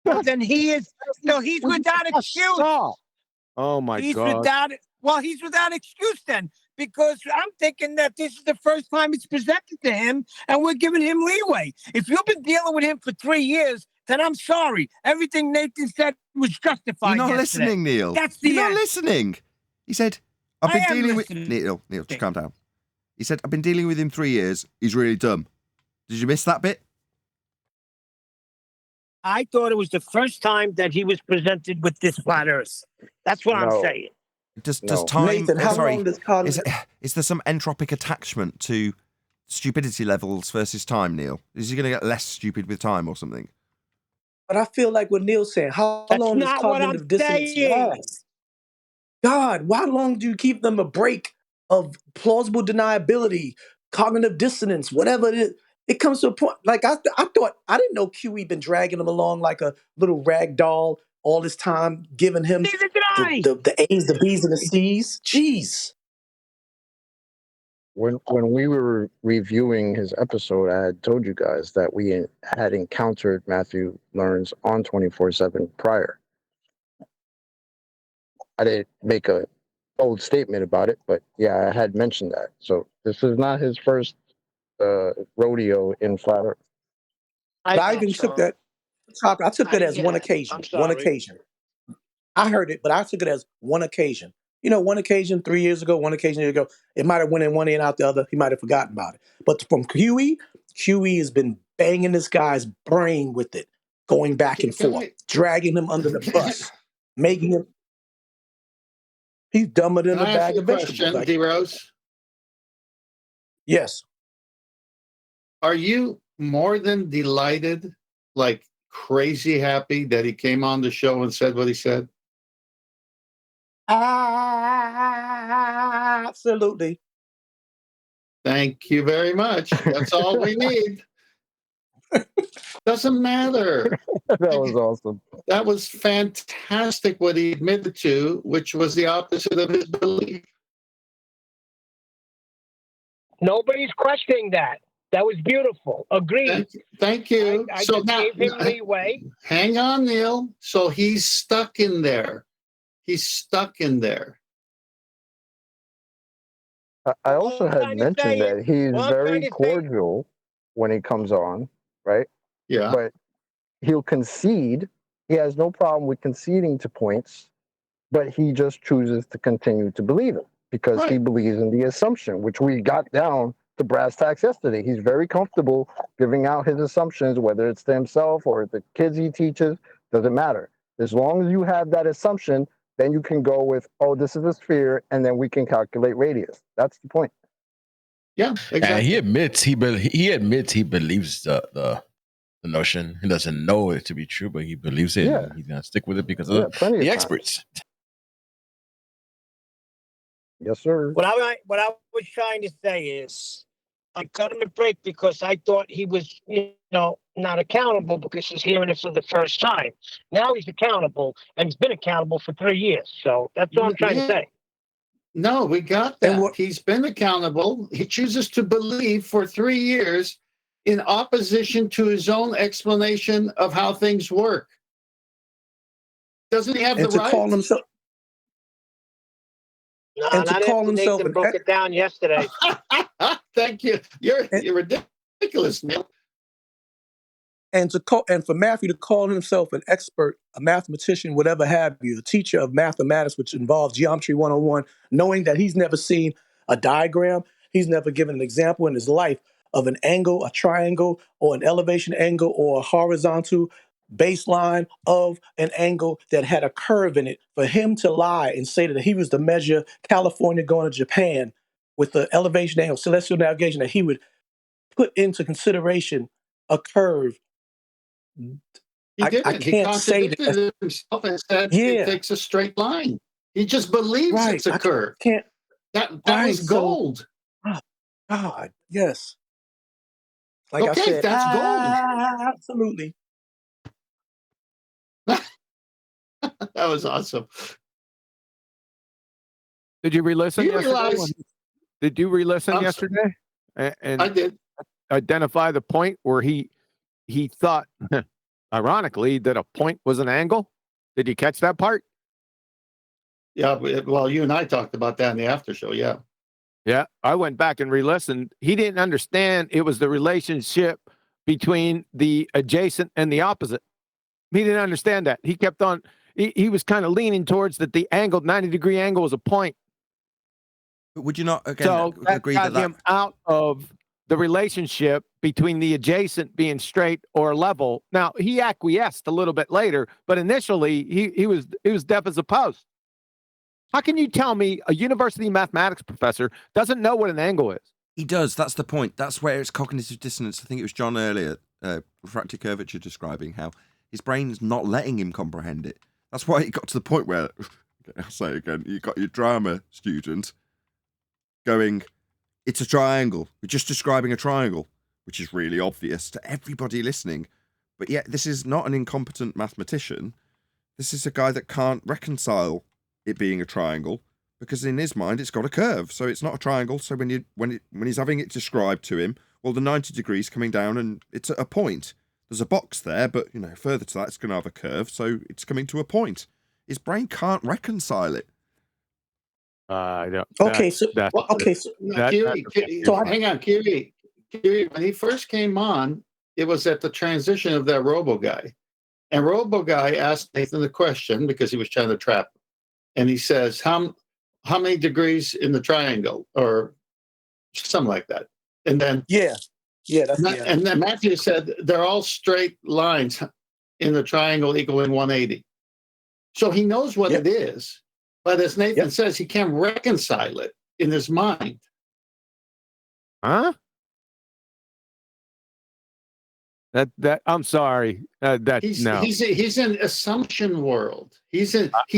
Well, then he's without excuse. Oh my He's God. he's without excuse then, because I'm thinking that this is the first time it's presented to him, and we're giving him leeway. If you've been dealing with him for 3 years, then I'm sorry. Everything Nathan said was justified. You're not yesterday. listening, Neil. You're not listening. He said, I've been dealing with... Neil, just calm down. He said, I've been dealing with him 3 years. He's really dumb. Did you miss that bit? I thought it was the first time that he was presented with this flat Earth. That's what I'm saying. Does time... Nathan, how long does cognitive... Is there some entropic attachment to stupidity levels versus time, Neil? Is he going to get less stupid with time or something? But I feel like what Neil's saying, how long does cognitive dissonance last? God, how long do you keep them a break of plausible deniability, cognitive dissonance, whatever it is? It comes to a point, like I thought, I didn't know QE been dragging him along like a little rag doll all this time, giving him the A's, the B's, and the C's. Jeez. When we were reviewing his episode, I had told you guys that we had encountered Matthew Learns on 24/7 prior. I didn't make a bold statement about it, but yeah, I had mentioned that. So this is not his first rodeo in flat Earth. I even took that. I took that as one occasion. One occasion. I heard it, but I took it as one occasion. You know, one occasion 3 years ago, one occasion a year ago. It might have went in one ear and out the other. He might have forgotten about it. But from QE has been banging this guy's brain with it, going back and forth, dragging him under the bus, making him. He's dumber than a bag of vegetables. Question, D-Rose? Yes. Are you more than delighted, like crazy happy that he came on the show and said what he said? Absolutely. Thank you very much. That's all we need. Doesn't matter. That was awesome. That was fantastic what he admitted to, which was the opposite of his belief. Nobody's questioning that. That was beautiful. Agreed. Thank you. I So just now, gave him leeway. hang on, Neil. So he's stuck in there. He's stuck in there. I also I'm had trying to mentioned say that he's well, I'm very trying to say- cordial when he comes on, right? Yeah. But he'll concede. He has no problem with conceding to points, but he just chooses to continue to believe it because he believes in the assumption, which we got down to brass tacks yesterday. He's very comfortable giving out his assumptions, whether it's to himself or the kids he teaches, doesn't matter. As long as you have that assumption, then you can go with, oh, this is a sphere, and then we can calculate radius. That's the point. Yeah, exactly. And he admits he believes the notion. He doesn't know it to be true, but he believes it. Yeah. And he's gonna stick with it because of the experts. Yes, sir. What I was trying to say is, I cut him a break because I thought he was, not accountable because he's hearing it for the first time. Now he's accountable, and he's been accountable for 3 years. So that's all I'm trying to say. No, we got that. He's been accountable. He chooses to believe for 3 years in opposition to his own explanation of how things work. Doesn't he have the to right? call himself No, and to not call after himself Nathan an broke it down yesterday. Thank you. You're ridiculous, Neil. and for Matthew to call himself an expert, a mathematician, whatever have you, a teacher of mathematics, which involves geometry 101, knowing that he's never seen a diagram, he's never given an example in his life of an angle, a triangle, or an elevation angle, or a horizontal baseline of an angle that had a curve in it, for him to lie and say that he was to measure California going to Japan with the elevation angle, celestial navigation, that he would put into consideration a curve. He didn't. I can't say that. He contradicted himself and said it takes a straight line. He just believes it's a curve. That was gold. Oh, God, yes. Like Okay, I said, that's gold. Absolutely. That was awesome. Did you re-listen Do you yesterday? realize- Did you re-listen yesterday? And I did. Identify the point where he thought, ironically, that a point was an angle. Did you catch that part? Yeah, well, you and I talked about that in the after show. Yeah. Yeah, I went back and re-listened. He didn't understand it was the relationship between the adjacent and the opposite. He didn't understand that. He kept on. He was kind of leaning towards that the angle, 90-degree angle, was a point. But would you not again So that agree got that him out of the relationship between the adjacent being straight or level? Now he acquiesced a little bit later, but initially he was deaf as a post. How can you tell me a university mathematics professor doesn't know what an angle is? He does. That's the point. That's where it's cognitive dissonance. I think it was John earlier, refractive curvature, describing how his brain's not letting him comprehend it. That's why it got to the point where, I'll say it again, you got your drama student going, it's a triangle. We're just describing a triangle, which is really obvious to everybody listening. But yet, this is not an incompetent mathematician. This is a guy that can't reconcile it being a triangle, because in his mind it's got a curve, so it's not a triangle. So when he's having it described to him, well, the 90 degrees coming down and it's at a point. There's a box there, but further to that it's going to have a curve, so it's coming to a point. His brain can't reconcile it. I don't. Okay, Hang on, Kiri. When he first came on, it was at the transition of that Robo guy, and Robo guy asked Nathan the question because he was trying to trap him. And he says, how many degrees in the triangle, or something like that. And then and then Matthew said they're all straight lines in the triangle equaling 180. So he knows what it is, but as Nathan says, he can't reconcile it in his mind. Huh? That I'm sorry. He's in assumption world. He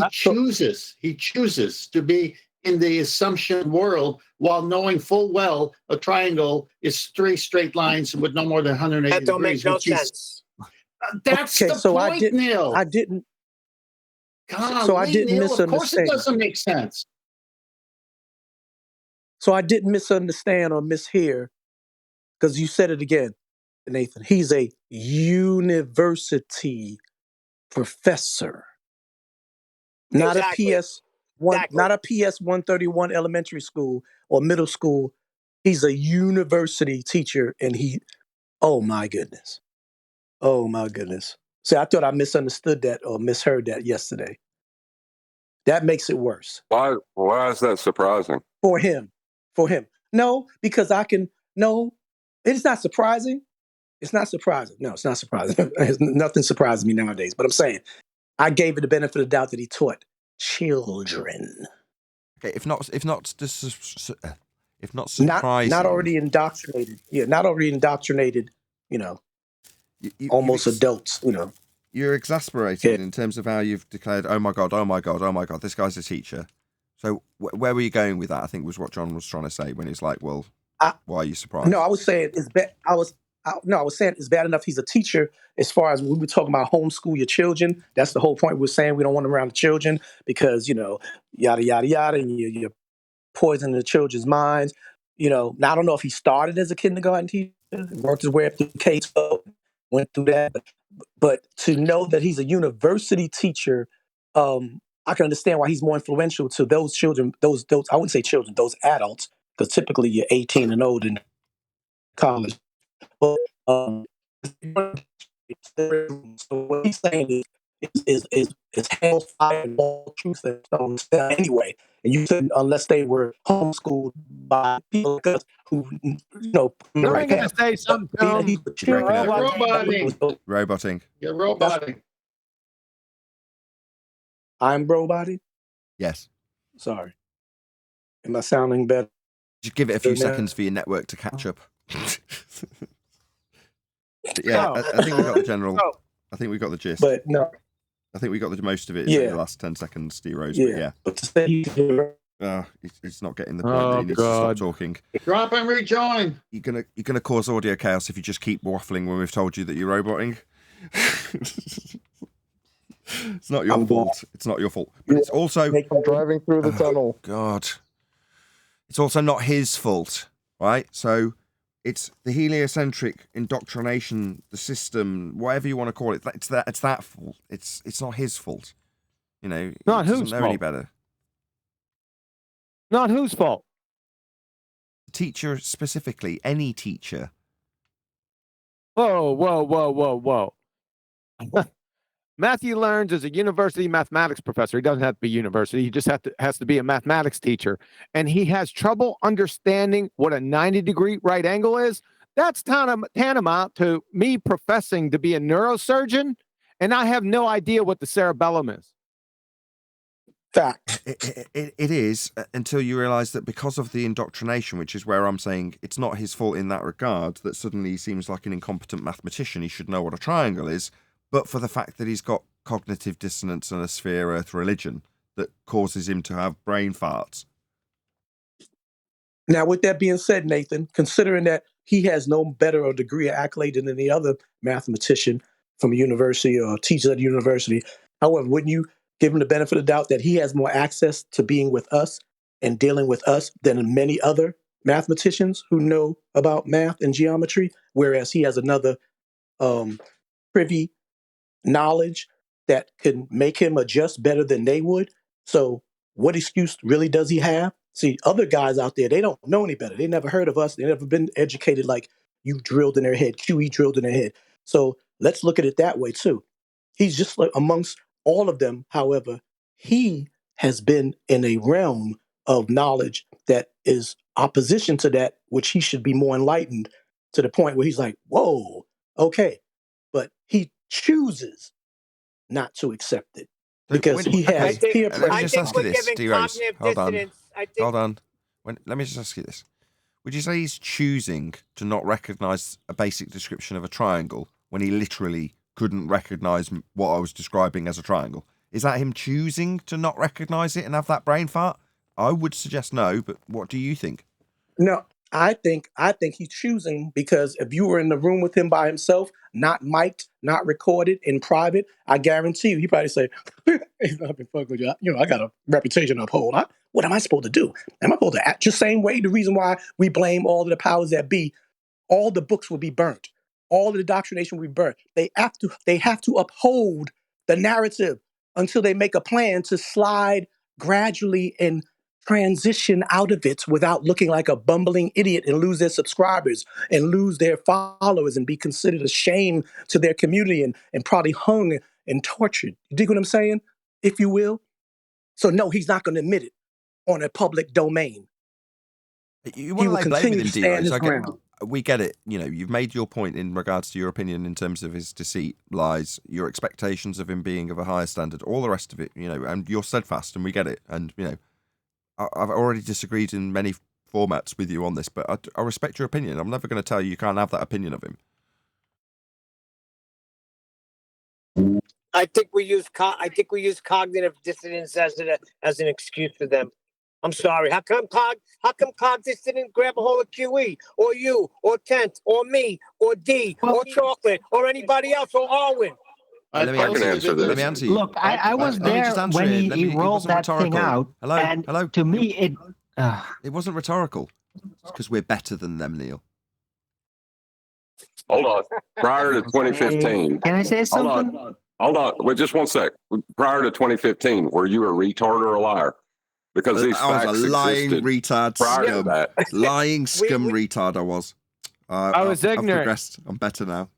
chooses to be in the assumption world while knowing full well a triangle is three straight lines with no more than 180 That don't make degrees. no which is- sense. That's Okay, the so point, Neil. I didn't Golly, I didn't Neil, of course it misunderstand. doesn't make sense. So I didn't misunderstand or mishear because you said it again, Nathan. He's a university professor, not Exactly. a not a PS 131 elementary school or middle school. He's a university teacher, and oh my goodness. Oh my goodness. See, I thought I misunderstood that or misheard that yesterday. That makes it worse. Why is that surprising? For him. No, because no, it's not surprising. It's not surprising. No, it's not surprising. Nothing surprises me nowadays. But I'm saying, I gave it the benefit of the doubt that he taught children. Okay, if not surprising, not already indoctrinated. Yeah, not already indoctrinated. Almost adults. You're exasperated in terms of how you've declared, oh my God, this guy's a teacher. So where were you going with that? I think was what John was trying to say when he's like, well, why are you surprised? No, I was saying it's bad. I was saying it's bad enough he's a teacher. As far as we were talking about homeschool your children, that's the whole point. We're saying we don't want them around the children because yada yada yada, and you're poisoning the children's minds. Now I don't know if he started as a kindergarten teacher, worked his way up through K-12, went through that, but to know that he's a university teacher, I can understand why he's more influential to those children. Those I wouldn't say children, those adults, because typically you're 18 and old in college. But so what he's saying is hellfire and all truth and stone anyway. And you said unless they were homeschooled by people like us who I'm going to say something. You're roboting. You're roboting. I'm roboting? Yes. Sorry. Am I sounding better? Just give it a few seconds for your network to catch up. Yeah, I think we got the general. I think we got the gist. But no. I think we got the most of it in the last 10 seconds, D-Rose. Yeah. But to say it's not getting the point that he needs to stop talking. Drop and rejoin. You're gonna cause audio chaos if you just keep waffling when we've told you that you're roboting. It's not your fault. It's not your fault. But it's also driving through the tunnel. God. It's also not his fault, right? So it's the heliocentric indoctrination, the system, whatever you want to call it. It's that fault. It's not his fault. Not he whose doesn't know fault? any better. Not whose fault? The teacher specifically, any teacher. Whoa. Matthew learns as a university mathematics professor. He doesn't have to be university. He just has to be a mathematics teacher. And he has trouble understanding what a 90-degree right angle is. That's tantamount to me professing to be a neurosurgeon, and I have no idea what the cerebellum is. Fact. It is until you realize that because of the indoctrination, which is where I'm saying it's not his fault in that regard, that suddenly he seems like an incompetent mathematician. He should know what a triangle is. But for the fact that he's got cognitive dissonance and a sphere earth religion that causes him to have brain farts. Now, with that being said, Nathan, considering that he has no better or degree or accolade than any other mathematician from a university or teacher at a university, however, wouldn't you give him the benefit of the doubt that he has more access to being with us and dealing with us than many other mathematicians who know about math and geometry, whereas he has another privy knowledge that can make him adjust better than they would? So what excuse really does he have? See, other guys out there, they don't know any better. They never heard of us. They never been educated like you drilled in their head, QE drilled in their head. So let's look at it that way too. He's just like amongst all of them. However, he has been in a realm of knowledge that is opposition to that, which he should be more enlightened to the point where he's like, whoa, okay. But he chooses not to accept it because he has peer pressure. Let me just ask you this, D-Rose. Hold on. Let me just ask you this. Would you say he's choosing to not recognize a basic description of a triangle when he literally couldn't recognize what I was describing as a triangle? Is that him choosing to not recognize it and have that brain fart? I would suggest no, but what do you think? No, I think he's choosing because if you were in the room with him by himself, not mic'd, not recorded, in private, I guarantee you, he probably say, "He's not been fucking with you. You know, I got a reputation to uphold. What am I supposed to do? Am I supposed to act just same way?" The reason why we blame all of the powers that be, all the books will be burnt, all of the indoctrination will be burnt. They have to uphold the narrative until they make a plan to slide gradually and transition out of it without looking like a bumbling idiot and lose their subscribers and lose their followers and be considered a shame to their community and probably hung and tortured. You dig what I'm saying? If you will. So no, he's not going to admit it on a public domain. You want to lay blame with him, D-Rose. ground. We get it. You know, you've made your point in regards to your opinion in terms of his deceit, lies, your expectations of him being of a higher standard, all the rest of it, you know, and you're steadfast, and we get it. And, you know, I've already disagreed in many formats with you on this, but I respect your opinion. I'm never going to tell you can't have that opinion of him. I think we use cognitive dissonance as an excuse for them. I'm sorry. How come Cognitive didn't grab a hold of QE or you or Kent or me or D or Chocolate or anybody else or Arwen? Let me answer you. Look, I was there when he rolled that thing out. Hello. To me, it wasn't rhetorical. It's because we're better than them, Neil. Hold on. Prior to 2015. Can I say something? Hold on. Wait, just one sec. Prior to 2015, were you a retard or a liar? Because these I facts was a lying existed retard prior scum. to that. Lying scum retard I was. I was ignorant. I've progressed. I'm better now.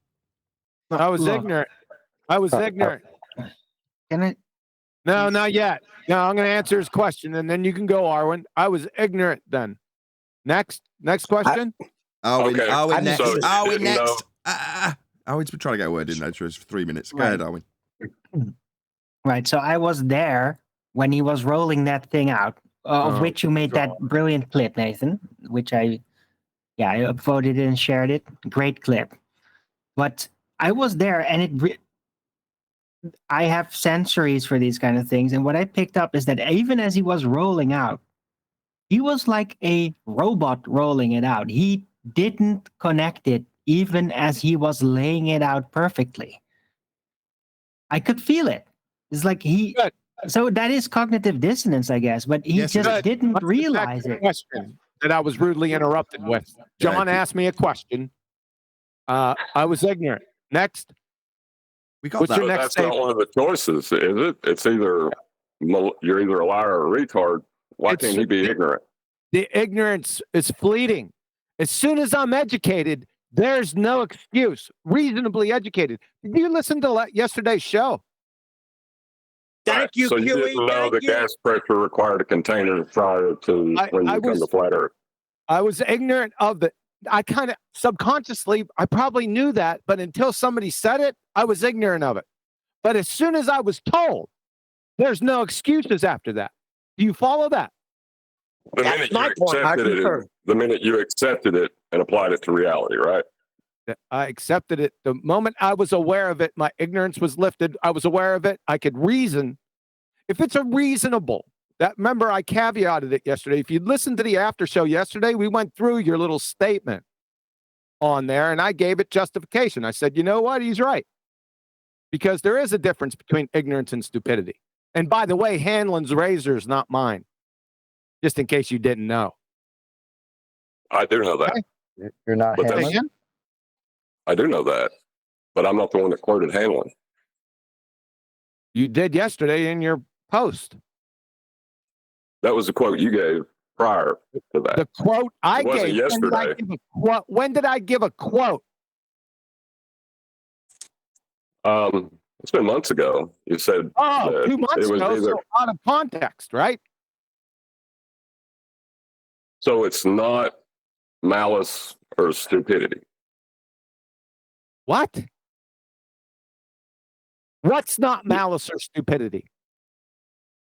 I was ignorant. I was ignorant. Can I? No, not yet. No, I'm going to answer his question, and then you can go, Arwen. I was ignorant then. Next question. Arwen next. So, Arwen no. next. Arwen's been trying to get a word in there for 3 minutes. Go ahead, Arwen. Right. So I was there when he was rolling that thing out, of which you made that brilliant clip, Nathan, which I upvoted and shared it. Great clip. But I was there, and I have sensories for these kind of things. And what I picked up is that even as he was rolling out, he was like a robot rolling it out. He didn't connect it even as he was laying it out perfectly. I could feel it. It's like so that is cognitive dissonance, I guess, but he just didn't realize it. Question that I was rudely interrupted with. John asked me a question. I was ignorant. Next. What's your next that's statement? Not one of the choices, is it? It's either you're either a liar or a retard. Why can't he be ignorant? The ignorance is fleeting. As soon as I'm educated, there's no excuse. Reasonably educated. Did you listen to yesterday's show? Thank you, so you didn't know the gas pressure required a container prior to when you come to flat Earth. I was ignorant of it. I kind of subconsciously, I probably knew that, but until somebody said it, I was ignorant of it. But as soon as I was told, there's no excuses after that. Do you follow that? The minute you accepted it and applied it to reality, right? I accepted it. The moment I was aware of it, my ignorance was lifted. I was aware of it. I could reason. If it's a reasonable, remember I caveated it yesterday. If you listened to the after show yesterday, we went through your little statement on there and I gave it justification. I said, you know what? He's right. Because there is a difference between ignorance and stupidity. And by the way, Hanlon's razor is not mine. Just in case you didn't know. I do know that. You're not Hanlon? I do know that. But I'm not the one that quoted Hanlon. You did yesterday in your post. That was the quote you gave prior to that. The quote I gave. It wasn't yesterday. When did I give a quote? It's been months ago. You said 2 months ago, so out of context, right? So it's not malice or stupidity. What? What's not malice or stupidity?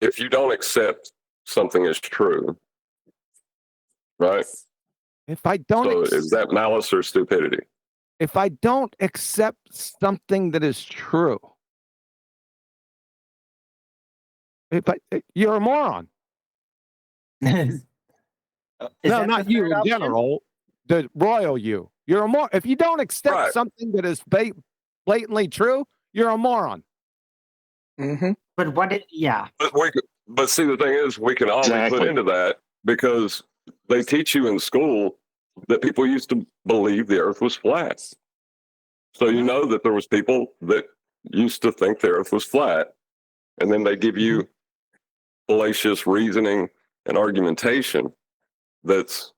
If you don't accept something as true, right? If I don't, so is that malice or stupidity? If I don't accept something that is true, you're a moron. No, that not the you third in option? general. The royal you. You're a moron. If you don't accept something that is blatantly true, you're a moron. Mm-hmm. But what it, yeah. But see, the thing is, we can always put Exactly. into that because they teach you in school that people used to believe the earth was flat. So you know that there was people that used to think the earth was flat. And then they give you fallacious reasoning and argumentation that's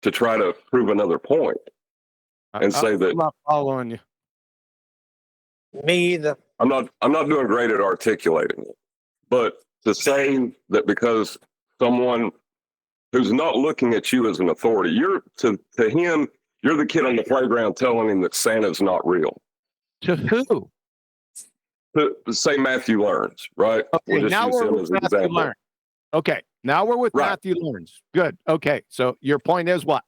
to try to prove another point and say that I'm not following you. Me either. I'm not doing great at articulating it. But to say that because someone who's not looking at you as an authority, you're to him, you're the kid on the playground telling him that Santa's not real. To who? To say Matthew Learns, right? Okay, We'll just now use we're him with as an Matthew example. Learns. Okay, now we're with Matthew Learns. Good. Okay, so your point is what?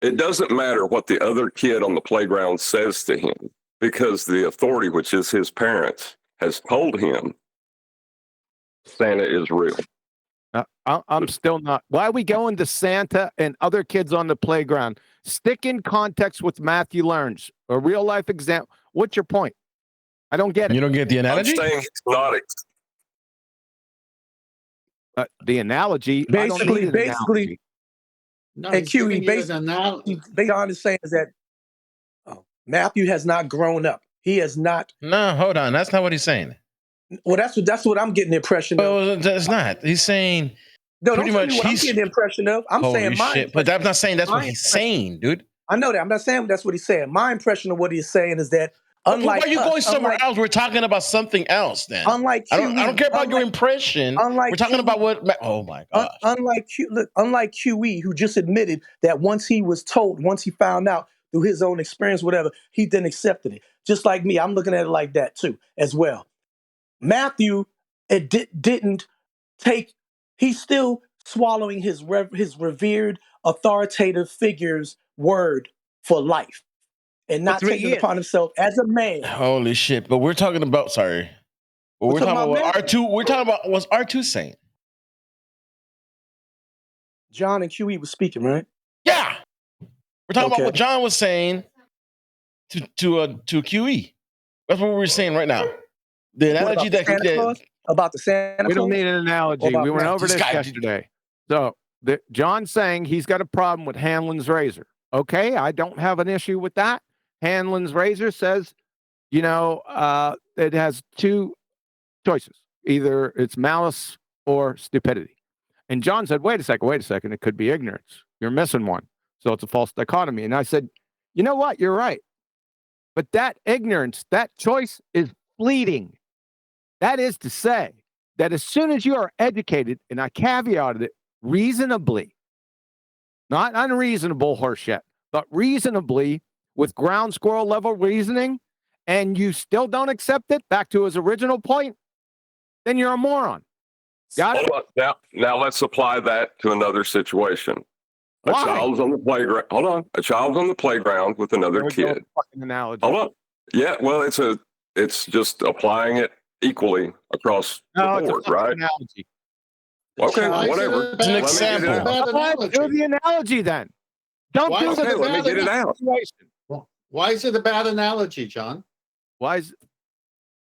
It doesn't matter what the other kid on the playground says to him because the authority, which is his parents, has told him Santa is real. I'm still not. Why are we going to Santa and other kids on the playground? Stick in context with Matthew Learns, a real life example. What's your point? I don't get it. You don't get the analogy? I'm saying it's not. The analogy. I don't need an analogy. No, Hey, he's Q, giving you an analogy. John is saying is that Matthew has not grown up. He has not. No, hold on. That's not what he's saying. Well, that's what I'm getting the impression of. Well, that's not. He's saying No, pretty don't tell much me what I'm he's getting the impression of. I'm holy saying my shit. But I'm not saying that's what he's saying, dude. I know that. I'm not saying that's what he's saying. My impression of what he's saying is that unlike why are you us, going somewhere else? We're talking about something else then. Unlike I don't care about your impression. We're talking about what oh my gosh. Unlike QE, who just admitted that once he found out through his own experience, whatever, he then accepted it. Just like me, I'm looking at it like that too, as well. Matthew, didn't take. He's still swallowing his revered authoritative figure's word for life, and not taking it upon himself as a man. Holy shit. But we're talking about sorry. But we're talking about what R2. We're talking about what's R2 saying. John and QE was speaking, right? Yeah. We're talking about what John was saying to QE. That's what we're saying right now. The analogy that he did. About the Santa Claus? We don't need an analogy. We went over this yesterday. So John's saying he's got a problem with Hanlon's razor. Okay, I don't have an issue with that. Hanlon's razor says, it has two choices. Either it's malice or stupidity. And John said, wait a second. It could be ignorance. You're missing one. So it's a false dichotomy. And I said, you know what? You're right. But that ignorance, that choice is fleeting. That is to say that as soon as you are educated, and I caveated it reasonably, not unreasonable horseshit, but reasonably with ground squirrel level reasoning, and you still don't accept it, back to his original point, then you're a moron. Got it? Now let's apply that to another situation. A child's on the playground. Hold on. A child's on the playground with another kid. Fucking analogy. Hold on. Yeah, well, it's just applying it equally across the board, right? Analogy. Okay, whatever. It's an example. Do the analogy then. Don't do the let me get it out. Why is it a bad analogy, John? Why is?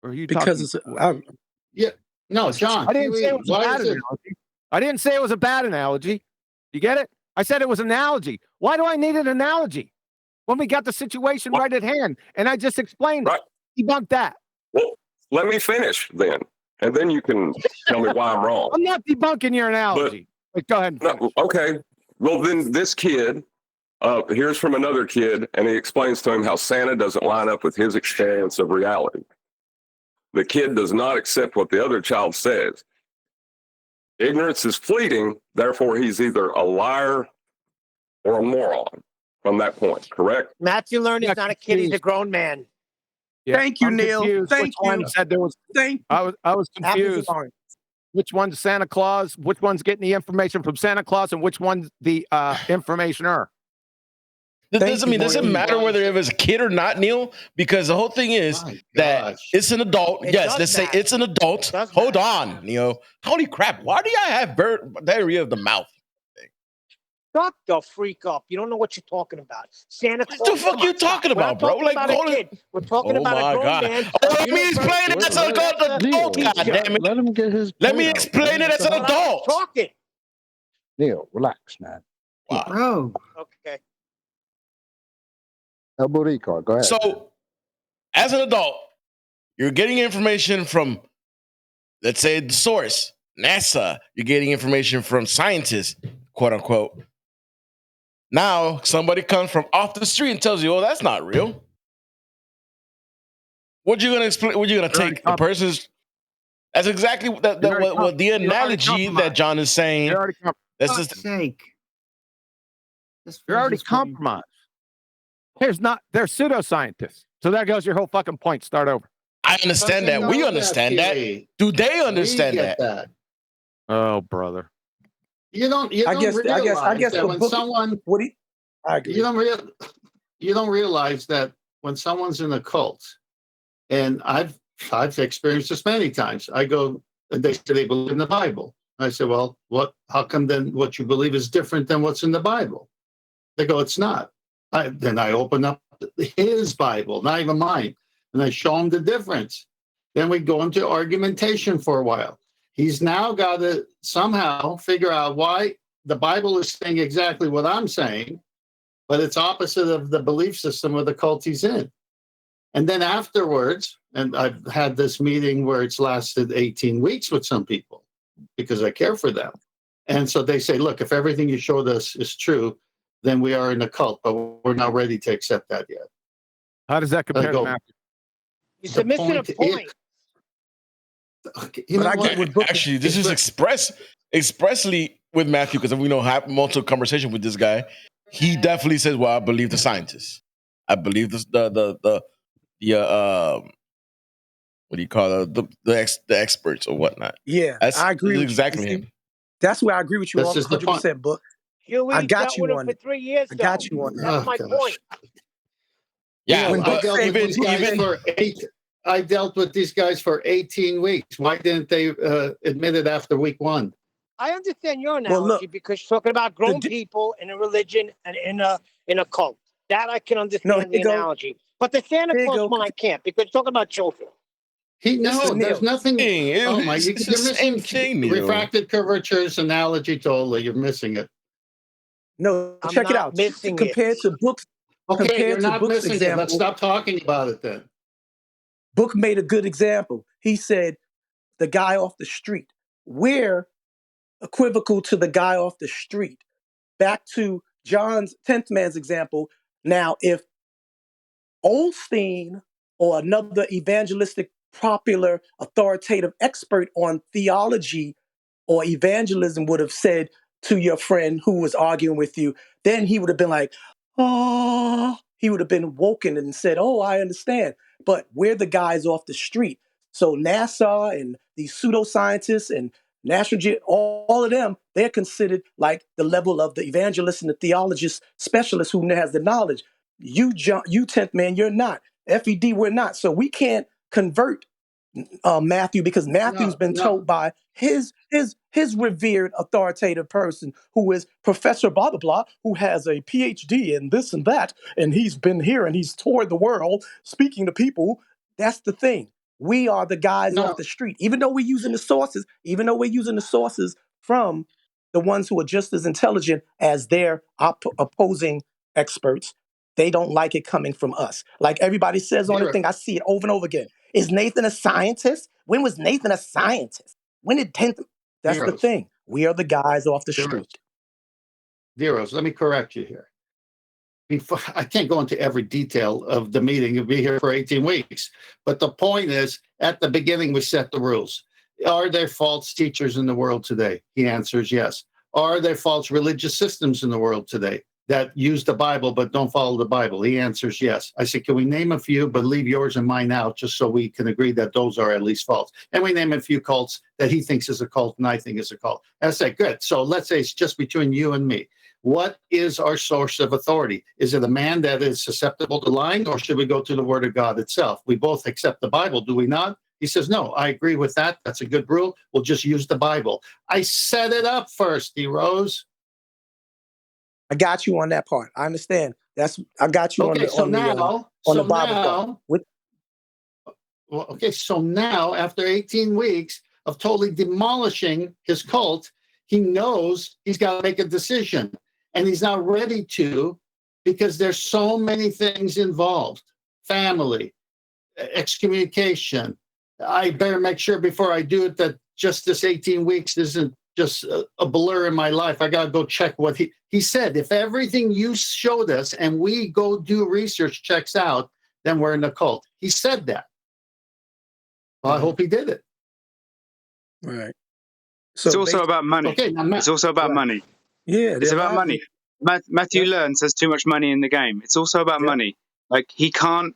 Are you because talking? No, John. I didn't say it was a bad analogy. I didn't say it was a bad analogy. You get it? I said it was an analogy. Why do I need an analogy when we got the situation right at hand? And I just explained it. Debunk that. Well, let me finish then, and then you can tell me why I'm wrong. I'm not debunking your analogy. Go ahead. Okay. Well, then this kid hears from another kid, and he explains to him how Santa doesn't line up with his experience of reality. The kid does not accept what the other child says. Ignorance is fleeting, therefore he's either a liar or a moron from that point, correct? Matthew Learn is not a kid, he's a grown man. Yeah, Thank you, I'm Neil. confused. Thank Which one you. said there was? Thank you. I was confused. Which one's Santa Claus? Which one's getting the information from Santa Claus, and which one's the informationer? Does it matter whether it was a kid or not, Neil? Because the whole thing is that it's an adult. Yes, let's say it's an adult. Hold on, Neil. Holy crap! Why do I have diarrhea of the mouth? Shut the freak up! You don't know what you're talking about. Santa Claus. What the fuck you talking about, bro? Like, we're talking about a grown man. Let me explain it as an adult. God damn it! Let him get his. Let me explain it as an adult. Talking. Neil, relax, man. Wow. Bro. Okay. El Burrico, go ahead. So, as an adult, you're getting information from, let's say, the source, NASA. You're getting information from scientists, quote unquote. Now, somebody comes from off the street and tells you, "Oh, that's not real." What you gonna explain? What you gonna take the person's? That's exactly what the analogy that John is saying. That's just sake. You're already compromised. They're pseudoscientists. So there goes your whole fucking point. Start over. I understand that. We understand that. Do they understand that? Oh, brother. You don't realize that when someone you don't realize that when someone's in a cult, and I've experienced this many times. I go and they say they believe in the Bible. I say, well, how come then what you believe is different than what's in the Bible? They go, it's not. Then I open up his Bible, not even mine, and I show him the difference. Then we go into argumentation for a while. He's now got to somehow figure out why the Bible is saying exactly what I'm saying, but it's opposite of the belief system of the cult he's in. And then afterwards, and I've had this meeting where it's lasted 18 weeks with some people because I care for them. And so they say, look, if everything you showed us is true, then we are in a cult, but we're not ready to accept that yet. How does that compare to Matthew? You're missing a point. Actually, this is expressly with Matthew, because we know have multiple conversation with this guy. He definitely says, "Well, I believe the scientists. I believe the what do you call it? The experts or whatnot." Yeah, I agree. That's exactly him. That's where I agree with you 100%, Book. I got you on it. For 3 years, I got you on it. That's my point. Yeah, I dealt with these guys for 18 weeks. Why didn't they admit it after week 1? I understand your analogy because you're talking about grown people in a religion and in a cult. That I can understand the analogy. But the Santa Claus one I can't, because you're talking about children. There's nothing. You're missing refracted curvatures analogy totally. You're missing it. No, check it out. Compared to books. Okay, you're not missing it. Let's stop talking about it then. Book made a good example. He said, the guy off the street. We're equivocal to the guy off the street. Back to John's 10th man's example. Now, if Olstein or another evangelistic, popular, authoritative expert on theology or evangelism would have said to your friend who was arguing with you, then he would have been like, oh, he would have been woken and said, oh, I understand. But we're the guys off the street. So NASA and these pseudoscientists and National all of them, they're considered like the level of the evangelist and the theologist specialist who has the knowledge. You 10th man, you're not. FED, we're not. So we can't convert Matthew because Matthew's been told by his revered authoritative person who is Professor blah blah blah, who has a PhD in this and that, and he's been here and he's toured the world speaking to people. That's the thing. We are the guys off the street, even though we're using the sources, from the ones who are just as intelligent as their opposing experts. They don't like it coming from us. Like everybody says on the thing, I see it over and over again. Is Nathan a scientist? When was Nathan a scientist? When did 10th? That's the thing. We are the guys off the street. Zeros, let me correct you here. I can't go into every detail of the meeting. You'll be here for 18 weeks. But the point is, at the beginning, we set the rules. Are there false teachers in the world today? He answers yes. Are there false religious systems in the world today that use the Bible but don't follow the Bible? He answers yes. I said, can we name a few, but leave yours and mine out just so we can agree that those are at least false? And we name a few cults that he thinks is a cult and I think is a cult. I said, good. So let's say it's just between you and me. what is our source of authority? Is it a man that is susceptible to lying, or should we go to the Word of God itself? We both accept the Bible, do we not? He says, no, I agree with that. That's a good rule. We'll just use the Bible. I set it up first, D-Rose. I got you on that part. I understand. I got you Okay, on the Bible part. Okay, so now after 18 weeks of totally demolishing his cult, he knows he's got to make a decision, and he's not ready to, because there's so many things involved. Family, excommunication. I better make sure before I do it that just this 18 weeks isn't just a blur in my life. I got to go check what he said. If everything you showed us and we go do research checks out, then we're in a cult. He said that. Well, I hope he did it. Right. So it's also about money. Okay, it's also about money. Yeah, it's about money. Matthew learns there's too much money in the game. It's also about money. Like he's got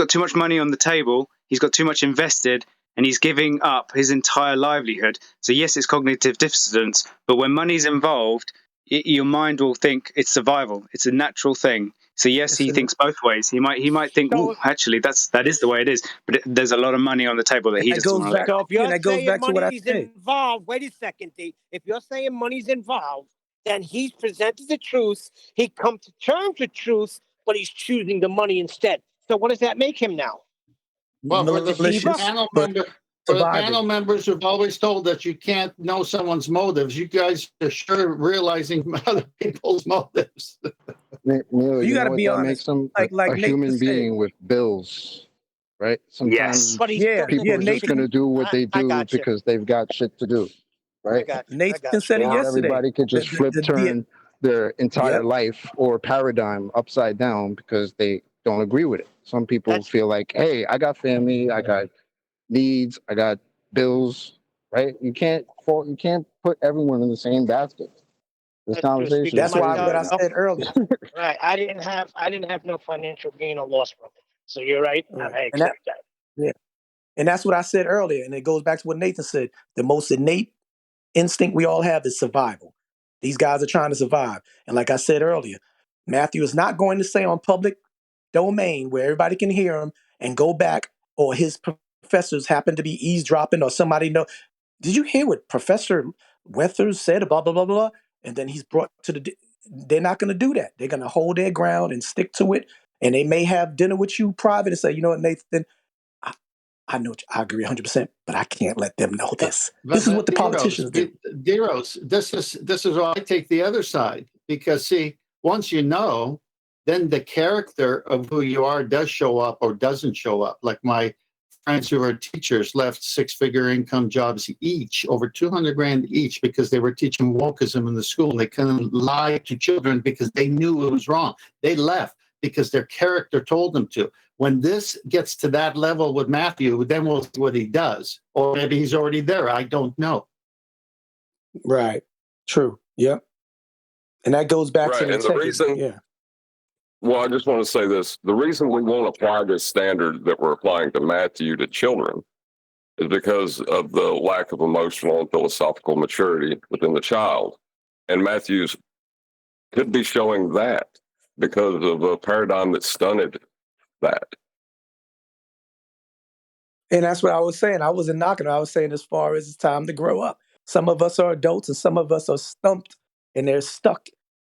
too much money on the table. He's got too much invested, and he's giving up his entire livelihood. So yes, it's cognitive dissonance, but when money's involved, your mind will think it's survival. It's a natural thing. So yes, he thinks both ways. He might think, "Ooh, actually, that is the way it is." But there's a lot of money on the table that he doesn't want to let. So if you're saying money's involved, wait a second, D. If you're saying money's involved, then he's presented the truth. He come to terms with truth, but he's choosing the money instead. So what does that make him now? Well, for the panel members who've always told that you can't know someone's motives, you guys are sure realizing other people's motives. Neil, you got to know be what that honest. makes them a human being with bills, right? Sometimes people are just going to do what they do because they've got shit to do, right? Nathan said it Not yesterday. everybody could just turn their entire life or paradigm upside down because they don't agree with it. Some people feel like, hey, I got family, I got needs, I got bills, right? You can't put everyone in the same basket. This conversation. That's why what I said earlier. Right. I didn't have no financial gain or loss from it. So you're right. I accept that. Yeah. And that's what I said earlier. And it goes back to what Nathan said. The most innate instinct we all have is survival. These guys are trying to survive. And like I said earlier, Matthew is not going to say on public domain where everybody can hear him and go back, or his professors happen to be eavesdropping, or somebody know. Did you hear what Professor Weathers said? Blah, blah, blah, blah. And then he's brought to they're not going to do that. They're going to hold their ground and stick to it. And they may have dinner with you private and say, you know what, Nathan, I know I agree 100%, but I can't let them know this. This is what the politicians do. D-Rose, this is why I take the other side. Because, see, once you know, then the character of who you are does show up or doesn't show up. Like my friends who are teachers left six-figure income jobs each, over 200 grand each, because they were teaching wokeism in the school. They couldn't lie to children because they knew it was wrong. They left because their character told them to. When this gets to that level with Matthew, then we'll see what he does. Or maybe he's already there. I don't know. Right. True. Yep. And that goes back to the reason. Yeah. Well, I just want to say this. The reason we won't apply this standard that we're applying to Matthew to children is because of the lack of emotional and philosophical maturity within the child. And Matthew's could be showing that because of a paradigm that stunted that. And that's what I was saying. I wasn't knocking it. I was saying as far as it's time to grow up. Some of us are adults and some of us are stumped and they're stuck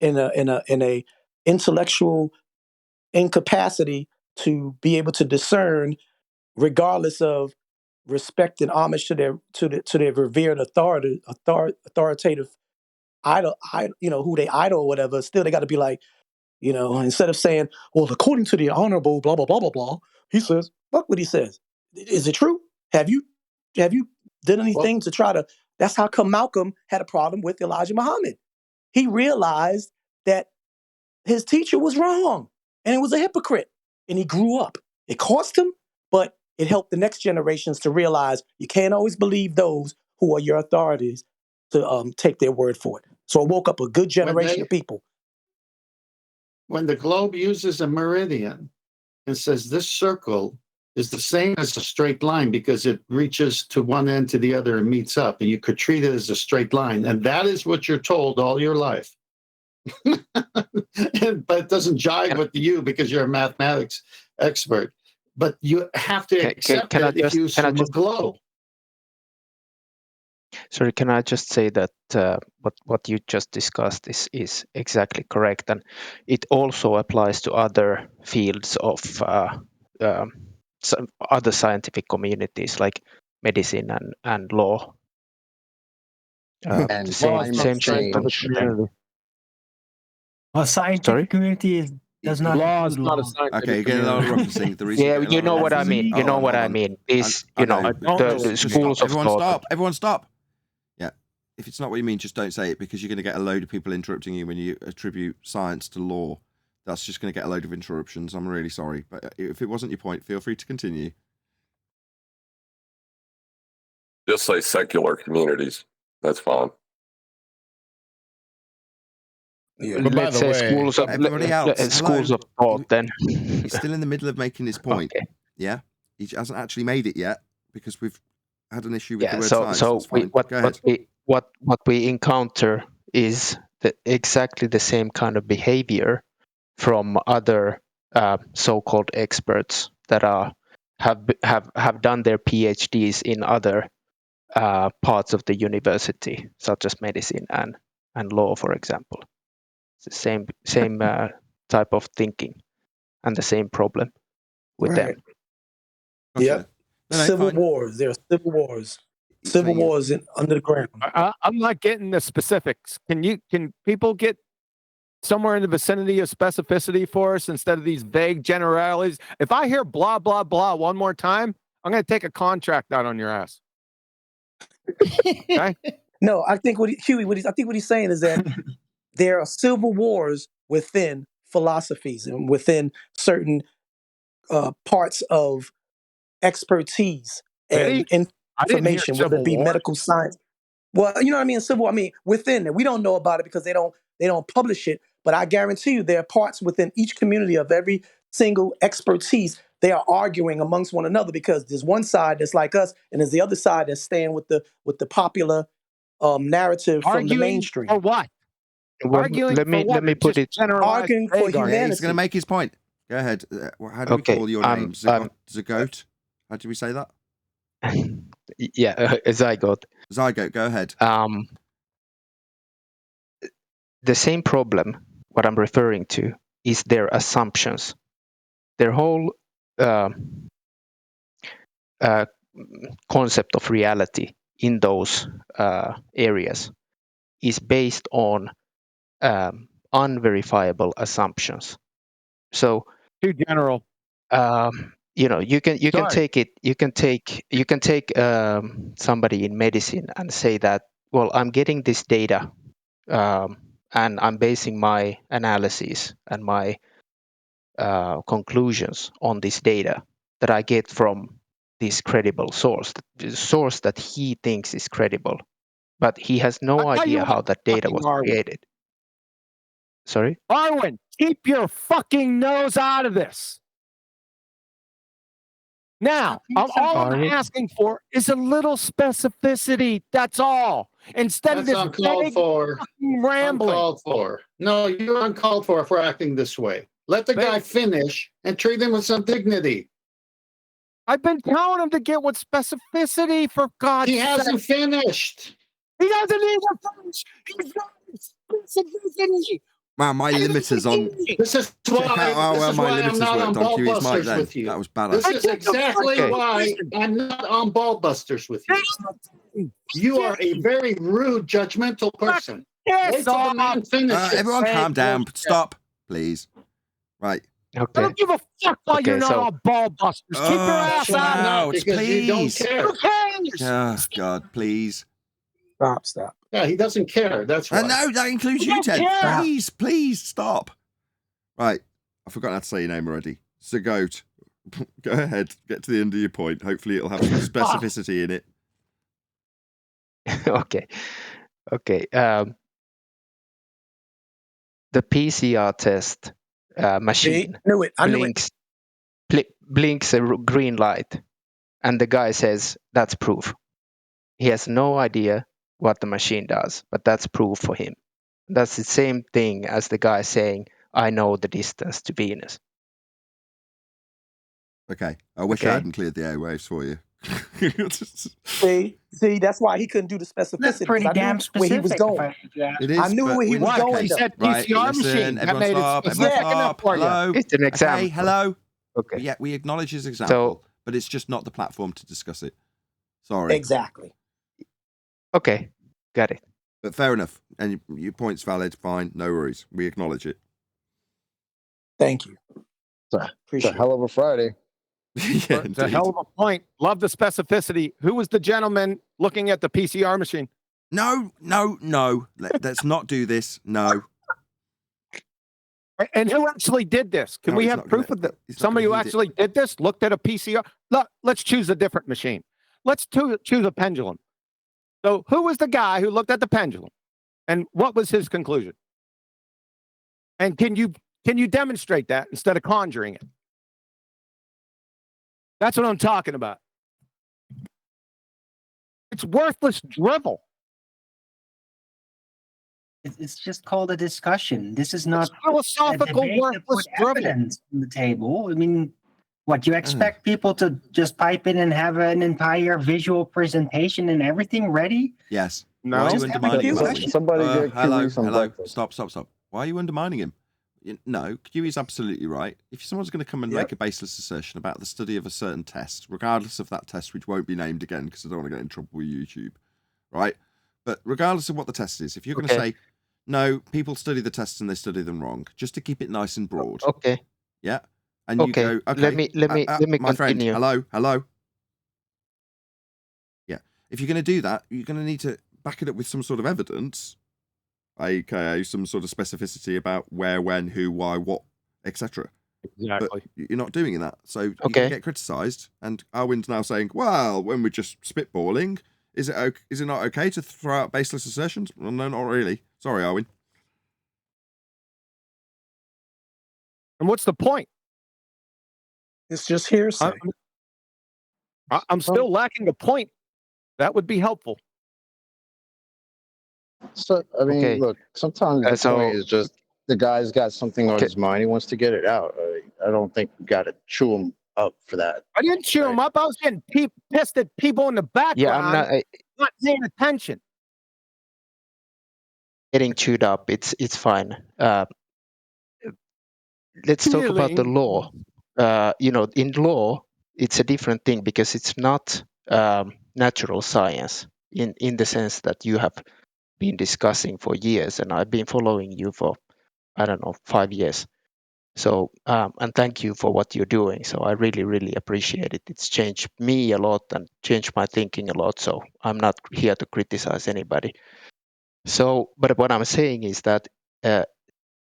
in a intellectual incapacity to be able to discern, regardless of respect and homage to their revered authoritative idol, who they idol or whatever. Still, they got to be like, instead of saying, well, according to the honorable blah blah blah blah blah, he says, fuck what he says. Is it true? Have you done anything to try to? That's how come Malcolm had a problem with Elijah Muhammad. He realized that his teacher was wrong and he was a hypocrite, and he grew up. It cost him, but it helped the next generations to realize you can't always believe those who are your authorities to take their word for it. So it woke up a good generation of people. When the globe uses a meridian and says this circle is the same as a straight line because it reaches to one end to the other and meets up, and you could treat it as a straight line. And that is what you're told all your life. but it doesn't jive with you because you're a mathematics expert. But you have to accept that if you swim a globe. Sorry, can I just say that what you just discussed is exactly correct, and it also applies to other fields of some other scientific communities like medicine and law. And The same climate change. Well, scientific community does not Law include is not a law. scientific Okay, you're getting a lot of referencing. The reason Yeah, you're getting you a lot know of what I referencing- mean. You Hold know on, what hold I on. mean. Is I you know know, but the just schools stop. of Everyone thought. stop. Everyone stop. Yeah. If it's not what you mean, just don't say it because you're going to get a load of people interrupting you when you attribute science to law. That's just going to get a load of interruptions. I'm really sorry. But if it wasn't your point, feel free to continue. Just say secular communities. That's fine. Yeah. But by Let's the say way, schools of Everybody else, schools hello. of thought. Then He's still in the middle of making his point. Okay. Yeah, he hasn't actually made it yet because we've had an issue with the Yeah. word So science. so That's we, fine. what Go ahead. what we encounter is exactly the same kind of behavior from other so-called experts that have done their PhDs in other parts of the university, such as medicine and law, for example. It's the same type of thinking and the same problem with them. Right. Gotcha. Yep. No, Civil fine. wars. There are civil wars. So Civil you- wars under the ground. I'm not getting the specifics. Can people get somewhere in the vicinity of specificity for us instead of these vague generalities? If I hear blah blah blah one more time, I'm going to take a contract out on your ass. Okay? No, I think Huey, I think what he's saying is that there are civil wars within philosophies and within certain parts of expertise Really? and I didn't hear information, whether civil it be war. medical science. Well, you know what I mean? Civil, I mean, within it. We don't know about it because they don't publish it. But I guarantee you there are parts within each community of every single expertise. They are arguing amongst one another because there's one side that's like us, and there's the other side that's staying with the popular narrative from the Arguing mainstream. for what? Well, Arguing let me for what? let me put Just it. generalized Arguing for vague Yeah, humanity. he's going to make his point. Go ahead. How do we Okay, call your name? Zagoat? How do we say that? Yeah, zygote. Zygote, go ahead. The same problem, what I'm referring to, is their assumptions. Their whole concept of reality in those areas is based on unverifiable assumptions. So, too general. You know, you can Sorry. take it. You can take somebody in medicine and say that, well, I'm getting this data, and I'm basing my analysis and my conclusions on this data that I get from this credible source, the source that he thinks is credible, but he has no idea how that data was created. Sorry? Arwen, keep your fucking nose out of this. Now, all I'm asking for is a little specificity. That's all. Instead That's of this uncalled vague for. fucking rambling. Uncalled for. No, you're uncalled for acting this way. Let the guy finish and treat him with some dignity. I've been telling him to get with specificity, for God's sake. He hasn't finished. He doesn't need to finish. He's got specificity. Wow, my limiter's on. This is Check why, out how this well is my why I'm limiters not on worked on Kiwi's mic Ballbusters then. with you. That was badass. This is exactly why I'm not on Ballbusters with you. You are a very rude, judgmental person. Wait till the man finishes. Everyone calm down. Stop, please. Right. I don't give a fuck why you're not on Ballbusters. Keep your ass out No, of it. because you don't care. Who cares? Oh, God, please. Stop. Yeah, he doesn't care. That's why. No, that includes you, Ted. Please stop. Right. I've forgotten how to say your name already. Zagoat. Go ahead. Get to the end of your point. Hopefully it'll have some specificity in it. Okay. The PCR test machine blinks a green light, and the guy says that's proof. He has no idea what the machine does, but that's proof for him. That's the same thing as the guy saying, I know the distance to Venus. Okay. I wish I Okay. hadn't cleared the airwaves for you. See, that's why he couldn't do the specificity. That's pretty 'cause I damn knew where he was specific. going. It is, I knew but where he we was okay. going. He said Right, PCR listen, machine. That everyone made stop, it everyone specific enough stop. for you. Hello. It's an example. Okay, hello. Okay. Yeah, we acknowledge his example, but it's just not the platform to discuss it. Sorry. Exactly. Okay, got it. But fair enough. And your point's valid. Fine. No worries. We acknowledge it. Thank you. It's a hell of a Friday. Yeah, It's a hell of a point. Love the specificity. Who was the gentleman looking at the PCR machine? No. Let's not do this. No. And who actually did this? Can No, we he's have not proof gonna- of that? he's not Somebody gonna who heed it. actually did this, looked at a PCR. Look, let's choose a different machine. Let's choose a pendulum. So who was the guy who looked at the pendulum? And what was his conclusion? And can you demonstrate that instead of conjuring it? That's what I'm talking about. It's worthless drivel. It's just called a discussion. This is not philosophical a debate to worthless put drivel. evidence on the table. I mean, what you expect people to just pipe in and have an entire visual presentation and everything ready? Yes. No. Why are you Just have a undermining him? discussion. Somebody get Hello. Kiwi some breakfast. Stop. Why are you undermining him? No, Kiwi's absolutely right. If someone's going to come and make a baseless assertion about the study of a certain test, regardless of that test, which won't be named again because I don't want to get in trouble with YouTube, right? But regardless of what the test is, if you're going to say, no, people study the tests and they study them wrong, just to keep it nice and broad. Okay. Yeah. And you go, okay. Let me my friend, continue. hello. Yeah. If you're going to do that, you're going to need to back it up with some sort of evidence, aka some sort of specificity about where, when, who, why, what, etc. Exactly. But you're not doing that, so you can get criticised. And Arwin's now saying, "Well, when we're just spitballing, is it not okay to throw out baseless assertions?" Well, no, not really. Sorry, Arwin. And what's the point? It's just hearsay. I'm still lacking a point. That would be helpful. So I mean, look, sometimes the so- point is just the guy's got something on his mind. He wants to get it out. I don't think we got to chew him up for that. I didn't chew him up. I was getting pissed at people in the background. Yeah, I'm not paying attention. getting chewed up. It's fine. Let's talk about the law. In law, it's a different thing because it's not natural science in the sense that you have been discussing for years, and I've been following you for, I don't know, 5 years. So, and thank you for what you're doing. So I really, really appreciate it. It's changed me a lot and changed my thinking a lot. So I'm not here to criticize anybody. So, but what I'm saying is that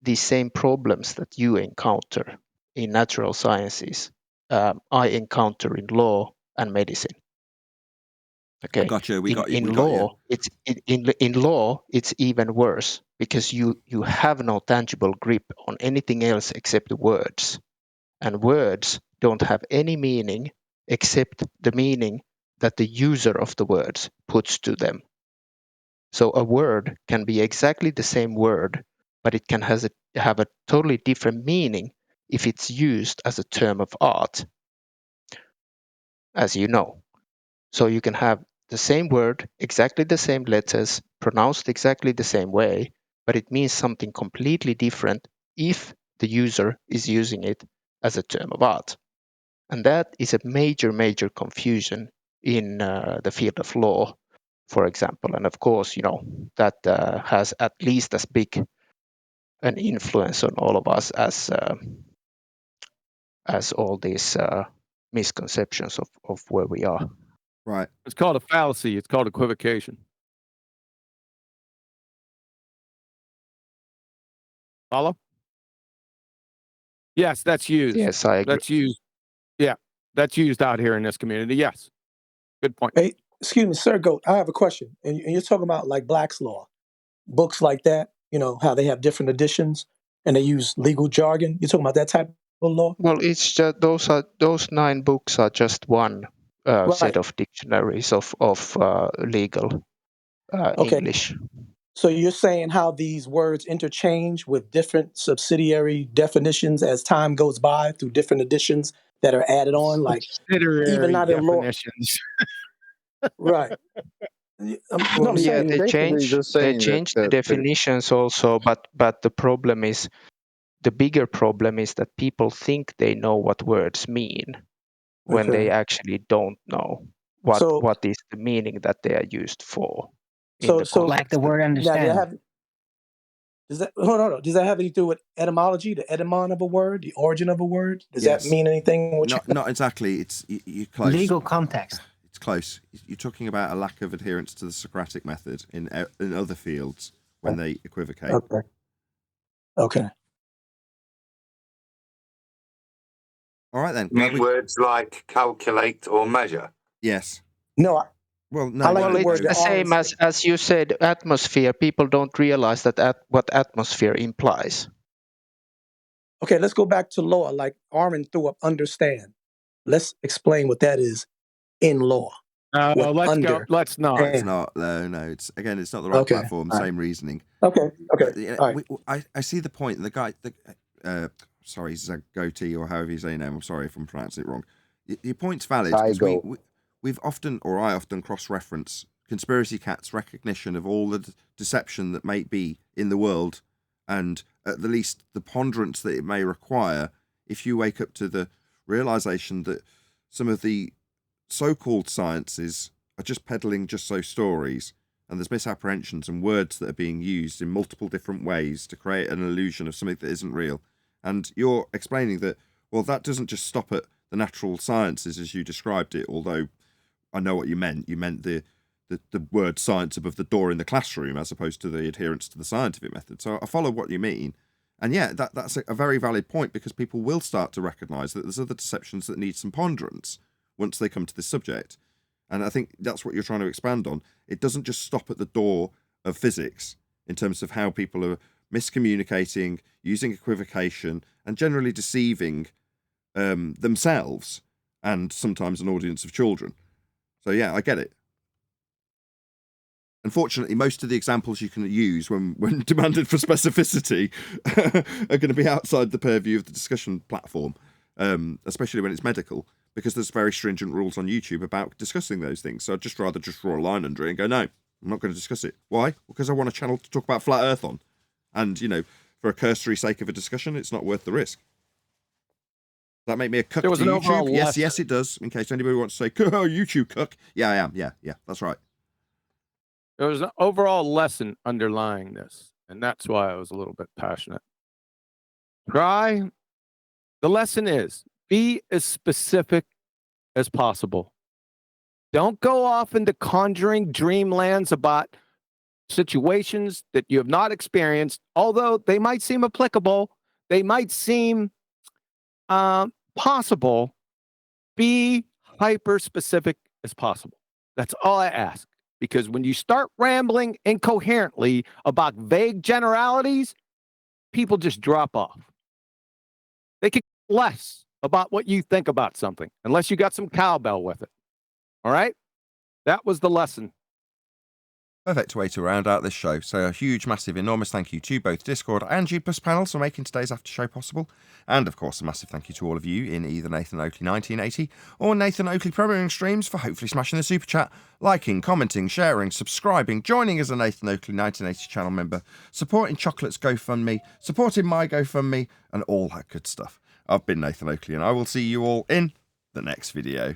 these same problems that you encounter in natural sciences, I encounter in law and medicine. Okay. I got you. We got you. In We got you. law, it's in law, it's even worse because you have no tangible grip on anything else except words, and words don't have any meaning except the meaning that the user of the words puts to them. So a word can be exactly the same word, but it can have a totally different meaning if it's used as a term of art, as you know. So you can have the same word, exactly the same letters, pronounced exactly the same way, but it means something completely different if the user is using it as a term of art. And that is a major, major confusion in the field of law, for example. And of course, that has at least as big an influence on all of us as all these misconceptions of where we are. Right. It's called a fallacy. It's called equivocation. Follow? Yes, that's used. Yes, I agree. That's used. Yeah, that's used out here in this community. Yes. Good point. Hey, excuse me, Sir Goat, I have a question. And you're talking about like Black's Law, books like that, how they have different editions and they use legal jargon. You're talking about that type of law? Well, it's just those 9 books are just one set of dictionaries of legal Okay. English. So you're saying how these words interchange with different subsidiary definitions as time goes by through different editions that are added on, like even Subsidiary not in law, definitions. right? No, I'm Yeah, saying they basically change just they saying change the that definitions also, but the problem is the bigger problem is that people think they know what words mean when they okay. actually don't know So what is the meaning that they are used for in so the so Like the context. word now understand. does that hold on, does that have anything to do with etymology, the etymon of a word, the origin of a word? Does that Yes. mean anything? Not exactly. You're close. Legal context. It's close. You're talking about a lack of adherence to the Socratic method in other fields when they equivocate. Okay. Okay. All right then. You mean words like calculate or measure? Yes. No. Well, no. I like the Well, word it's the same as you said, atmosphere. People don't realize that what atmosphere implies. Okay, let's go back to law. Like Armin threw up understand. Let's explain what that is in law. No, let's go. Let's not. It's not. No. It's again. It's not the right Okay, platform. all right. Same reasoning. Okay. Yeah, All right. I see the point. The guy. Sorry, Zagoti or however you say your name. I'm sorry if I'm pronouncing it wrong. Your point's valid. We've often, or I often, cross-reference conspiracy cats' recognition of all the deception that may be in the world, and at the least the ponderance that it may require if you wake up to the realization that some of the so-called sciences are just peddling just so stories, and there's misapprehensions and words that are being used in multiple different ways to create an illusion of something that isn't real. And you're explaining that, well, that doesn't just stop at the natural sciences as you described it, although I know what you meant. You meant the word science above the door in the classroom as opposed to the adherence to the scientific method. So I follow what you mean. And yeah, that's a very valid point, because people will start to recognise that there's other deceptions that need some ponderance once they come to this subject. And I think that's what you're trying to expand on. It doesn't just stop at the door of physics in terms of how people are miscommunicating, using equivocation, and generally deceiving themselves and sometimes an audience of children. So yeah, I get it. Unfortunately, most of the examples you can use when demanded for specificity are going to be outside the purview of the discussion platform, especially when it's medical, because there's very stringent rules on YouTube about discussing those things. So I'd just rather draw a line under it and go, no, I'm not going to discuss it. Why? Because I want a channel to talk about flat Earth on. And, for a cursory sake of a discussion, it's not worth the risk. Does that make me a cuck to YouTube? Yes, it does. In case anybody wants to say, oh, YouTube cuck. Yeah, I am. Yeah, that's right. There was an overall lesson underlying this, and that's why I was a little bit passionate. The lesson is, be as specific as possible. Don't go off into conjuring dreamlands about situations that you have not experienced, although they might seem applicable, they might seem possible. Be hyper specific as possible. That's all I ask. Because when you start rambling incoherently about vague generalities, people just drop off. They can care less about what you think about something, unless you got some cowbell with it. All right? That was the lesson. Perfect way to round out this show. So a huge, massive, enormous thank you to both Discord and G Plus panels for making today's after show possible. And of course, a massive thank you to all of you in either Nathan Oakley 1980 or Nathan Oakley premiering streams for hopefully smashing the super chat, liking, commenting, sharing, subscribing, joining as a Nathan Oakley 1980 channel member, supporting Chocolate's GoFundMe, supporting my GoFundMe, and all that good stuff. I've been Nathan Oakley, and I will see you all in the next video.